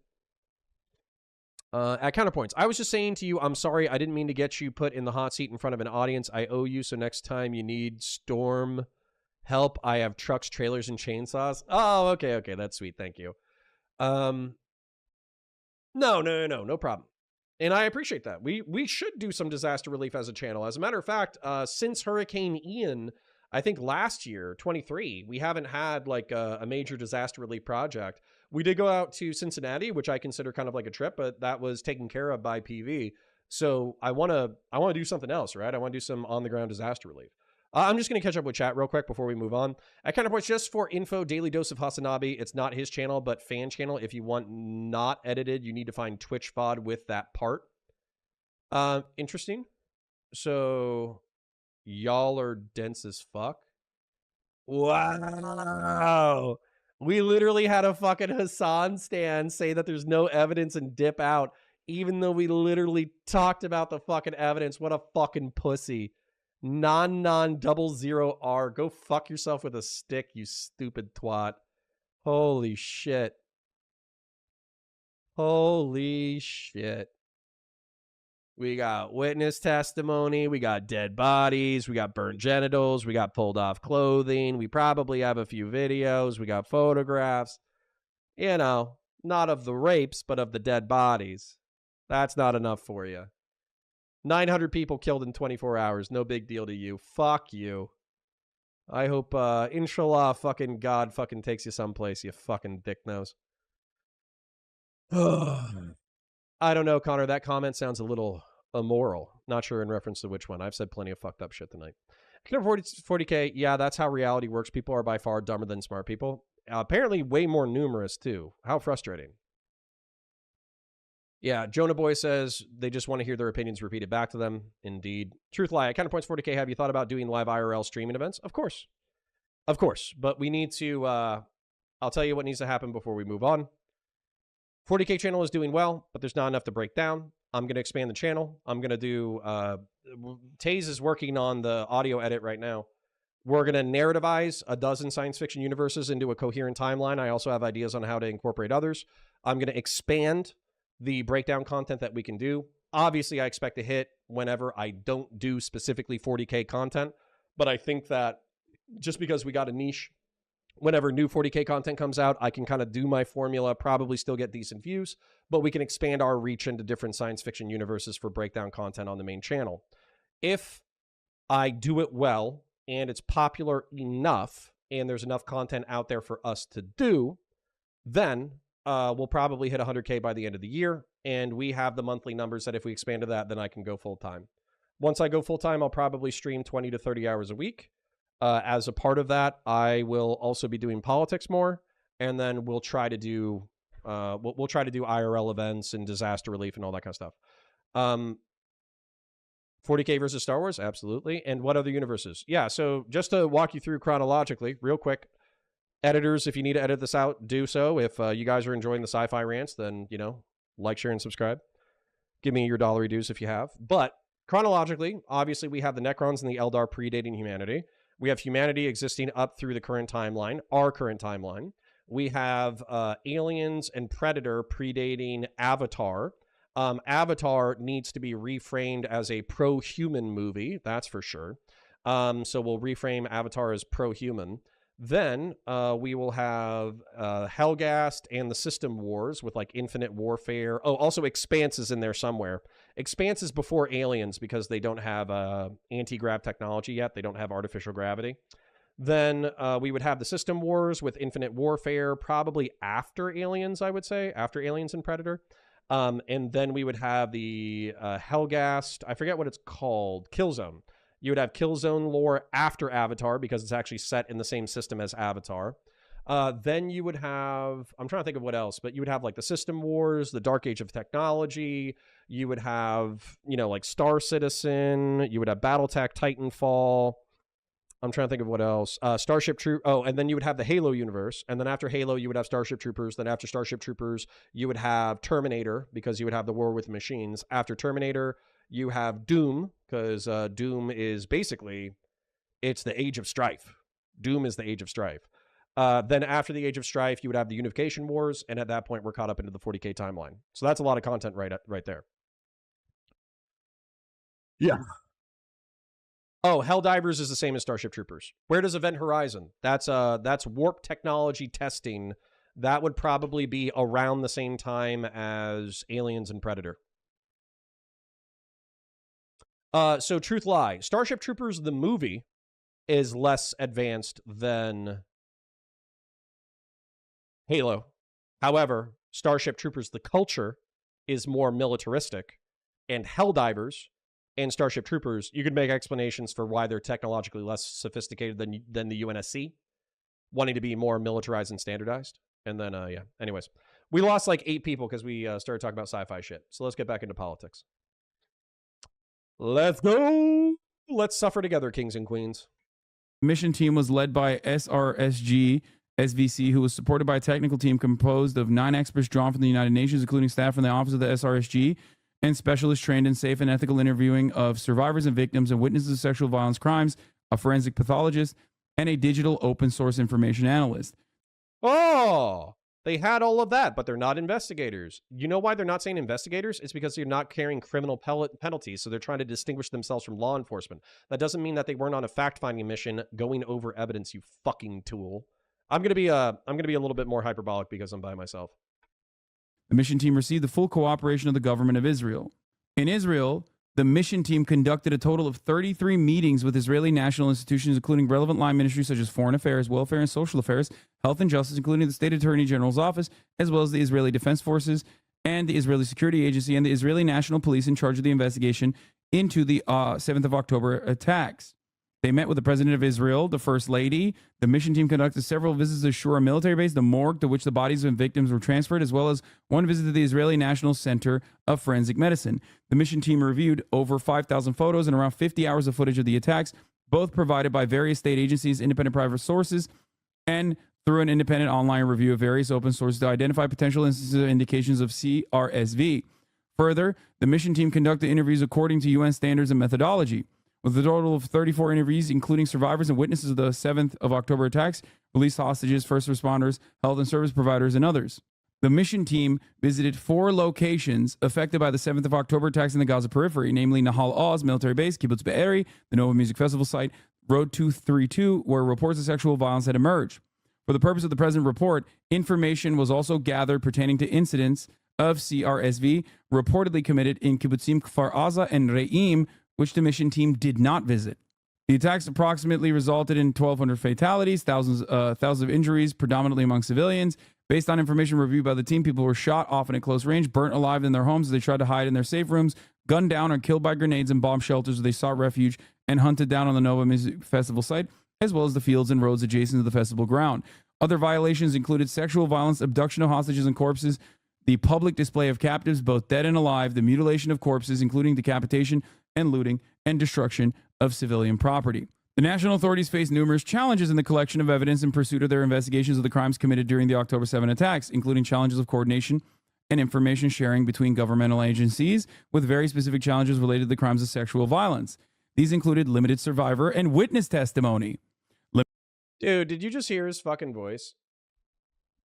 At Counterpoints, I was just saying to you, I'm sorry, I didn't mean to get you put in the hot seat in front of an audience. I owe you, so next time you need storm help, I have trucks, trailers, and chainsaws. Oh, okay, that's sweet, thank you. No problem. And I appreciate that. We should do some disaster relief as a channel. As a matter of fact, since Hurricane Ian, I think last year, 23, we haven't had like a major disaster relief project. We did go out to Cincinnati, which I consider kind of like a trip, but that was taken care of by PV. So I want to do something else, right? I want to do some on the ground disaster relief. I'm just going to catch up with chat real quick before we move on. At Counterpoints, just for info, Daily Dose of Hasanabi. It's not his channel, but fan channel. If you want not edited, you need to find Twitch VOD with that part. Interesting. So y'all are dense as fuck. Wow. We literally had a fucking Hasan stan say that there's no evidence and dip out, even though we literally talked about the fucking evidence. What a fucking pussy. Non-0-0-R. Go fuck yourself with a stick, you stupid twat. Holy shit. Holy shit. We got witness testimony. We got dead bodies. We got burned genitals. We got pulled off clothing. We probably have a few videos. We got photographs. You know, not of the rapes, but of the dead bodies. That's not enough for you. 900 people killed in 24 hours. No big deal to you. Fuck you. I hope, inshallah, fucking God fucking takes you someplace, you fucking dick nose. I don't know, Connor. That comment sounds a little immoral. Not sure in reference to which one. I've said plenty of fucked up shit tonight. 40K, yeah, that's how reality works. People are by far dumber than smart people. Apparently way more numerous, too. How frustrating. Yeah, Jonah Boy says they just want to hear their opinions repeated back to them. Indeed. Truth Lie, at Counterpoints 40K, have you thought about doing live IRL streaming events? Of course. Of course. But we need to, I'll tell you what needs to happen before we move on. 40K channel is doing well, but there's not enough to break down. I'm going to expand the channel. I'm going to do, Taze is working on the audio edit right now. We're going to narrativize a dozen science fiction universes into a coherent timeline. I also have ideas on how to incorporate others. I'm going to expand the breakdown content that we can do. Obviously, I expect to hit whenever I don't do specifically 40K content, but I think that just because we got a niche, whenever new 40K content comes out, I can kind of do my formula, probably still get decent views, but we can expand our reach into different science fiction universes for breakdown content on the main channel. If I do it well and it's popular enough, and there's enough content out there for us to do, then we'll probably hit 100K by the end of the year. And we have the monthly numbers that if we expand to that, then I can go full time. Once I go full time, I'll probably stream 20 to 30 hours a week. As a part of that, I will also be doing politics more, and then we'll try to do we'll try to do IRL events and disaster relief and all that kind of stuff. 40K versus Star Wars, absolutely. And what other universes? Yeah, so just to walk you through chronologically, real quick. Editors, if you need to edit this out, do so. If you guys are enjoying the sci-fi rants, then, you know, like, share, and subscribe. Give me your dollary dues if you have. But chronologically, obviously, we have the Necrons and the Eldar predating humanity. We have humanity existing up through the current timeline, our current timeline. We have aliens and Predator predating Avatar. Avatar needs to be reframed as a pro-human movie, that's for sure. So we'll reframe Avatar as pro-human. Then we will have Helghast and the System Wars with like Infinite Warfare. Oh, also Expanse is in there somewhere. Expanse is before Aliens because they don't have anti-grav technology yet. They don't have artificial gravity. Then we would have the System Wars with Infinite Warfare, probably after Aliens, I would say, after Aliens and Predator. And then we would have the Helghast, I forget what it's called, Killzone. You would have Killzone lore after Avatar because it's actually set in the same system as Avatar. Then you would have, I'm trying to think of what else, but you would have like the System Wars, the Dark Age of Technology. You would have, you know, like Star Citizen. You would have Battletech, Titanfall. I'm trying to think of what else. Starship Troop. Oh, and then you would have the Halo universe. And then after Halo, you would have Starship Troopers. Then after Starship Troopers, you would have Terminator because you would have the war with machines. After Terminator, you have Doom because Doom is basically, it's the Age of Strife. Doom is the Age of Strife. Then after the Age of Strife, you would have the Unification Wars. And at that point, we're caught up into the 40K timeline. So that's a lot of content right there. Yeah. Oh, Helldivers is the same as Starship Troopers. Where does Event Horizon? That's warp technology testing. That would probably be around the same time as Aliens and Predator. So Truth Lie. Starship Troopers, the movie, is less advanced than Halo. However, Starship Troopers, the culture, is more militaristic. And Helldivers and Starship Troopers, you could make explanations for why they're technologically less sophisticated than the UNSC, wanting to be more militarized and standardized. And then, yeah. Anyways, we lost like 8 people because we started talking about sci-fi shit. So let's get back into politics. Let's go. Let's suffer together, kings and queens. The mission team was led by SRSG SVC, who was supported by a technical team composed of 9 experts drawn from the United Nations, including staff from the Office of the SRSG, and specialists trained in safe and ethical interviewing of survivors and victims and witnesses of sexual violence crimes, a forensic pathologist, and a digital open source information analyst. Oh, they had all of that, but they're not investigators. You know why they're not saying investigators? It's because they're not carrying criminal penalties, so they're trying to distinguish themselves from law enforcement. That doesn't mean that they weren't on a fact-finding mission going over evidence, you fucking tool. I'm gonna be a little bit more hyperbolic because I'm by myself. The mission team received the full cooperation of the government of Israel. In Israel, the mission team conducted a total of 33 meetings with Israeli national institutions, including relevant line ministries such as Foreign Affairs, Welfare and Social Affairs, Health and Justice, including the State Attorney General's Office, as well as the Israeli Defense Forces and the Israeli Security Agency and the Israeli National Police in charge of the investigation into the 7th of October attacks. They met with the President of Israel, the First Lady. The mission team conducted several visits to Shura military base, the morgue to which the bodies of victims were transferred, as well as one visit to the Israeli National Center of Forensic Medicine. The mission team reviewed over 5,000 photos and around 50 hours of footage of the attacks, both provided by various state agencies, independent private sources, and through an independent online review of various open sources to identify potential instances of indications of CRSV. Further, the mission team conducted interviews according to UN standards and methodology. With a total of 34 interviews, including survivors and witnesses of the 7th of October attacks, released hostages, first responders, health and service providers, and others. The mission team visited 4 locations affected by the 7th of October attacks in the Gaza periphery, namely Nahal Oz military base, Kibbutz Be'eri, the Nova Music Festival site, Road 232, where reports of sexual violence had emerged. For the purpose of the present report, information was also gathered pertaining to incidents of CRSV reportedly committed in Kibbutzim Kfar Aza and Re'im, which the mission team did not visit. The attacks approximately resulted in 1,200 fatalities, thousands of injuries, predominantly among civilians. Based on information reviewed by the team, people were shot, often at close range, burnt alive in their homes as they tried to hide in their safe rooms, gunned down or killed by grenades and bomb shelters where they sought refuge, and hunted down on the Nova Music Festival site, as well as the fields and roads adjacent to the festival ground. Other violations included sexual violence, abduction of hostages and corpses, the public display of captives, both dead and alive, the mutilation of corpses, including decapitation and looting, and destruction of civilian property. The national authorities face numerous challenges in the collection of evidence in pursuit of their investigations of the crimes committed during the October 7 attacks, including challenges of coordination and information sharing between governmental agencies, with very specific challenges related to the crimes of sexual violence. These included limited survivor and witness testimony. Dude, did you just hear his fucking voice?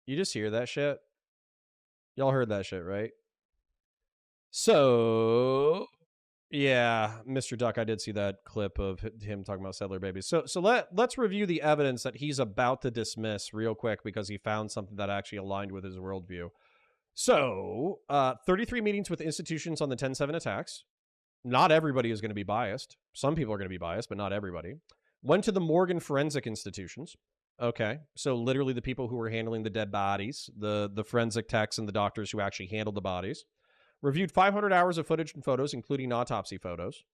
You just hear that shit? Y'all heard that shit, right? So, yeah, Mr. Duck, I did see that clip of him talking about settler babies. So let's review the evidence that he's about to dismiss real quick because he found something that actually aligned with his worldview. So, 33 meetings with institutions on the 10/7 attacks. Not everybody is going to be biased. Some people are going to be biased, but not everybody. Went to the Morgan forensic institutions. Okay, so literally the people who were handling the dead bodies, the forensic techs and the doctors who actually handled the bodies. Reviewed 500 hours of footage and photos, including autopsy photos.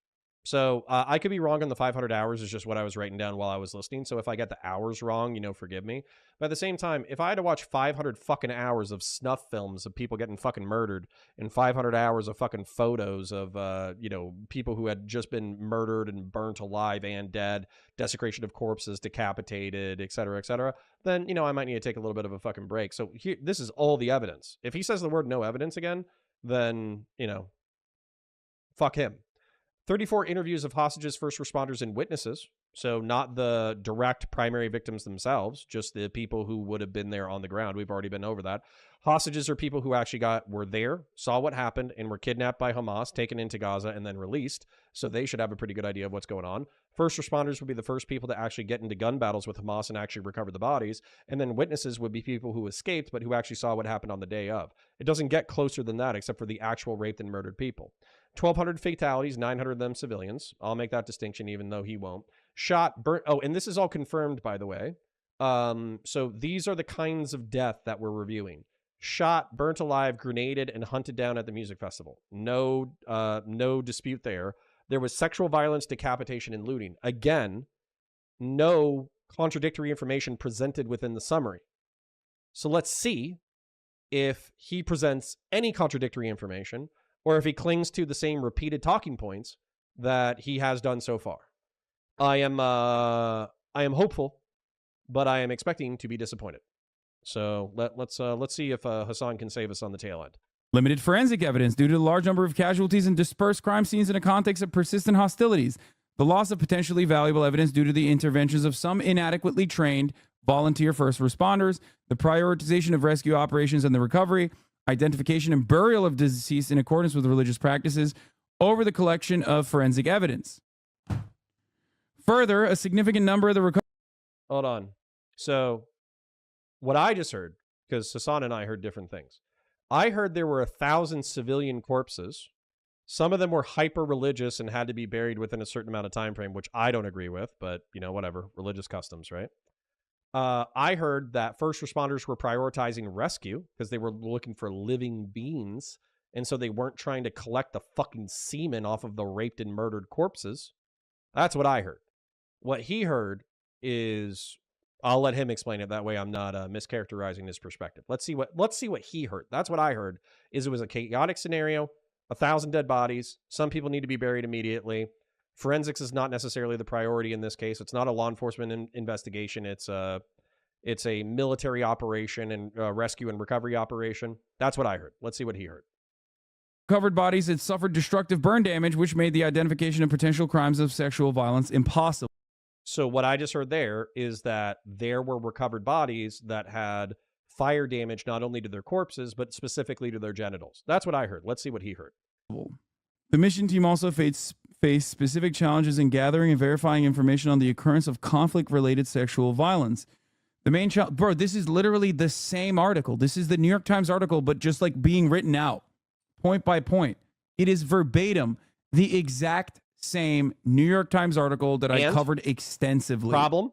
So I could be wrong on the 500 hours is just what I was writing down while I was listening. So if I get the hours wrong, forgive me. But at the same time, if I had to watch 500 fucking hours of snuff films of people getting fucking murdered and 500 hours of fucking photos of, people who had just been murdered and burnt alive and dead, desecration of corpses, decapitated, et cetera, then, I might need to take a little bit of a fucking break. So here, this is all the evidence. If he says the word no evidence again, then, fuck him. 34 interviews of hostages, first responders, and witnesses. So not the direct primary victims themselves, just the people who would have been there on the ground. We've already been over that. Hostages are people who actually were there, saw what happened, and were kidnapped by Hamas, taken into Gaza, and then released. So they should have a pretty good idea of what's going on. First responders would be the first people to actually get into gun battles with Hamas and actually recover the bodies. And then witnesses would be people who escaped, but who actually saw what happened on the day of. It doesn't get closer than that, except for the actual raped and murdered people. 1,200 fatalities, 900 of them civilians. I'll make that distinction, even though he won't. Shot, burnt. Oh, and this is all confirmed, by the way. So these are the kinds of death that we're reviewing. Shot, burnt alive, grenaded, and hunted down at the music festival. No dispute there. There was sexual violence, decapitation, and looting. Again, no contradictory information presented within the summary. So let's see if he presents any contradictory information or if he clings to the same repeated talking points that he has done so far. I am hopeful, but I am expecting to be disappointed. So let's see if Hasan can save us on the tail end. Limited forensic evidence due to the large number of casualties and dispersed crime scenes in a context of persistent hostilities. The loss of potentially valuable evidence due to the interventions of some inadequately trained volunteer first responders, the prioritization of rescue operations and the recovery, identification and burial of deceased in accordance with religious practices over the collection of forensic evidence. Further, a significant number of the Hold on. So what I just heard, because Hasan and I heard different things. I heard there were 1,000 civilian corpses. Some of them were hyper-religious and had to be buried within a certain amount of time frame, which I don't agree with, but, whatever. Religious customs, right? I heard that first responders were prioritizing rescue because they were looking for living beings, and so they weren't trying to collect the fucking semen off of the raped and murdered corpses. That's what I heard. What he heard is... I'll let him explain it. That way I'm not mischaracterizing his perspective. Let's see what he heard. That's what I heard, is it was a chaotic scenario, 1,000 dead bodies. Some people need to be buried immediately. Forensics is not necessarily the priority in this case. It's not a law enforcement investigation. It's a military operation and rescue and recovery operation. That's what I heard. Let's see what he heard. Covered bodies had suffered destructive burn damage, which made the identification of potential crimes of sexual violence impossible. So what I just heard there is that there were recovered bodies that had fire damage not only to their corpses, but specifically to their genitals. That's what I heard. Let's see what he heard. The mission team also faced specific challenges in gathering and verifying information on the occurrence of conflict-related sexual violence. The main challenge... Bro, this is literally the same article. This is the New York Times article, but just like being written out, point by point. It is verbatim, the exact same New York Times article that I And? covered extensively. Problem?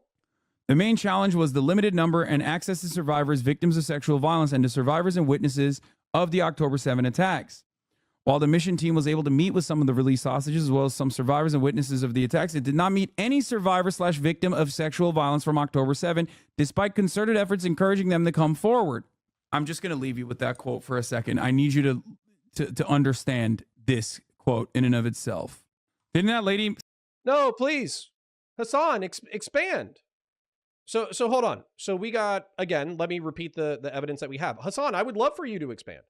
The main challenge was the limited number and access to survivors, victims of sexual violence, and to survivors and witnesses of the October 7 attacks. While the mission team was able to meet with some of the released hostages as well as some survivors and witnesses of the attacks, it did not meet any survivor/victim of sexual violence from October 7, despite concerted efforts encouraging them to come forward. I'm just going to leave you with that quote for a second. I need you to understand this quote in and of itself. Didn't that lady... No, please. Hasan, expand. So hold on. So we got, again, let me repeat the evidence that we have. Hasan, I would love for you to expand.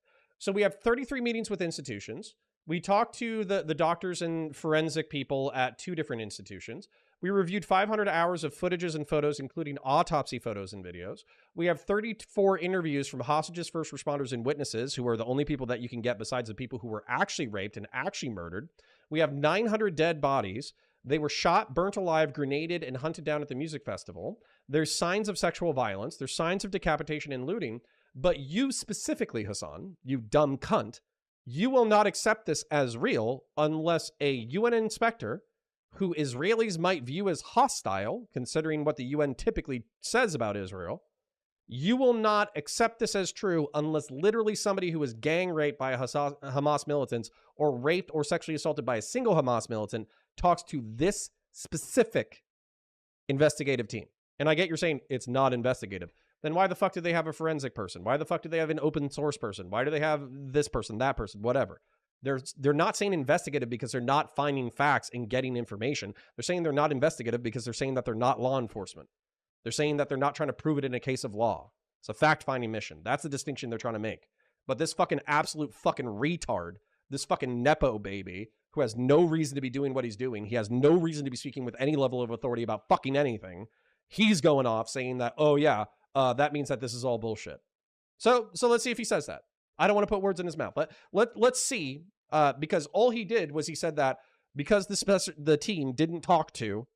So we have 33 meetings with institutions. We talked to the doctors and forensic people at 2 different institutions. We reviewed 500 hours of footages and photos, including autopsy photos and videos. We have 34 interviews from hostages, first responders, and witnesses, who are the only people that you can get besides the people who were actually raped and actually murdered. We have 900 dead bodies. They were shot, burnt alive, grenaded, and hunted down at the music festival. There's signs of sexual violence. There's signs of decapitation and looting. But you specifically, Hasan, you dumb cunt, you will not accept this as real unless a UN inspector, who Israelis might view as hostile, considering what the UN typically says about Israel, you will not accept this as true unless literally somebody who was gang raped by a Hamas militant or raped or sexually assaulted by a single Hamas militant talks to this specific investigative team. And I get you're saying it's not investigative. Then why the fuck do they have a forensic person? Why the fuck do they have an open source person? Why do they have this person, that person, whatever? They're not saying investigative because they're not finding facts and getting information. They're saying they're not investigative because they're saying that they're not law enforcement. They're saying that they're not trying to prove it in a case of law. It's a fact-finding mission. That's the distinction they're trying to make. But this fucking absolute fucking retard, this fucking Nepo baby, who has no reason to be doing what he's doing, he has no reason to be speaking with any level of authority about fucking anything, he's going off saying that, oh yeah, that means that this is all bullshit. So let's see if he says that. I don't want to put words in his mouth, but let's see, because all he did was he said that because the team didn't talk to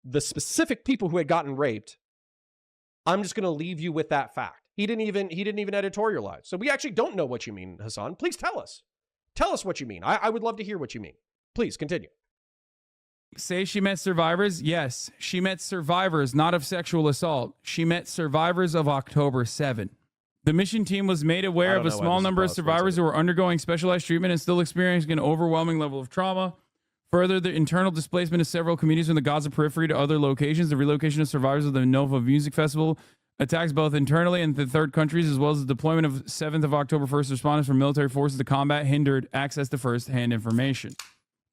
the specific people who had gotten raped, I'm just going to leave you with that fact. He didn't even editorialize. So we actually don't know what you mean, Hasan. Please tell us. Tell us what you mean. I would love to hear what you mean. Please continue. Say she met survivors? Yes, she met survivors, not of sexual assault. She met survivors of October 7. The mission team was made aware of a small number of survivors who were undergoing specialized treatment and still experiencing an overwhelming level of trauma. Further, the internal displacement of several communities from the Gaza periphery to other locations, the relocation of survivors of the Nova Music Festival, attacks both internally and in third countries, as well as the deployment of 7th of October first responders from military forces to combat, hindered access to first-hand information.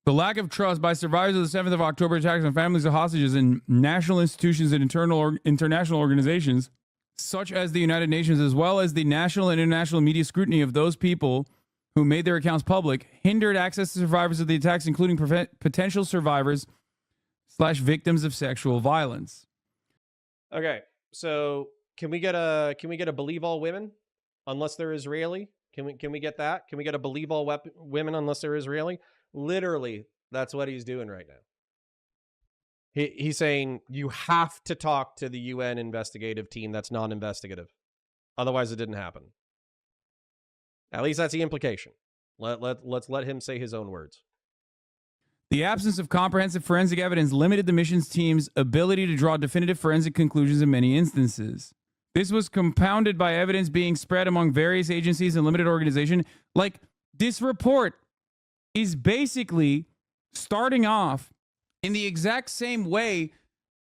The lack of trust by survivors of the 7th of October attacks on families of hostages in national institutions and international organizations, such as the United Nations, as well as the national and international media scrutiny of those people who made their accounts public, hindered access to survivors of the attacks, including potential survivors / victims of sexual violence. Okay, so can we get a believe all women unless they're Israeli? Can we get that? Can we get a believe all women unless they're Israeli? Literally, that's what he's doing right now. He's saying you have to talk to the UN investigative team that's non-investigative. Otherwise, it didn't happen. At least that's the implication. Let's let him say his own words. The absence of comprehensive forensic evidence limited the missions team's ability to draw definitive forensic conclusions in many instances. This was compounded by evidence being spread among various agencies and limited organizations. Like, this report is basically starting off in the exact same way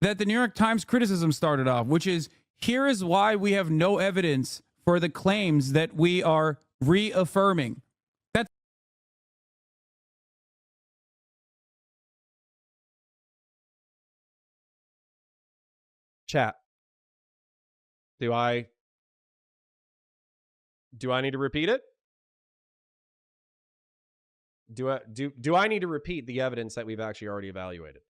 that the New York Times criticism started off, which is, here is why we have no evidence for the claims that we are reaffirming. That's chat. Do I need to repeat it? Do I need to repeat the evidence that we've actually already evaluated?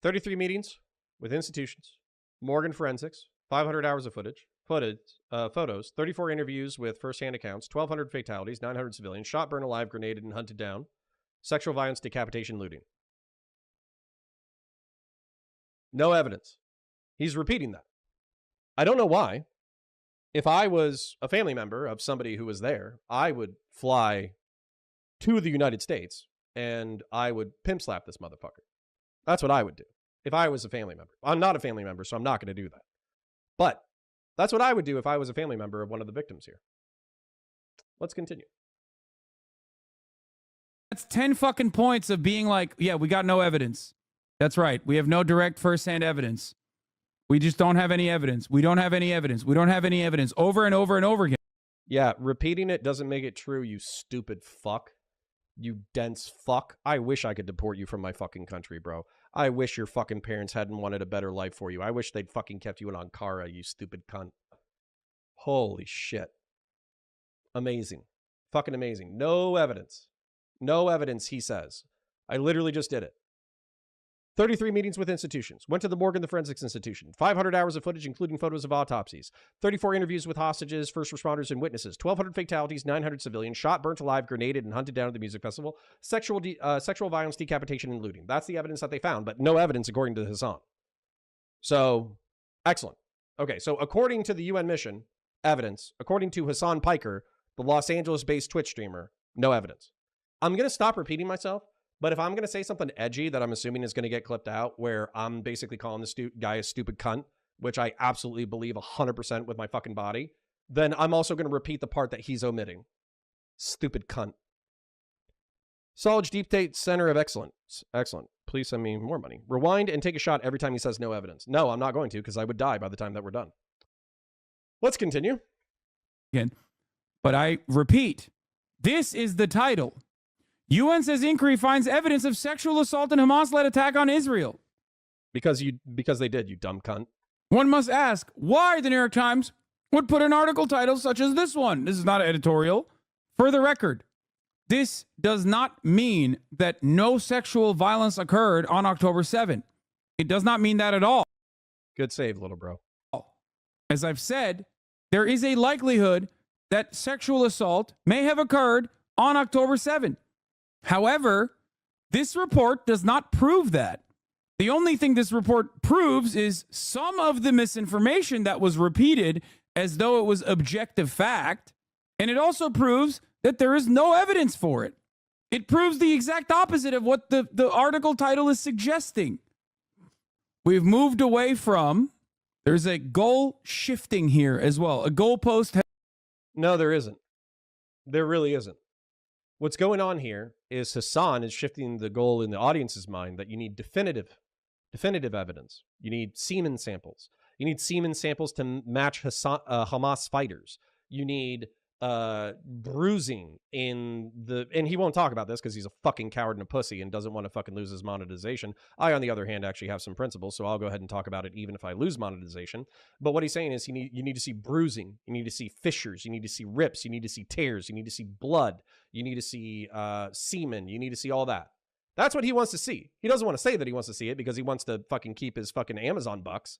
33 meetings with institutions, Morgan Forensics, 500 hours of photos, 34 interviews with first-hand accounts, 1,200 fatalities, 900 civilians, shot, burned alive, grenaded, and hunted down, sexual violence, decapitation, looting. No evidence. He's repeating that. I don't know why. If I was a family member of somebody who was there, I would fly to the United States and I would pimp slap this motherfucker. That's what I would do if I was a family member. I'm not a family member, so I'm not going to do that. But that's what I would do if I was a family member of one of the victims here. Let's continue. That's 10 fucking points of being like, yeah, we got no evidence. That's right. We have no direct firsthand evidence. We just don't have any evidence. We don't have any evidence. We don't have any evidence. Over and over and over again. Yeah, repeating it doesn't make it true, you stupid fuck. You dense fuck. I wish I could deport you from my fucking country, bro. I wish your fucking parents hadn't wanted a better life for you. I wish they'd fucking kept you in Ankara, you stupid cunt. Holy shit. Amazing. Fucking amazing. No evidence. No evidence, he says. I literally just did it. 33 meetings with institutions. Went to the morgue and the forensics institution. 500 hours of footage, including photos of autopsies. 34 interviews with hostages, first responders, and witnesses. 1,200 fatalities, 900 civilians. Shot, burnt alive, grenaded, and hunted down at the music festival. Sexual violence, decapitation, and looting. That's the evidence that they found, but no evidence according to Hasan. So, excellent. Okay, so according to the UN mission, evidence. According to Hasan Piker, the Los Angeles-based Twitch streamer, no evidence. I'm going to stop repeating myself. But if I'm going to say something edgy that I'm assuming is going to get clipped out, where I'm basically calling this guy a stupid cunt, which I absolutely believe 100% with my fucking body, then I'm also going to repeat the part that he's omitting. Stupid cunt. Solid Deep State Center of Excellence. Excellent. Please send me more money. Rewind and take a shot every time he says no evidence. No, I'm not going to, because I would die by the time that we're done. Let's continue. Again, but I repeat, this is the title. UN says inquiry finds evidence of sexual assault and Hamas-led attack on Israel. Because they did, you dumb cunt. One must ask why the New York Times would put an article title such as this one. This is not editorial. For the record, this does not mean that no sexual violence occurred on October 7. It does not mean that at all. Good save, little bro. As I've said, there is a likelihood that sexual assault may have occurred on October 7. However, this report does not prove that. The only thing this report proves is some of the misinformation that was repeated as though it was objective fact, and it also proves that there is no evidence for it. It proves the exact opposite of what the article title is suggesting. We've moved away from, there's a goal shifting here as well. A goalpost. No, there isn't. There really isn't. What's going on here is Hasan is shifting the goal in the audience's mind that you need definitive evidence. You need semen samples. You need semen samples to match Hamas fighters. You need bruising in the, and he won't talk about this because he's a fucking coward and a pussy and doesn't want to fucking lose his monetization. I, on the other hand, actually have some principles, so I'll go ahead and talk about it even if I lose monetization. But what he's saying is you need to see bruising, you need to see fissures, you need to see rips, you need to see tears, you need to see blood, you need to see semen, you need to see all that. That's what he wants to see. He doesn't want to say that he wants to see it because he wants to fucking keep his fucking Amazon bucks.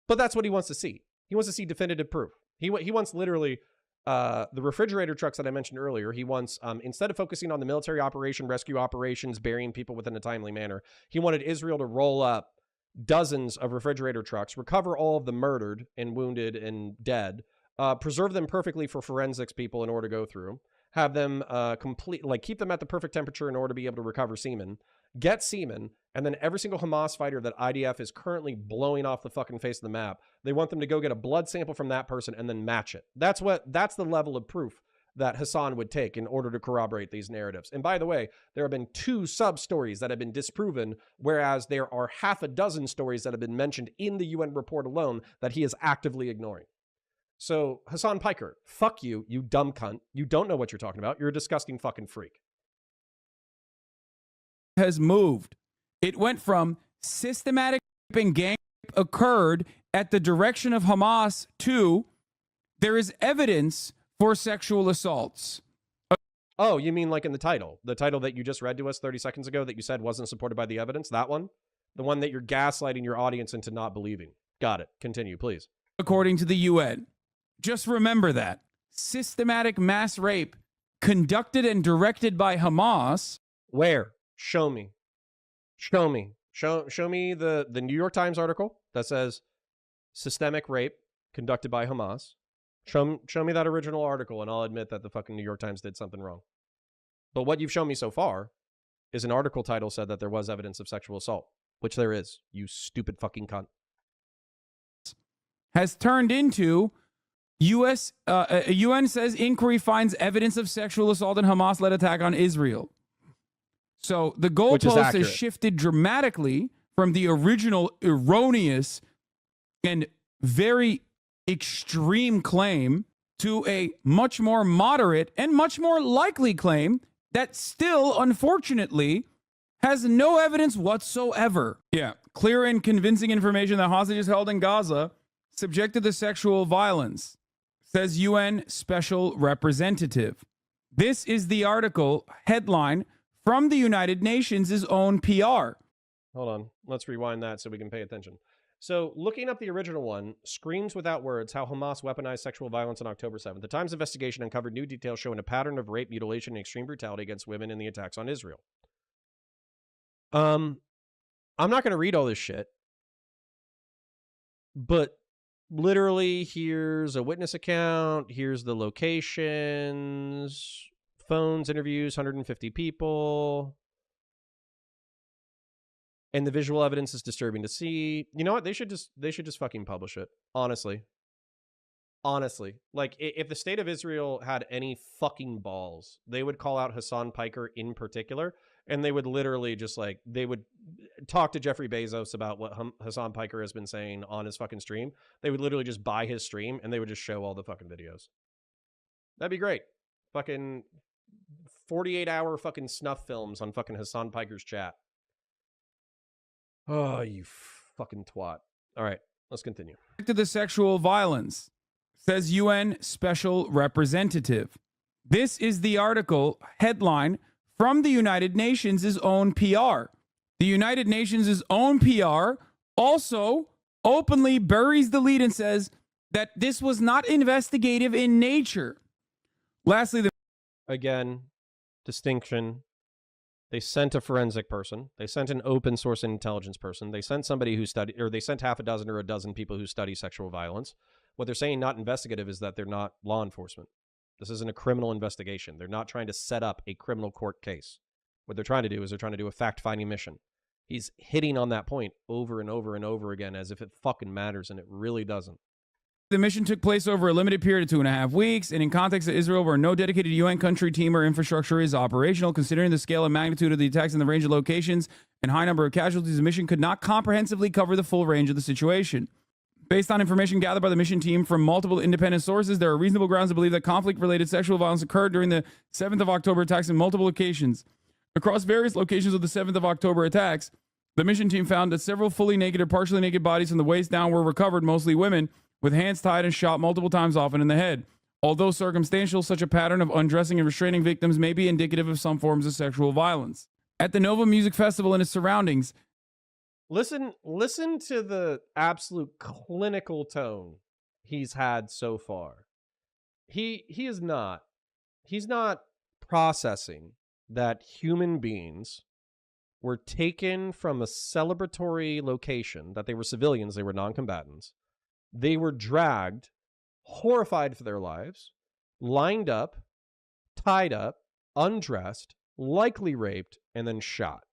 But that's what he wants to see. He wants to see definitive proof. He wants literally the refrigerator trucks that I mentioned earlier. He wants, instead of focusing on the military operation, rescue operations, burying people within a timely manner, he wanted Israel to roll up dozens of refrigerator trucks, recover all of the murdered and wounded and dead, preserve them perfectly for forensics people in order to go through, have them keep them at the perfect temperature in order to be able to recover semen, get semen, and then every single Hamas fighter that IDF is currently blowing off the fucking face of the map, they want them to go get a blood sample from that person and then match it. That's the level of proof that Hasan would take in order to corroborate these narratives. And by the way, there have been 2 sub-stories that have been disproven, whereas there are half a dozen stories that have been mentioned in the UN report alone that he is actively ignoring. So, Hasan Piker, fuck you, you dumb cunt. You don't know what you're talking about. You're a disgusting fucking freak. Has moved. It went from systematic rape and gang rape occurred at the direction of Hamas to there is evidence for sexual assaults. Oh, you mean like in the title? The title that you just read to us 30 seconds ago that you said wasn't supported by the evidence? That one? The one that you're gaslighting your audience into not believing. Got it. Continue, please. According to the UN. Just remember that. Systematic mass rape conducted and directed by Hamas. Where? Show me. Show me. Show me the New York Times article that says systemic rape conducted by Hamas. Show me that original article and I'll admit that the fucking New York Times did something wrong. But what you've shown me so far is an article title said that there was evidence of sexual assault, which there is, you stupid fucking cunt. Has turned into UN says inquiry finds evidence of sexual assault in Hamas-led attack on Israel. So the goalpost has shifted dramatically from the original erroneous and very extreme claim to a much more moderate and much more likely claim that still, unfortunately, has no evidence whatsoever. Yeah, clear and convincing information that hostages held in Gaza subjected to sexual violence, says UN Special Representative. This is the article headline from the United Nations' own PR. Hold on. Let's rewind that so we can pay attention. So looking up the original one, screams without words how Hamas weaponized sexual violence on October 7th. The Times investigation uncovered new details showing a pattern of rape, mutilation, and extreme brutality against women in the attacks on Israel. I'm not going to read all this shit, but literally here's a witness account, here's the locations, phones, interviews, 150 people. And the visual evidence is disturbing to see. You know what? They should just fucking publish it. Honestly. Like, if the state of Israel had any fucking balls, they would call out Hasan Piker in particular, and they would literally just, like, they would talk to Jeffrey Bezos about what Hasan Piker has been saying on his fucking stream. They would literally just buy his stream, and they would just show all the fucking videos. That'd be great. Fucking 48-hour fucking snuff films on fucking Hasan Piker's chat. Oh, you fucking twat. All right, let's continue. To the sexual violence, says UN Special Representative. This is the article headline from the United Nations' own PR. The United Nations' own PR also openly buries the lead and says that this was not investigative in nature. Lastly, again, distinction. They sent a forensic person. They sent an open source intelligence person. They sent somebody who studied, or they sent half a dozen or a dozen people who study sexual violence. What they're saying not investigative is that they're not law enforcement. This isn't a criminal investigation. They're not trying to set up a criminal court case. What they're trying to do is they're trying to do a fact-finding mission. He's hitting on that point over and over and over again as if it fucking matters, and it really doesn't. The mission took place over a limited period of 2.5 weeks, and in context of Israel, where no dedicated UN country, team, or infrastructure is operational, considering the scale and magnitude of the attacks and the range of locations and high number of casualties, the mission could not comprehensively cover the full range of the situation. Based on information gathered by the mission team from multiple independent sources, there are reasonable grounds to believe that conflict-related sexual violence occurred during the 7th of October attacks in multiple locations. Across various locations of the 7th of October attacks, the mission team found that several fully naked or partially naked bodies from the waist down were recovered, mostly women, with hands tied and shot multiple times, often in the head. Although circumstantial, such a pattern of undressing and restraining victims may be indicative of some forms of sexual violence. At the Nova Music Festival and its surroundings, listen to the absolute clinical tone he's had so far. He's not processing that human beings were taken from a celebratory location, that they were civilians, they were non-combatants. They were dragged, horrified for their lives, lined up, tied up, undressed, likely raped, and then shot.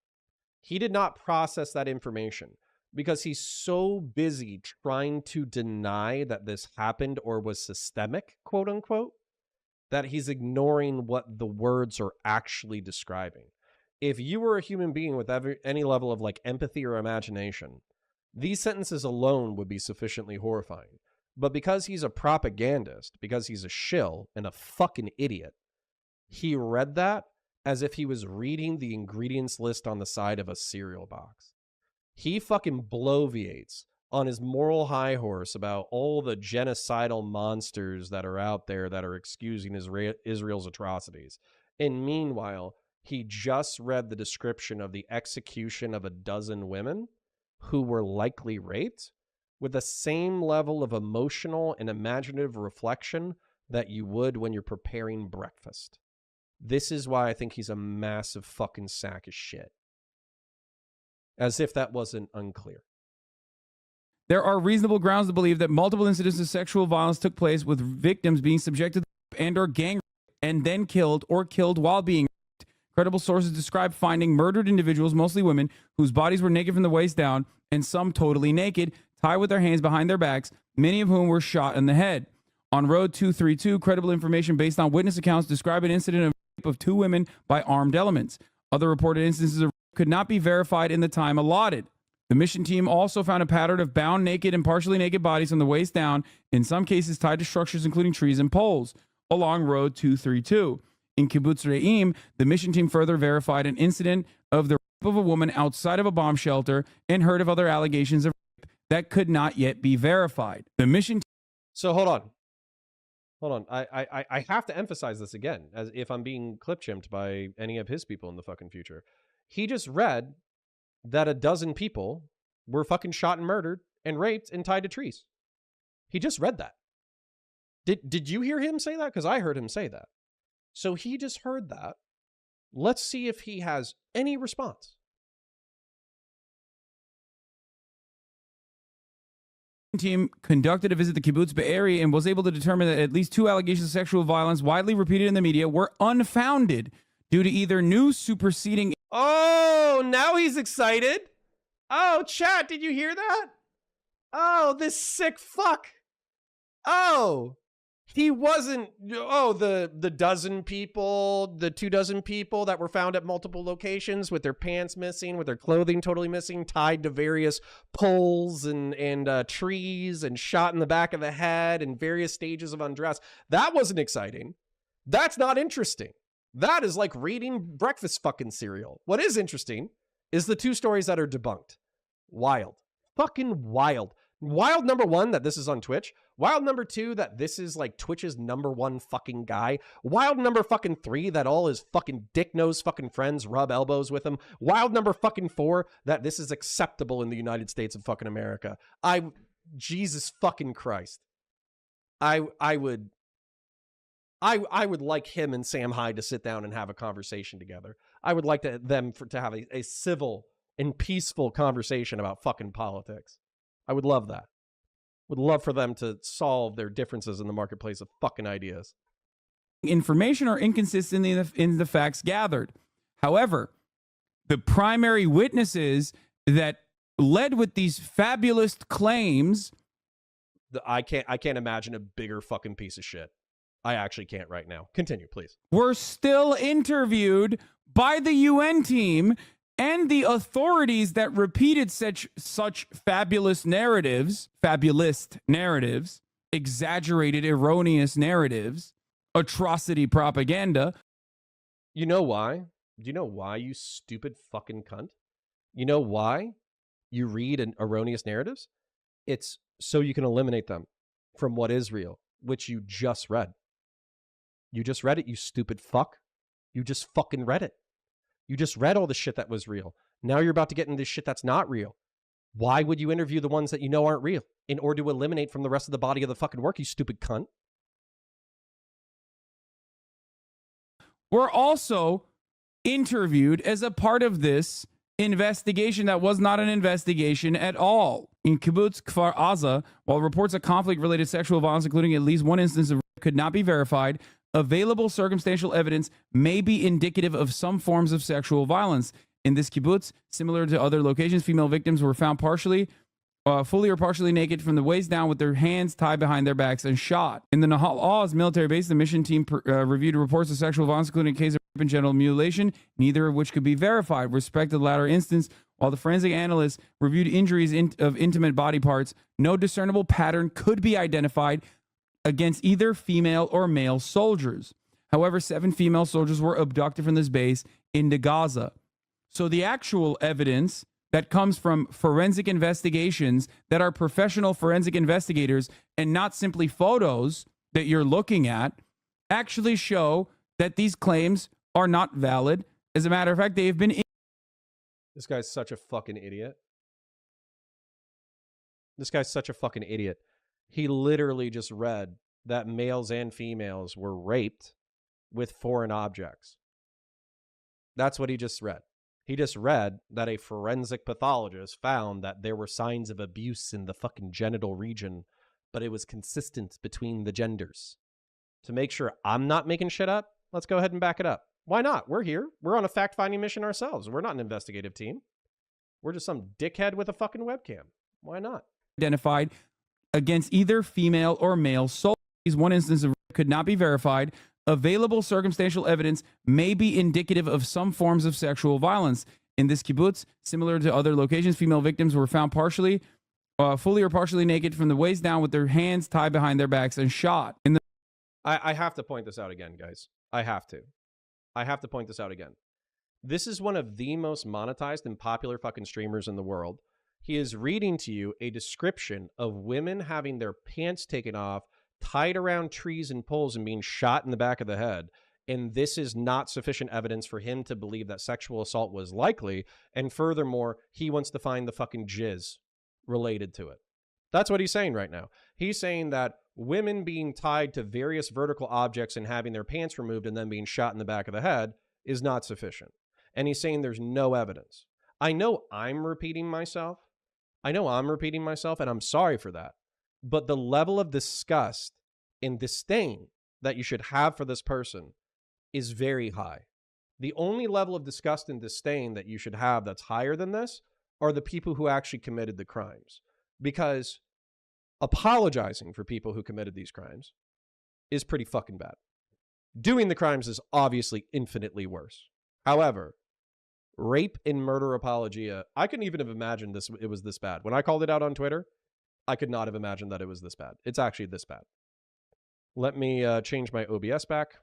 He did not process that information because he's so busy trying to deny that this happened or was systemic, quote unquote, that he's ignoring what the words are actually describing. If you were a human being with any level of like empathy or imagination, these sentences alone would be sufficiently horrifying. But because he's a propagandist, because he's a shill and a fucking idiot, he read that as if he was reading the ingredients list on the side of a cereal box. He fucking bloviates on his moral high horse about all the genocidal monsters that are out there that are excusing Israel's atrocities. And meanwhile, he just read the description of the execution of a dozen women who were likely raped with the same level of emotional and imaginative reflection that you would when you're preparing breakfast. This is why I think he's a massive fucking sack of shit. As if that wasn't unclear. There are reasonable grounds to believe that multiple incidents of sexual violence took place, with victims being subjected and or gang raped and then killed or killed while being raped. Credible sources describe finding murdered individuals, mostly women, whose bodies were naked from the waist down, and some totally naked, tied with their hands behind their backs, many of whom were shot in the head. On Road 232, credible information based on witness accounts describe an incident of rape of 2 women by armed elements. Other reported instances of rape could not be verified in the time allotted. The mission team also found a pattern of bound naked and partially naked bodies from the waist down, in some cases tied to structures including trees and poles, along Road 232. In Kibbutz Re'im, the mission team further verified an incident of the rape of a woman outside of a bomb shelter and heard of other allegations of rape that could not yet be verified. The mission. So hold on. I have to emphasize this again, as if I'm being clip-chimped by any of his people in the fucking future. He just read that a dozen people were fucking shot and murdered and raped and tied to trees. He just read that. Did you hear him say that? Because I heard him say that. So he just heard that. Let's see if he has any response. Team conducted a visit to Kibbutz Be'eri and was able to determine that at least 2 allegations of sexual violence widely repeated in the media were unfounded due to either news superseding. Oh, now he's excited. Oh, chat, did you hear that? Oh, this sick fuck. Oh, he wasn't. Oh, the dozen people, the 24 people that were found at multiple locations with their pants missing, with their clothing totally missing, tied to various poles and trees and shot in the back of the head and various stages of undress. That wasn't exciting. That's not interesting. That is like reading breakfast fucking cereal. What is interesting is the 2 stories that are debunked. Wild. Fucking wild. Wild number 1, that this is on Twitch. Wild number 2, that this is like Twitch's number 1 fucking guy. Wild number fucking 3, that all his fucking dick nose fucking friends rub elbows with him. Wild number fucking 4, that this is acceptable in the United States of fucking America. Jesus fucking Christ. I would like him and Sam Hyde to sit down and have a conversation together. I would like them to have a civil and peaceful conversation about fucking politics. I would love that. Would love for them to solve their differences in the marketplace of fucking ideas. Information are inconsistent in the facts gathered. However, the primary witnesses that led with these fabulous claims. I can't imagine a bigger fucking piece of shit. I actually can't right now. Continue, please. Were still interviewed by the UN team and the authorities that repeated such fabulous narratives, exaggerated, erroneous narratives, atrocity propaganda. You know why? Do you know why, you stupid fucking cunt? You know why you read erroneous narratives? It's so you can eliminate them from what is real, which you just read. You just read it, you stupid fuck. You just fucking read it. You just read all the shit that was real. Now you're about to get into shit that's not real. Why would you interview the ones that you know aren't real in order to eliminate from the rest of the body of the fucking work, you stupid cunt? Were also interviewed as a part of this investigation that was not an investigation at all. In Kibbutz Kfar Aza, while reports of conflict-related sexual violence, including at least 1 instance of rape, could not be verified, available circumstantial evidence may be indicative of some forms of sexual violence. In this kibbutz, similar to other locations, female victims were found fully or partially naked from the waist down with their hands tied behind their backs and shot. In the Nahal Oz military base, the mission team reviewed reports of sexual violence, including a case of rape and genital mutilation, neither of which could be verified. With respect to the latter instance, while the forensic analysts reviewed injuries of intimate body parts, no discernible pattern could be identified against either female or male soldiers. However, 7 female soldiers were abducted from this base into Gaza. So the actual evidence that comes from forensic investigations that are professional forensic investigators and not simply photos that you're looking at actually show that these claims are not valid. As a matter of fact, they have been... This guy's such a fucking idiot. This guy's such a fucking idiot. He literally just read that males and females were raped with foreign objects. That's what he just read. He just read that a forensic pathologist found that there were signs of abuse in the fucking genital region, but it was consistent between the genders. To make sure I'm not making shit up, let's go ahead and back it up. Why not? We're here. We're on a fact-finding mission ourselves. We're not an investigative team. We're just some dickhead with a fucking webcam. Why not? Identified against either female or male soldiers. One instance of rape could not be verified. Available circumstantial evidence may be indicative of some forms of sexual violence. In this kibbutz, similar to other locations, female victims were found fully or partially naked from the waist down with their hands tied behind their backs and shot. I have to point this out again, guys. I have to point this out again. This is one of the most monetized and popular fucking streamers in the world. He is reading to you a description of women having their pants taken off, tied around trees and poles, and being shot in the back of the head. And this is not sufficient evidence for him to believe that sexual assault was likely. And furthermore, he wants to find the fucking jizz related to it. That's what he's saying right now. He's saying that women being tied to various vertical objects and having their pants removed and then being shot in the back of the head is not sufficient. And he's saying there's no evidence. I know I'm repeating myself. And I'm sorry for that. But the level of disgust and disdain that you should have for this person is very high. The only level of disgust and disdain that you should have that's higher than this are the people who actually committed the crimes. Because apologizing for people who committed these crimes is pretty fucking bad. Doing the crimes is obviously infinitely worse. However, rape and murder apologia, I couldn't even have imagined it was this bad. When I called it out on Twitter, I could not have imagined that it was this bad. It's actually this bad. Let me change my OBS back.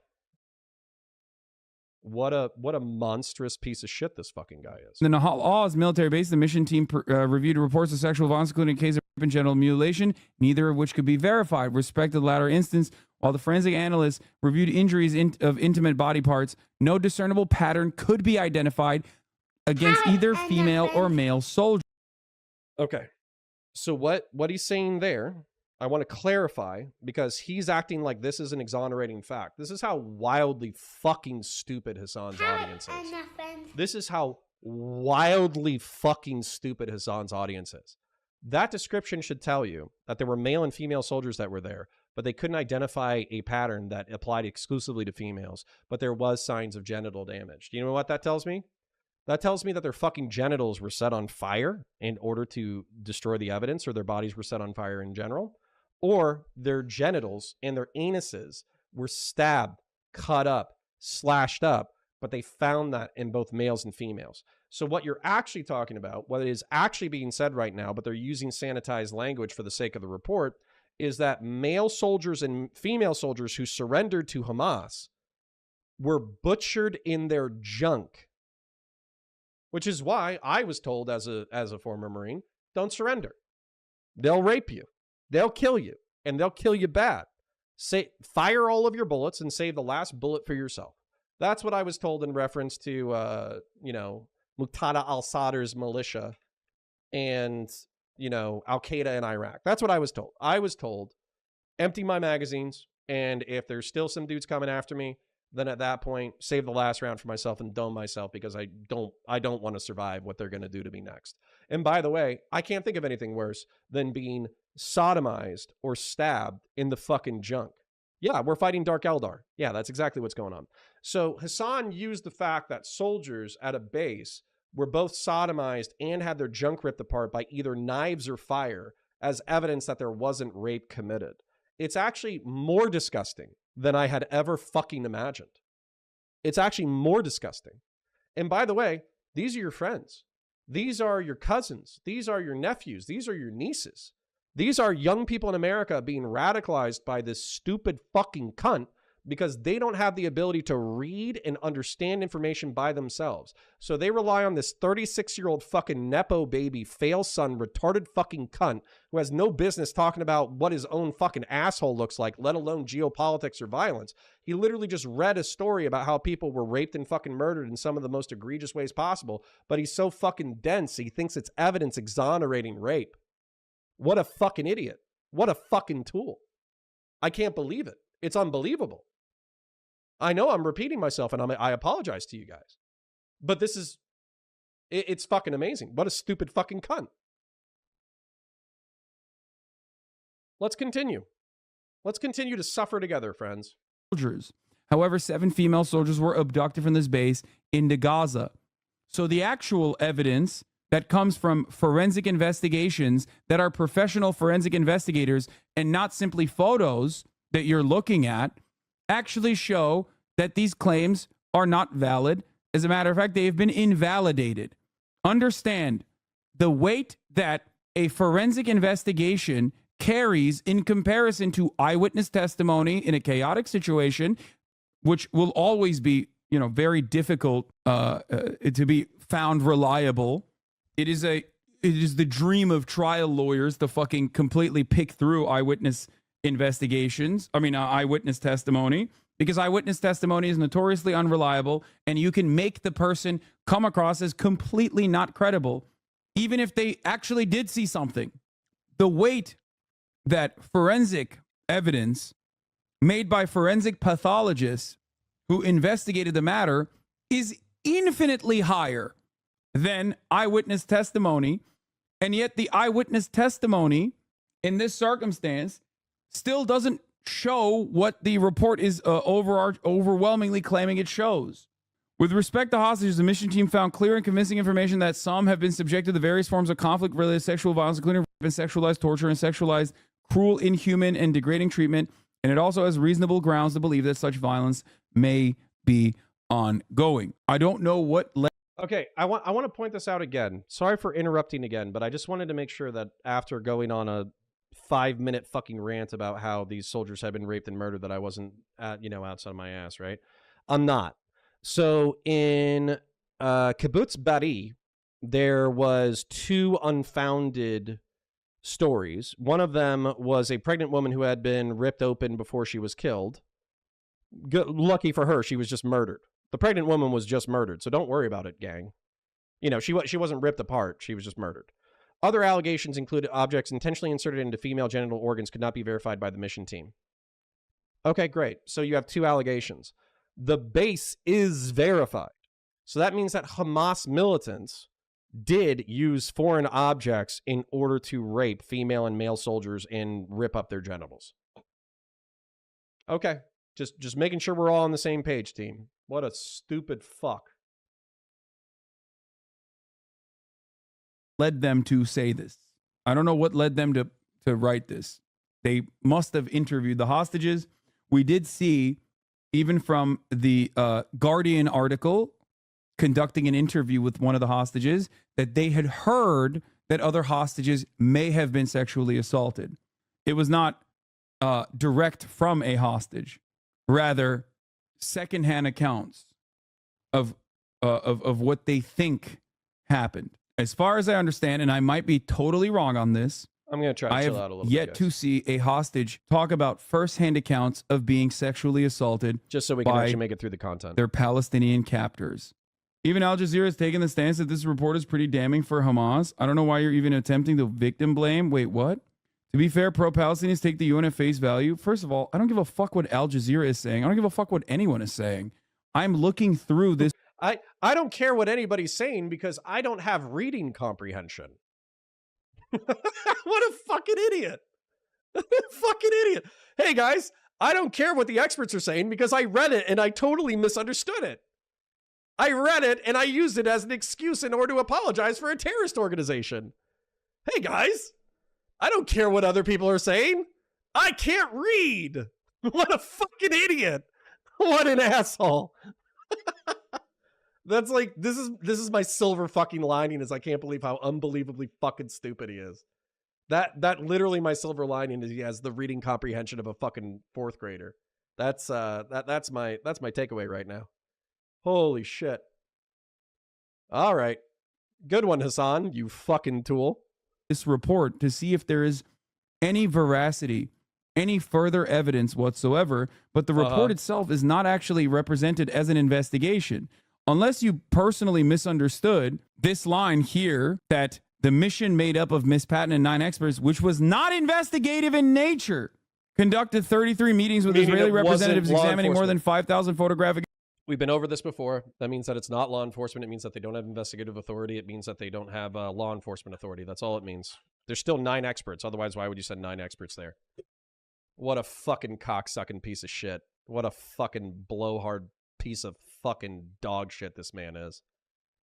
What a monstrous piece of shit this fucking guy is. In the Nahal Oz military base, the mission team reviewed reports of sexual violence, including a case of rape and genital mutilation, neither of which could be verified. With respect to the latter instance, while the forensic analysts reviewed injuries of intimate body parts, no discernible pattern could be identified against either female or male soldier. Okay. So what he's saying there, I want to clarify, because he's acting like this is an exonerating fact. This is how wildly fucking stupid Hasan's audience is. This is how wildly fucking stupid Hasan's audience is. That description should tell you that there were male and female soldiers that were there, but they couldn't identify a pattern that applied exclusively to females, but there was signs of genital damage. Do you know what that tells me? That tells me that their fucking genitals were set on fire in order to destroy the evidence, or their bodies were set on fire in general, or their genitals and their anuses were stabbed, cut up, slashed up, but they found that in both males and females. So what you're actually talking about, what is actually being said right now, but they're using sanitized language for the sake of the report, is that male soldiers and female soldiers who surrendered to Hamas were butchered in their junk. Which is why I was told as a former Marine, don't surrender. They'll rape you. They'll kill you. And they'll kill you bad. Fire all of your bullets and save the last bullet for yourself. That's what I was told in reference to, Muqtada al-Sadr's militia and, Al-Qaeda in Iraq. That's what I was told. I was told, empty my magazines, and if there's still some dudes coming after me, then at that point, save the last round for myself and dome myself, because I don't want to survive what they're going to do to me next. And by the way, I can't think of anything worse than being sodomized or stabbed in the fucking junk. Yeah, we're fighting Dark Eldar. Yeah, that's exactly what's going on. So Hasan used the fact that soldiers at a base were both sodomized and had their junk ripped apart by either knives or fire as evidence that there wasn't rape committed. It's actually more disgusting than I had ever fucking imagined. It's actually more disgusting. And by the way, these are your friends. These are your cousins. These are your nephews. These are your nieces. These are young people in America being radicalized by this stupid fucking cunt because they don't have the ability to read and understand information by themselves. So they rely on this 36-year-old fucking Nepo baby, fail son, retarded fucking cunt who has no business talking about what his own fucking asshole looks like, let alone geopolitics or violence. He literally just read a story about how people were raped and fucking murdered in some of the most egregious ways possible, but he's so fucking dense, he thinks it's evidence exonerating rape. What a fucking idiot. What a fucking tool. I can't believe it. It's unbelievable. I know I'm repeating myself, and I apologize to you guys. But this is, it's fucking amazing. What a stupid fucking cunt. Let's continue. Let's continue to suffer together, friends. Soldiers. However, 7 female soldiers were abducted from this base into Gaza. So the actual evidence that comes from forensic investigations that are professional forensic investigators and not simply photos that you're looking at actually show that these claims are not valid. As a matter of fact, they have been invalidated. Understand the weight that a forensic investigation carries in comparison to eyewitness testimony in a chaotic situation, which will always be, very difficult to be found reliable. It is the dream of trial lawyers to fucking completely pick through eyewitness eyewitness testimony, because eyewitness testimony is notoriously unreliable, and you can make the person come across as completely not credible, even if they actually did see something. The weight that forensic evidence made by forensic pathologists who investigated the matter is infinitely higher than eyewitness testimony, and yet the eyewitness testimony in this circumstance still doesn't show what the report is overwhelmingly claiming it shows. With respect to hostages, the mission team found clear and convincing information that some have been subjected to various forms of conflict-related sexual violence, including sexualized torture and sexualized, cruel, inhuman, and degrading treatment, and it also has reasonable grounds to believe that such violence may be ongoing. I don't know what... Okay, I want to point this out again. Sorry for interrupting again, but I just wanted to make sure that after going on a 5-minute fucking rant about how these soldiers have been raped and murdered, that I wasn't, outside of my ass, right? I'm not. So in Kibbutz Bari, there was 2 unfounded stories. One of them was a pregnant woman who had been ripped open before she was killed. Lucky for her, she was just murdered. The pregnant woman was just murdered, so don't worry about it, gang. She wasn't ripped apart. She was just murdered. Other allegations included objects intentionally inserted into female genital organs could not be verified by the mission team. Okay, great. So you have 2 allegations. The base is verified. So that means that Hamas militants did use foreign objects in order to rape female and male soldiers and rip up their genitals. Okay. Just making sure we're all on the same page, team. What a stupid fuck. Led them to say this. I don't know what led them to write this. They must have interviewed the hostages. We did see, even from the Guardian article, conducting an interview with one of the hostages, that they had heard that other hostages may have been sexually assaulted. It was not direct from a hostage, rather secondhand accounts of what they think happened. As far as I understand, and I might be totally wrong on this, I'm going to try to chill out a little bit. Yet to see a hostage talk about firsthand accounts of being sexually assaulted, just so we can actually make it through the content. Their Palestinian captors. Even Al Jazeera has taken the stance that this report is pretty damning for Hamas. I don't know why you're even attempting to victim blame. Wait, what? To be fair, pro-Palestinians take the UN at face value. First of all, I don't give a fuck what Al Jazeera is saying. I don't give a fuck what anyone is saying. I'm looking through this. I don't care what anybody's saying because I don't have reading comprehension. What a fucking idiot. Fucking idiot. Hey guys, I don't care what the experts are saying because I read it and I totally misunderstood it. I read it and I used it as an excuse in order to apologize for a terrorist organization. Hey guys, I don't care what other people are saying. I can't read. What a fucking idiot. What an asshole. That's like, this is my silver fucking lining, is I can't believe how unbelievably fucking stupid he is. That literally my silver lining is he has the reading comprehension of a fucking 4th grader. That's my takeaway right now. Holy shit. All right. Good one, Hasan, you fucking tool. This report to see if there is any veracity, any further evidence whatsoever, but the report itself is not actually represented as an investigation. Unless you personally misunderstood this line here, that the mission made up of Miss Patton and 9 experts, which was not investigative in nature, conducted 33 meetings with Israeli representatives examining more than 5,000 photographic. We've been over this before. That means that it's not law enforcement. It means that they don't have investigative authority. It means that they don't have law enforcement authority. That's all it means. There's still 9 experts. Otherwise, why would you send 9 experts there? What a fucking cocksucking piece of shit. What a fucking blowhard piece of fucking dog shit this man is.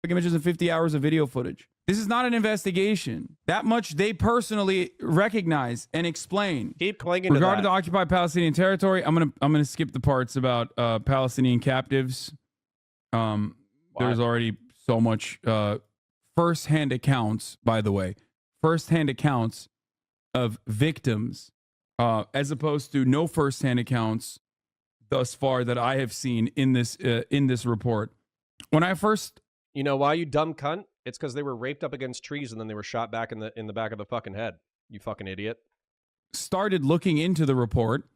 Images and 50 hours of video footage. This is not an investigation. That much they personally recognize and explain. Keep clinging to Regarding that. the occupied Palestinian territory, I'm gonna skip the parts about Palestinian captives. There's already so much first-hand accounts, by the way, first-hand accounts of victims, as opposed to no first-hand accounts thus far that I have seen in this report. When I first, you know why, you dumb cunt? It's because they were raped up against trees and then they were shot back in the back of the fucking head. You fucking idiot. started looking into the report,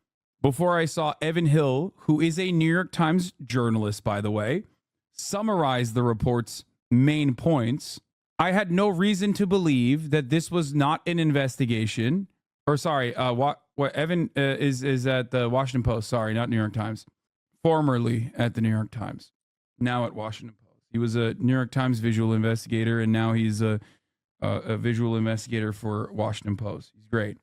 before I saw Evan Hill, who is a New York Times journalist, by the way, summarize the report's main points, I had no reason to believe that this was not an investigation. Or sorry, what Evan is at the Washington Post. Sorry, not New York Times. Formerly at the New York Times, now at Washington Post. He was a New York Times visual investigator, and now he's a visual investigator for Washington Post. He's great.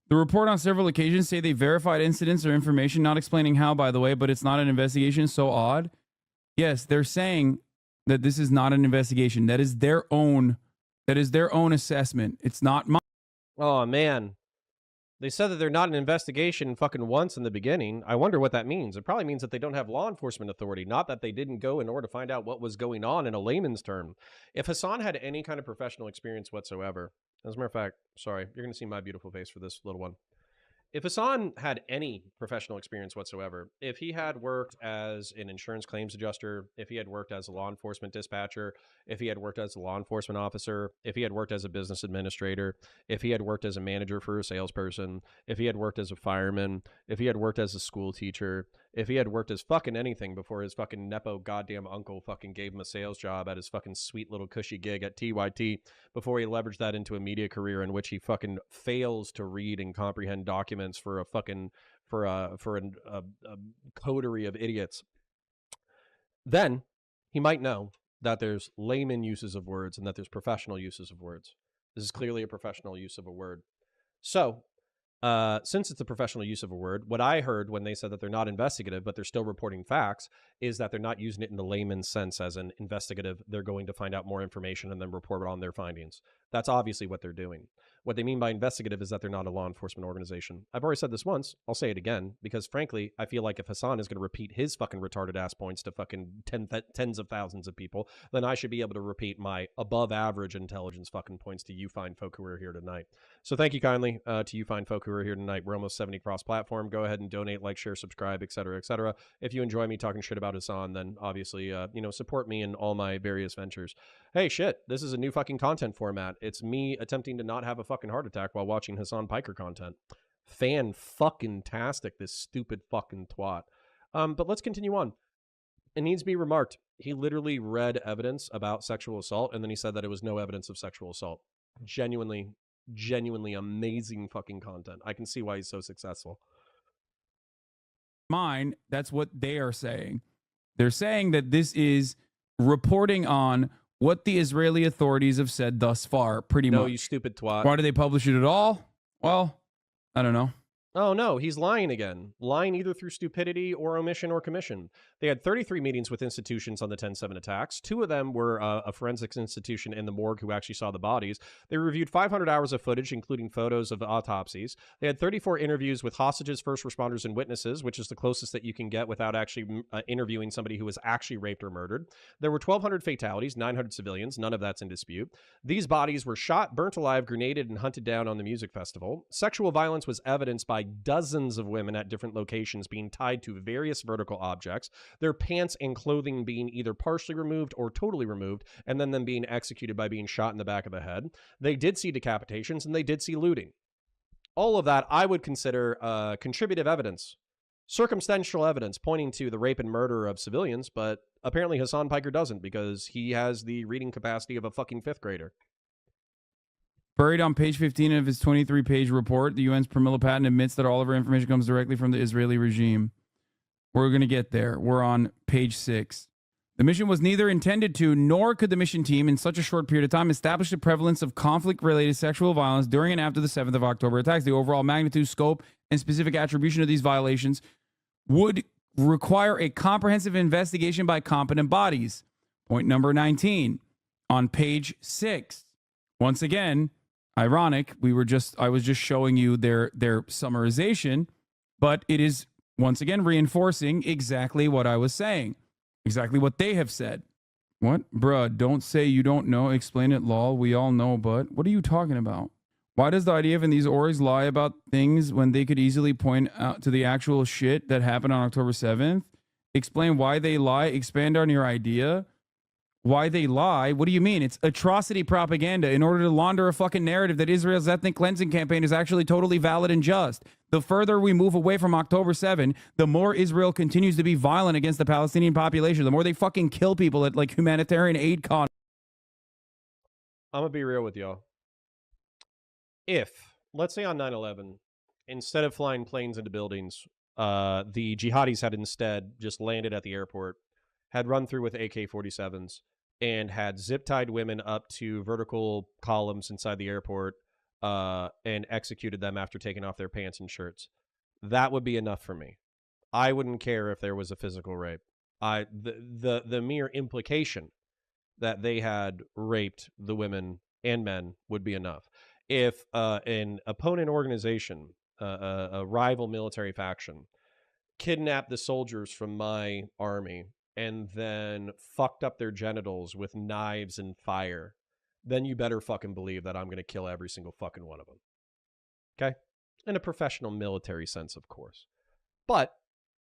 The report on several occasions say they verified incidents or information, not explaining how, by the way, but it's not an investigation. So odd. Yes, they're saying that this is not an investigation. That is their own assessment. It's not mine. Oh, man. They said that they're not an investigation fucking once in the beginning. I wonder what that means. It probably means that they don't have law enforcement authority, not that they didn't go in order to find out what was going on in a layman's term. If Hasan had any kind of professional experience whatsoever, as a matter of fact, sorry, you're going to see my beautiful face for this little one. If Hasan had any professional experience whatsoever, if he had worked as an insurance claims adjuster, if he had worked as a law enforcement dispatcher, if he had worked as a law enforcement officer, if he had worked as a business administrator, if he had worked as a manager for a salesperson, if he had worked as a fireman, if he had worked as a school teacher, if he had worked as fucking anything before his fucking nepo goddamn uncle fucking gave him a sales job at his fucking sweet little cushy gig at TYT, before he leveraged that into a media career in which he fucking fails to read and comprehend documents for a fucking for a coterie of idiots, then he might know that there's layman uses of words and that there's professional uses of words. This is clearly a professional use of a word. So since it's a professional use of a word, what I heard when they said that they're not investigative, but they're still reporting facts, is that they're not using it in the layman's sense as an investigative. They're going to find out more information and then report on their findings. That's obviously what they're doing. What they mean by investigative is that they're not a law enforcement organization. I've already said this once. I'll say it again, because frankly, I feel like if Hasan is going to repeat his fucking retarded ass points to fucking tens of thousands of people, then I should be able to repeat my above average intelligence fucking points to you fine folk who are here tonight. So thank you kindly to you fine folk who are here tonight. We're almost 70 cross-platform. Go ahead and donate, like, share, subscribe, etc., etc. If you enjoy me talking shit about Hasan, then obviously, support me in all my various ventures. Hey, shit, this is a new fucking content format. It's me attempting to not have a fucking heart attack while watching Hasan Piker content. Fan-fucking-tastic, this stupid fucking twat. But let's continue on. It needs to be remarked, he literally read evidence about sexual assault, and then he said that it was no evidence of sexual assault. Genuinely amazing fucking content. I can see why he's so successful. Mine, that's what they are saying. They're saying that this is reporting on what the Israeli authorities have said thus far, pretty much. No, you stupid twat. Why do they publish it at all? Well, I don't know. Oh, no, he's lying again. Lying either through stupidity or omission or commission. They had 33 meetings with institutions on the 10/7 attacks. 2 of them were a forensics institution in the morgue who actually saw the bodies. They reviewed 500 hours of footage, including photos of autopsies. They had 34 interviews with hostages, first responders, and witnesses, which is the closest that you can get without actually interviewing somebody who was actually raped or murdered. There were 1,200 fatalities, 900 civilians. None of that's in dispute. These bodies were shot, burnt alive, grenaded, and hunted down on the music festival. Sexual violence was evidenced by dozens of women at different locations being tied to various vertical objects, their pants and clothing being either partially removed or totally removed, and then them being executed by being shot in the back of the head. They did see decapitations, and they did see looting. All of that I would consider contributive evidence, circumstantial evidence pointing to the rape and murder of civilians, but apparently Hasan Piker doesn't, because he has the reading capacity of a fucking 5th grader. Buried on page 15 of his 23-page report, the UN's Pramila Patton admits that all of our information comes directly from the Israeli regime. We're going to get there. We're on page 6. The mission was neither intended to, nor could the mission team in such a short period of time establish the prevalence of conflict-related sexual violence during and after the 7th of October attacks. The overall magnitude, scope, and specific attribution of these violations would require a comprehensive investigation by competent bodies. Point number 19 on page 6. Once again, ironic, I was just showing you their summarization, but it is once again reinforcing exactly what I was saying, exactly what they have said. What? Bruh, don't say you don't know. Explain it, lol. We all know, but what are you talking about? Why does the IDF and these orgs lie about things when they could easily point out to the actual shit that happened on October 7th? Explain why they lie. Expand on your idea. Why they lie? What do you mean? It's atrocity propaganda in order to launder a fucking narrative that Israel's ethnic cleansing campaign is actually totally valid and just. The further we move away from October 7, the more Israel continues to be violent against the Palestinian population, the more they fucking kill people at like humanitarian aid con. I'm going to be real with y'all. If, let's say on 9/11, instead of flying planes into buildings, the jihadis had instead just landed at the airport, had run through with AK-47s, and had zip-tied women up to vertical columns inside the airport and executed them after taking off their pants and shirts, that would be enough for me. I wouldn't care if there was a physical rape. The mere implication that they had raped the women and men would be enough. If an opponent organization, a rival military faction, kidnapped the soldiers from my army and then fucked up their genitals with knives and fire, then you better fucking believe that I'm going to kill every single fucking one of them. Okay? In a professional military sense, of course. But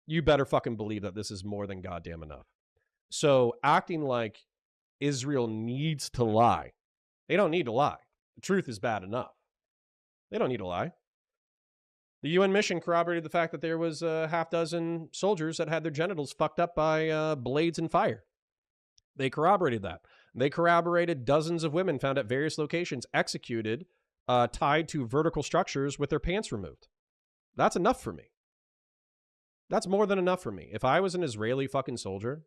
you better fucking believe that this is more than goddamn enough. So acting like Israel needs to lie. They don't need to lie. The truth is bad enough. They don't need to lie. The UN mission corroborated the fact that there was a half dozen soldiers that had their genitals fucked up by blades and fire. They corroborated that. They corroborated dozens of women found at various locations executed, tied to vertical structures with their pants removed. That's enough for me. That's more than enough for me. If I was an Israeli fucking soldier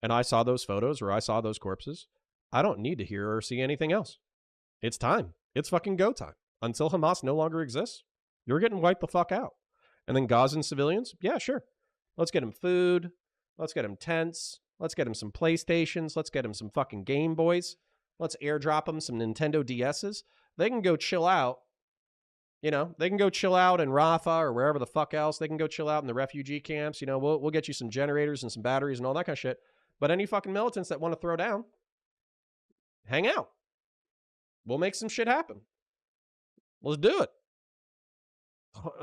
and I saw those photos or I saw those corpses, I don't need to hear or see anything else. It's time. It's fucking go time. Until Hamas no longer exists, you're getting wiped the fuck out. And then Gazan civilians, yeah, sure. Let's get them food. Let's get them tents. Let's get them some PlayStations. Let's get them some fucking Game Boys. Let's airdrop them some Nintendo DSs. They can go chill out. You know, they can go chill out in Rafah or wherever the fuck else. They can go chill out in the refugee camps. You know, we'll get you some generators and some batteries and all that kind of shit. But any fucking militants that want to throw down, hang out. We'll make some shit happen. Let's do it.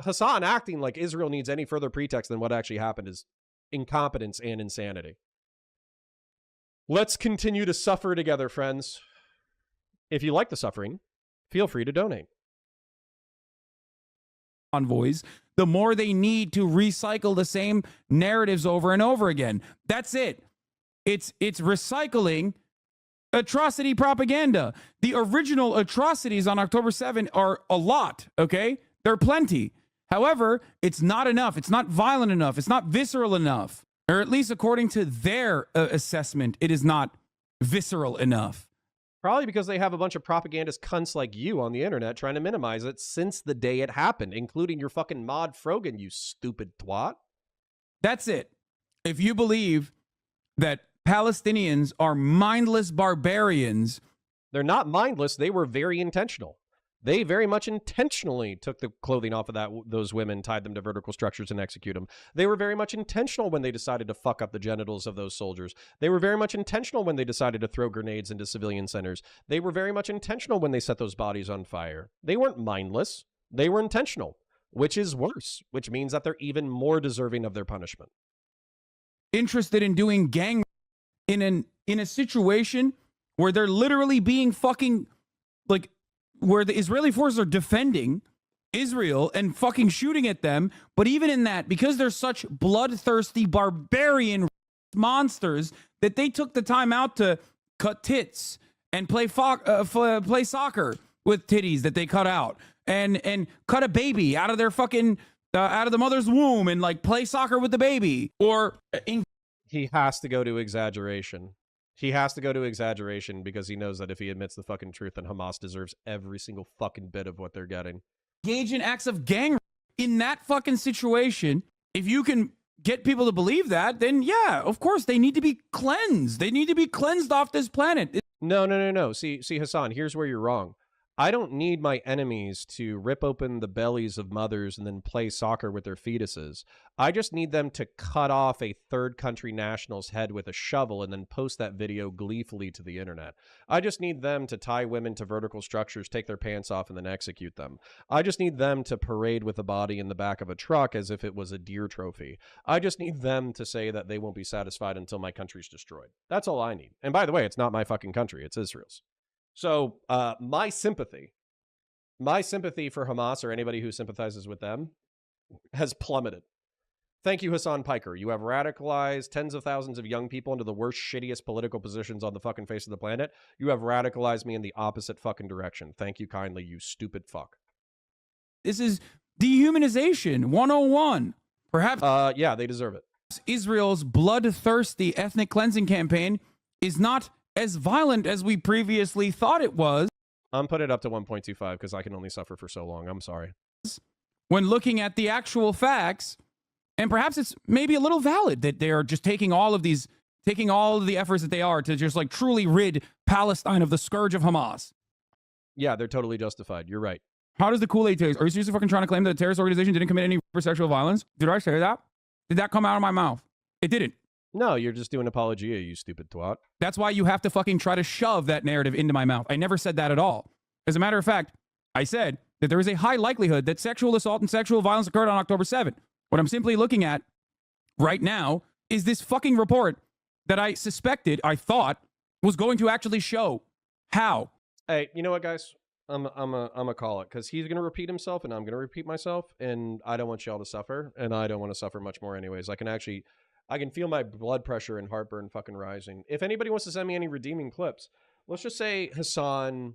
Hasan acting like Israel needs any further pretext than what actually happened is incompetence and insanity. Let's continue to suffer together, friends. If you like the suffering, feel free to donate. Convoys, the more they need to recycle the same narratives over and over again. That's it. It's recycling atrocity propaganda. The original atrocities on October 7 are a lot, okay? They're plenty. However, it's not enough. It's not violent enough. It's not visceral enough. Or at least according to their assessment, it is not visceral enough. Probably because they have a bunch of propagandist cunts like you on the internet trying to minimize it since the day it happened, including your fucking Mod Frogan, you stupid twat. That's it. If you believe that Palestinians are mindless barbarians, they're not mindless. They were very intentional. They very much intentionally took the clothing off of those women, tied them to vertical structures, and execute them. They were very much intentional when they decided to fuck up the genitals of those soldiers. They were very much intentional when they decided to throw grenades into civilian centers. They were very much intentional when they set those bodies on fire. They weren't mindless. They were intentional, which is worse, which means that they're even more deserving of their punishment. Interested in doing gang in a situation where they're literally being fucking like, where the Israeli forces are defending Israel and fucking shooting at them. But even in that, because they're such bloodthirsty barbarian monsters, that they took the time out to cut tits and play soccer with titties that they cut out, and cut a baby out of their fucking out of the mother's womb and like play soccer with the baby. Or he has to go to exaggeration. He has to go to exaggeration because he knows that if he admits the fucking truth, then Hamas deserves every single fucking bit of what they're getting. Engage in acts of gang in that fucking situation. If you can get people to believe that, then yeah, of course they need to be cleansed. They need to be cleansed off this planet. No. See, Hasan, here's where you're wrong. I don't need my enemies to rip open the bellies of mothers and then play soccer with their fetuses. I just need them to cut off a third country national's head with a shovel and then post that video gleefully to the internet. I just need them to tie women to vertical structures, take their pants off, and then execute them. I just need them to parade with a body in the back of a truck as if it was a deer trophy. I just need them to say that they won't be satisfied until my country's destroyed. That's all I need. And by the way, it's not my fucking country, it's Israel's. So my sympathy for Hamas or anybody who sympathizes with them has plummeted. Thank you, Hasan Piker. You have radicalized tens of thousands of young people into the worst, shittiest political positions on the fucking face of the planet. You have radicalized me in the opposite fucking direction. Thank you kindly, you stupid fuck. This is dehumanization 101. Perhaps yeah, they deserve it. Israel's bloodthirsty ethnic cleansing campaign is not as violent as we previously thought it was. I'm putting it up to 1.25 because I can only suffer for so long. I'm sorry. When looking at the actual facts, and perhaps it's maybe a little valid that they are just taking all of the efforts that they are to just like truly rid Palestine of the scourge of Hamas. Yeah, they're totally justified. You're right. How does the Kool-Aid taste? Are you seriously fucking trying to claim that a terrorist organization didn't commit any sexual violence? Did I say that? Did that come out of my mouth? It didn't. No, you're just doing Apologia, you stupid twat. That's why you have to fucking try to shove that narrative into my mouth. I never said that at all. As a matter of fact, I said that there is a high likelihood that sexual assault and sexual violence occurred on October 7th. What I'm simply looking at right now is this fucking report that I thought was going to actually show how. Hey, you know what, guys? I'm a call it because he's going to repeat himself and I'm going to repeat myself, and I don't want y'all to suffer, and I don't want to suffer much more anyways. I can feel my blood pressure and heartburn fucking rising. If anybody wants to send me any redeeming clips, let's just say Hasan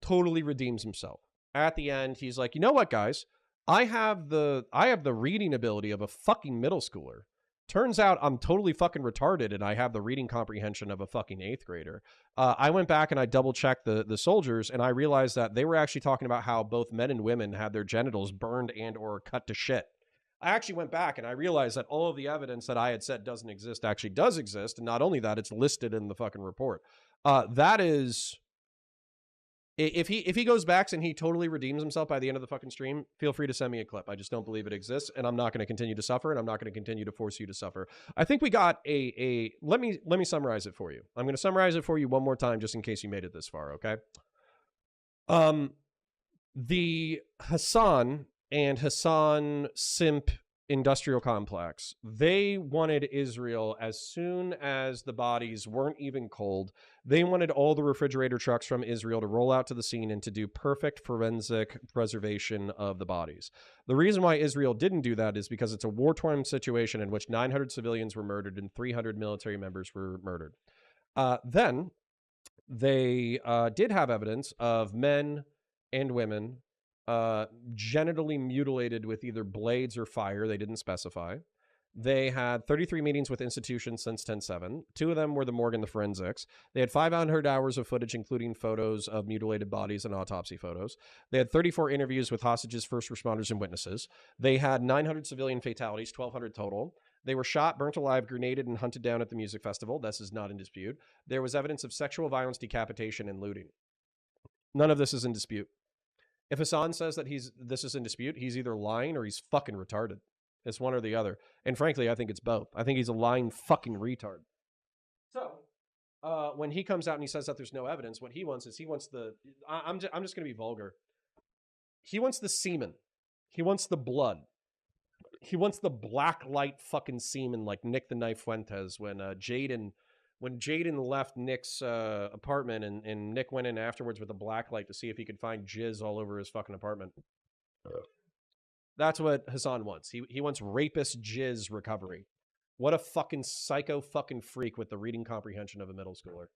totally redeems himself. At the end, he's like, you know what, guys? I have the reading ability of a fucking middle schooler. Turns out I'm totally fucking retarded and I have the reading comprehension of a fucking 8th grader. I went back and I double checked the soldiers, and I realized that they were actually talking about how both men and women had their genitals burned and or cut to shit. I actually went back and I realized that all of the evidence that I had said doesn't exist actually does exist. And not only that, it's listed in the fucking report. That is, if he goes back and he totally redeems himself by the end of the fucking stream, feel free to send me a clip. I just don't believe it exists, and I'm not going to continue to suffer, and I'm not going to continue to force you to suffer. I think we got let me summarize it for you. I'm going to summarize it for you one more time just in case you made it this far, okay? The Hasan and Hasan Simp industrial complex, they wanted Israel as soon as the bodies weren't even cold. They wanted all the refrigerator trucks from Israel to roll out to the scene and to do perfect forensic preservation of the bodies. The reason why Israel didn't do that is because it's a war-torn situation in which 900 civilians were murdered and 300 military members were murdered. Then they did have evidence of men and women genitally mutilated with either blades or fire. They didn't specify. They had 33 meetings with institutions since 10/7. 2 of them were the morgue and the forensics. They had 500 hours of footage, including photos of mutilated bodies and autopsy photos. They had 34 interviews with hostages, first responders, and witnesses. They had 900 civilian fatalities, 1,200 total. They were shot, burnt alive, grenaded, and hunted down at the music festival. This is not in dispute. There was evidence of sexual violence, decapitation, and looting. None of this is in dispute. If Hasan says that this is in dispute, he's either lying or he's fucking retarded. It's one or the other. And frankly, I think it's both. I think he's a lying fucking retard. So, when he comes out and he says that there's no evidence, what he wants is I'm just going to be vulgar. He wants the semen. He wants the blood. He wants the black light fucking semen like Nick the Knife Fuentes when Jaden left Nick's apartment and Nick went in afterwards with a black light to see if he could find jizz all over his fucking apartment. That's what Hasan wants. He wants rapist jizz recovery. What a fucking psycho fucking freak with the reading comprehension of a middle schooler.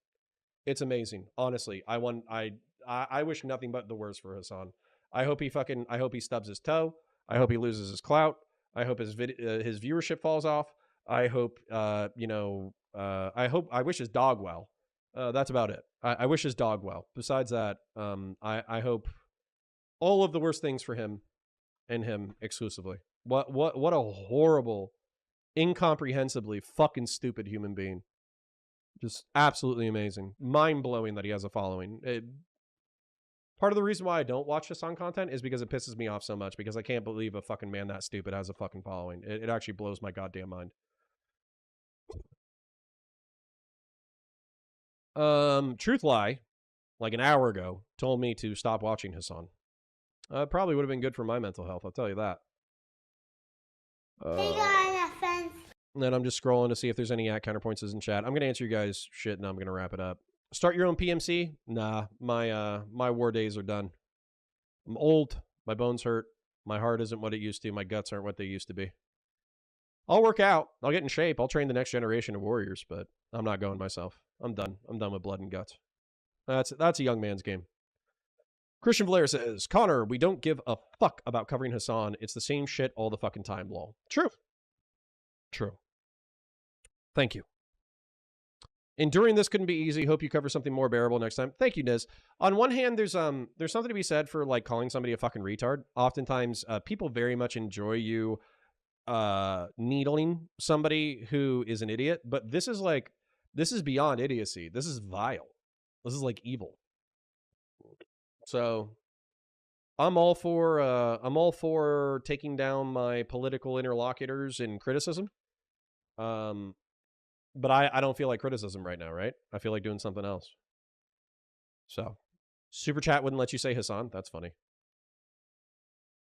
It's amazing. Honestly, I wish nothing but the worst for Hasan. I hope he stubs his toe. I hope he loses his clout. I hope his viewership falls off. I hope I wish his dog well. That's about it. I wish his dog well. Besides that, I hope all of the worst things for him and him exclusively. What a horrible incomprehensibly fucking stupid human being. Just absolutely amazing. Mind-blowing that he has a following. Part of the reason why I don't watch Hasan content is because it pisses me off so much, because I can't believe a fucking man that stupid has a fucking following. It actually blows my goddamn mind. Truth Lie, like an hour ago, told me to stop watching Hasan. Probably would have been good for my mental health, I'll tell you that. And then I'm just scrolling to see if there's any counterpoints in chat. I'm going to answer you guys shit, and I'm going to wrap it up. Start your own PMC? Nah, my war days are done. I'm old. My bones hurt. My heart isn't what it used to. My guts aren't what they used to be. I'll work out. I'll get in shape. I'll train the next generation of warriors, but I'm not going myself. I'm done. I'm done with blood and guts. That's a young man's game. Christian Blair says, Connor, we don't give a fuck about covering Hasan. It's the same shit all the fucking time, lol. True. True. Thank you. Enduring this couldn't be easy. Hope you cover something more bearable next time. Thank you, Niz. On one hand, there's something to be said for like calling somebody a fucking retard. Oftentimes, people very much enjoy you needling somebody who is an idiot, but this is beyond idiocy. This is vile. This is like evil. So I'm all for taking down my political interlocutors in criticism. But I don't feel like criticism right now, right? I feel like doing something else. So, Super Chat wouldn't let you say Hasan. That's funny.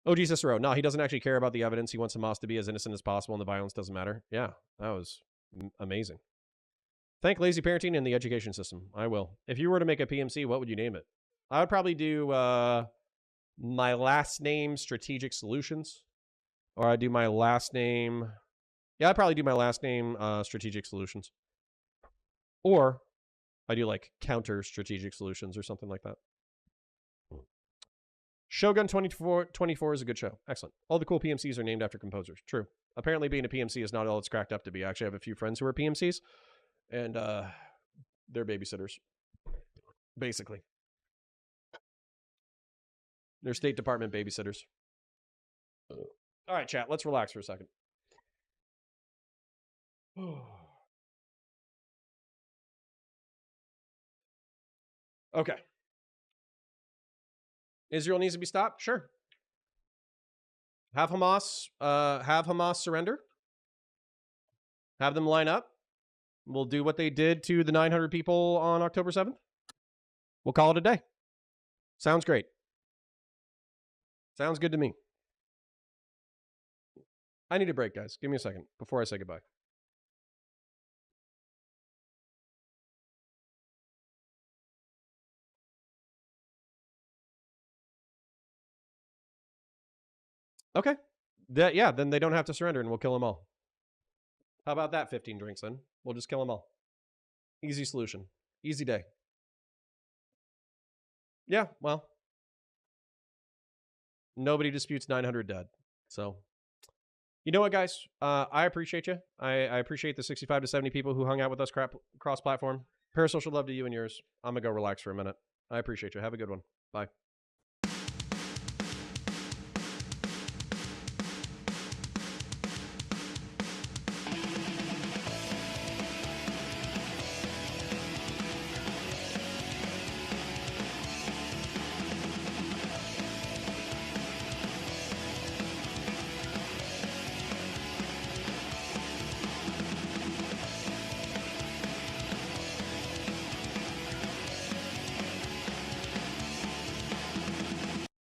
OG Cicero. No, he doesn't actually care about the evidence. He wants Hamas to be as innocent as possible and the violence doesn't matter. Yeah, that was amazing. Thank lazy parenting and the education system. I will. If you were to make a PMC, what would you name it? I would probably do my last name, Strategic Solutions. Or I'd do my last name... Yeah, I'd probably do my last name, Strategic Solutions. Or I do like Counter Strategic Solutions or something like that. Shogun 24 is a good show. Excellent. All the cool PMCs are named after composers. True. Apparently being a PMC is not all it's cracked up to be. I actually have a few friends who are PMCs, and they're babysitters, basically. They're State Department babysitters. All right, chat. Let's relax for a second. Okay. Israel needs to be stopped? Sure. Have Hamas surrender. Have them line up. We'll do what they did to the 900 people on October 7th. We'll call it a day. Sounds great. Sounds good to me. I need a break, guys. Give me a second before I say goodbye. Okay. Yeah, then they don't have to surrender and we'll kill them all. How about that 15 drinks then? We'll just kill them all. Easy solution. Easy day. Yeah, well. Nobody disputes 900 dead. So, you know what, guys? I appreciate you. I appreciate the 65 to 70 people who hung out with us cross-platform. Parasocial love to you and yours. I'm going to go relax for a minute. I appreciate you. Have a good one. Bye.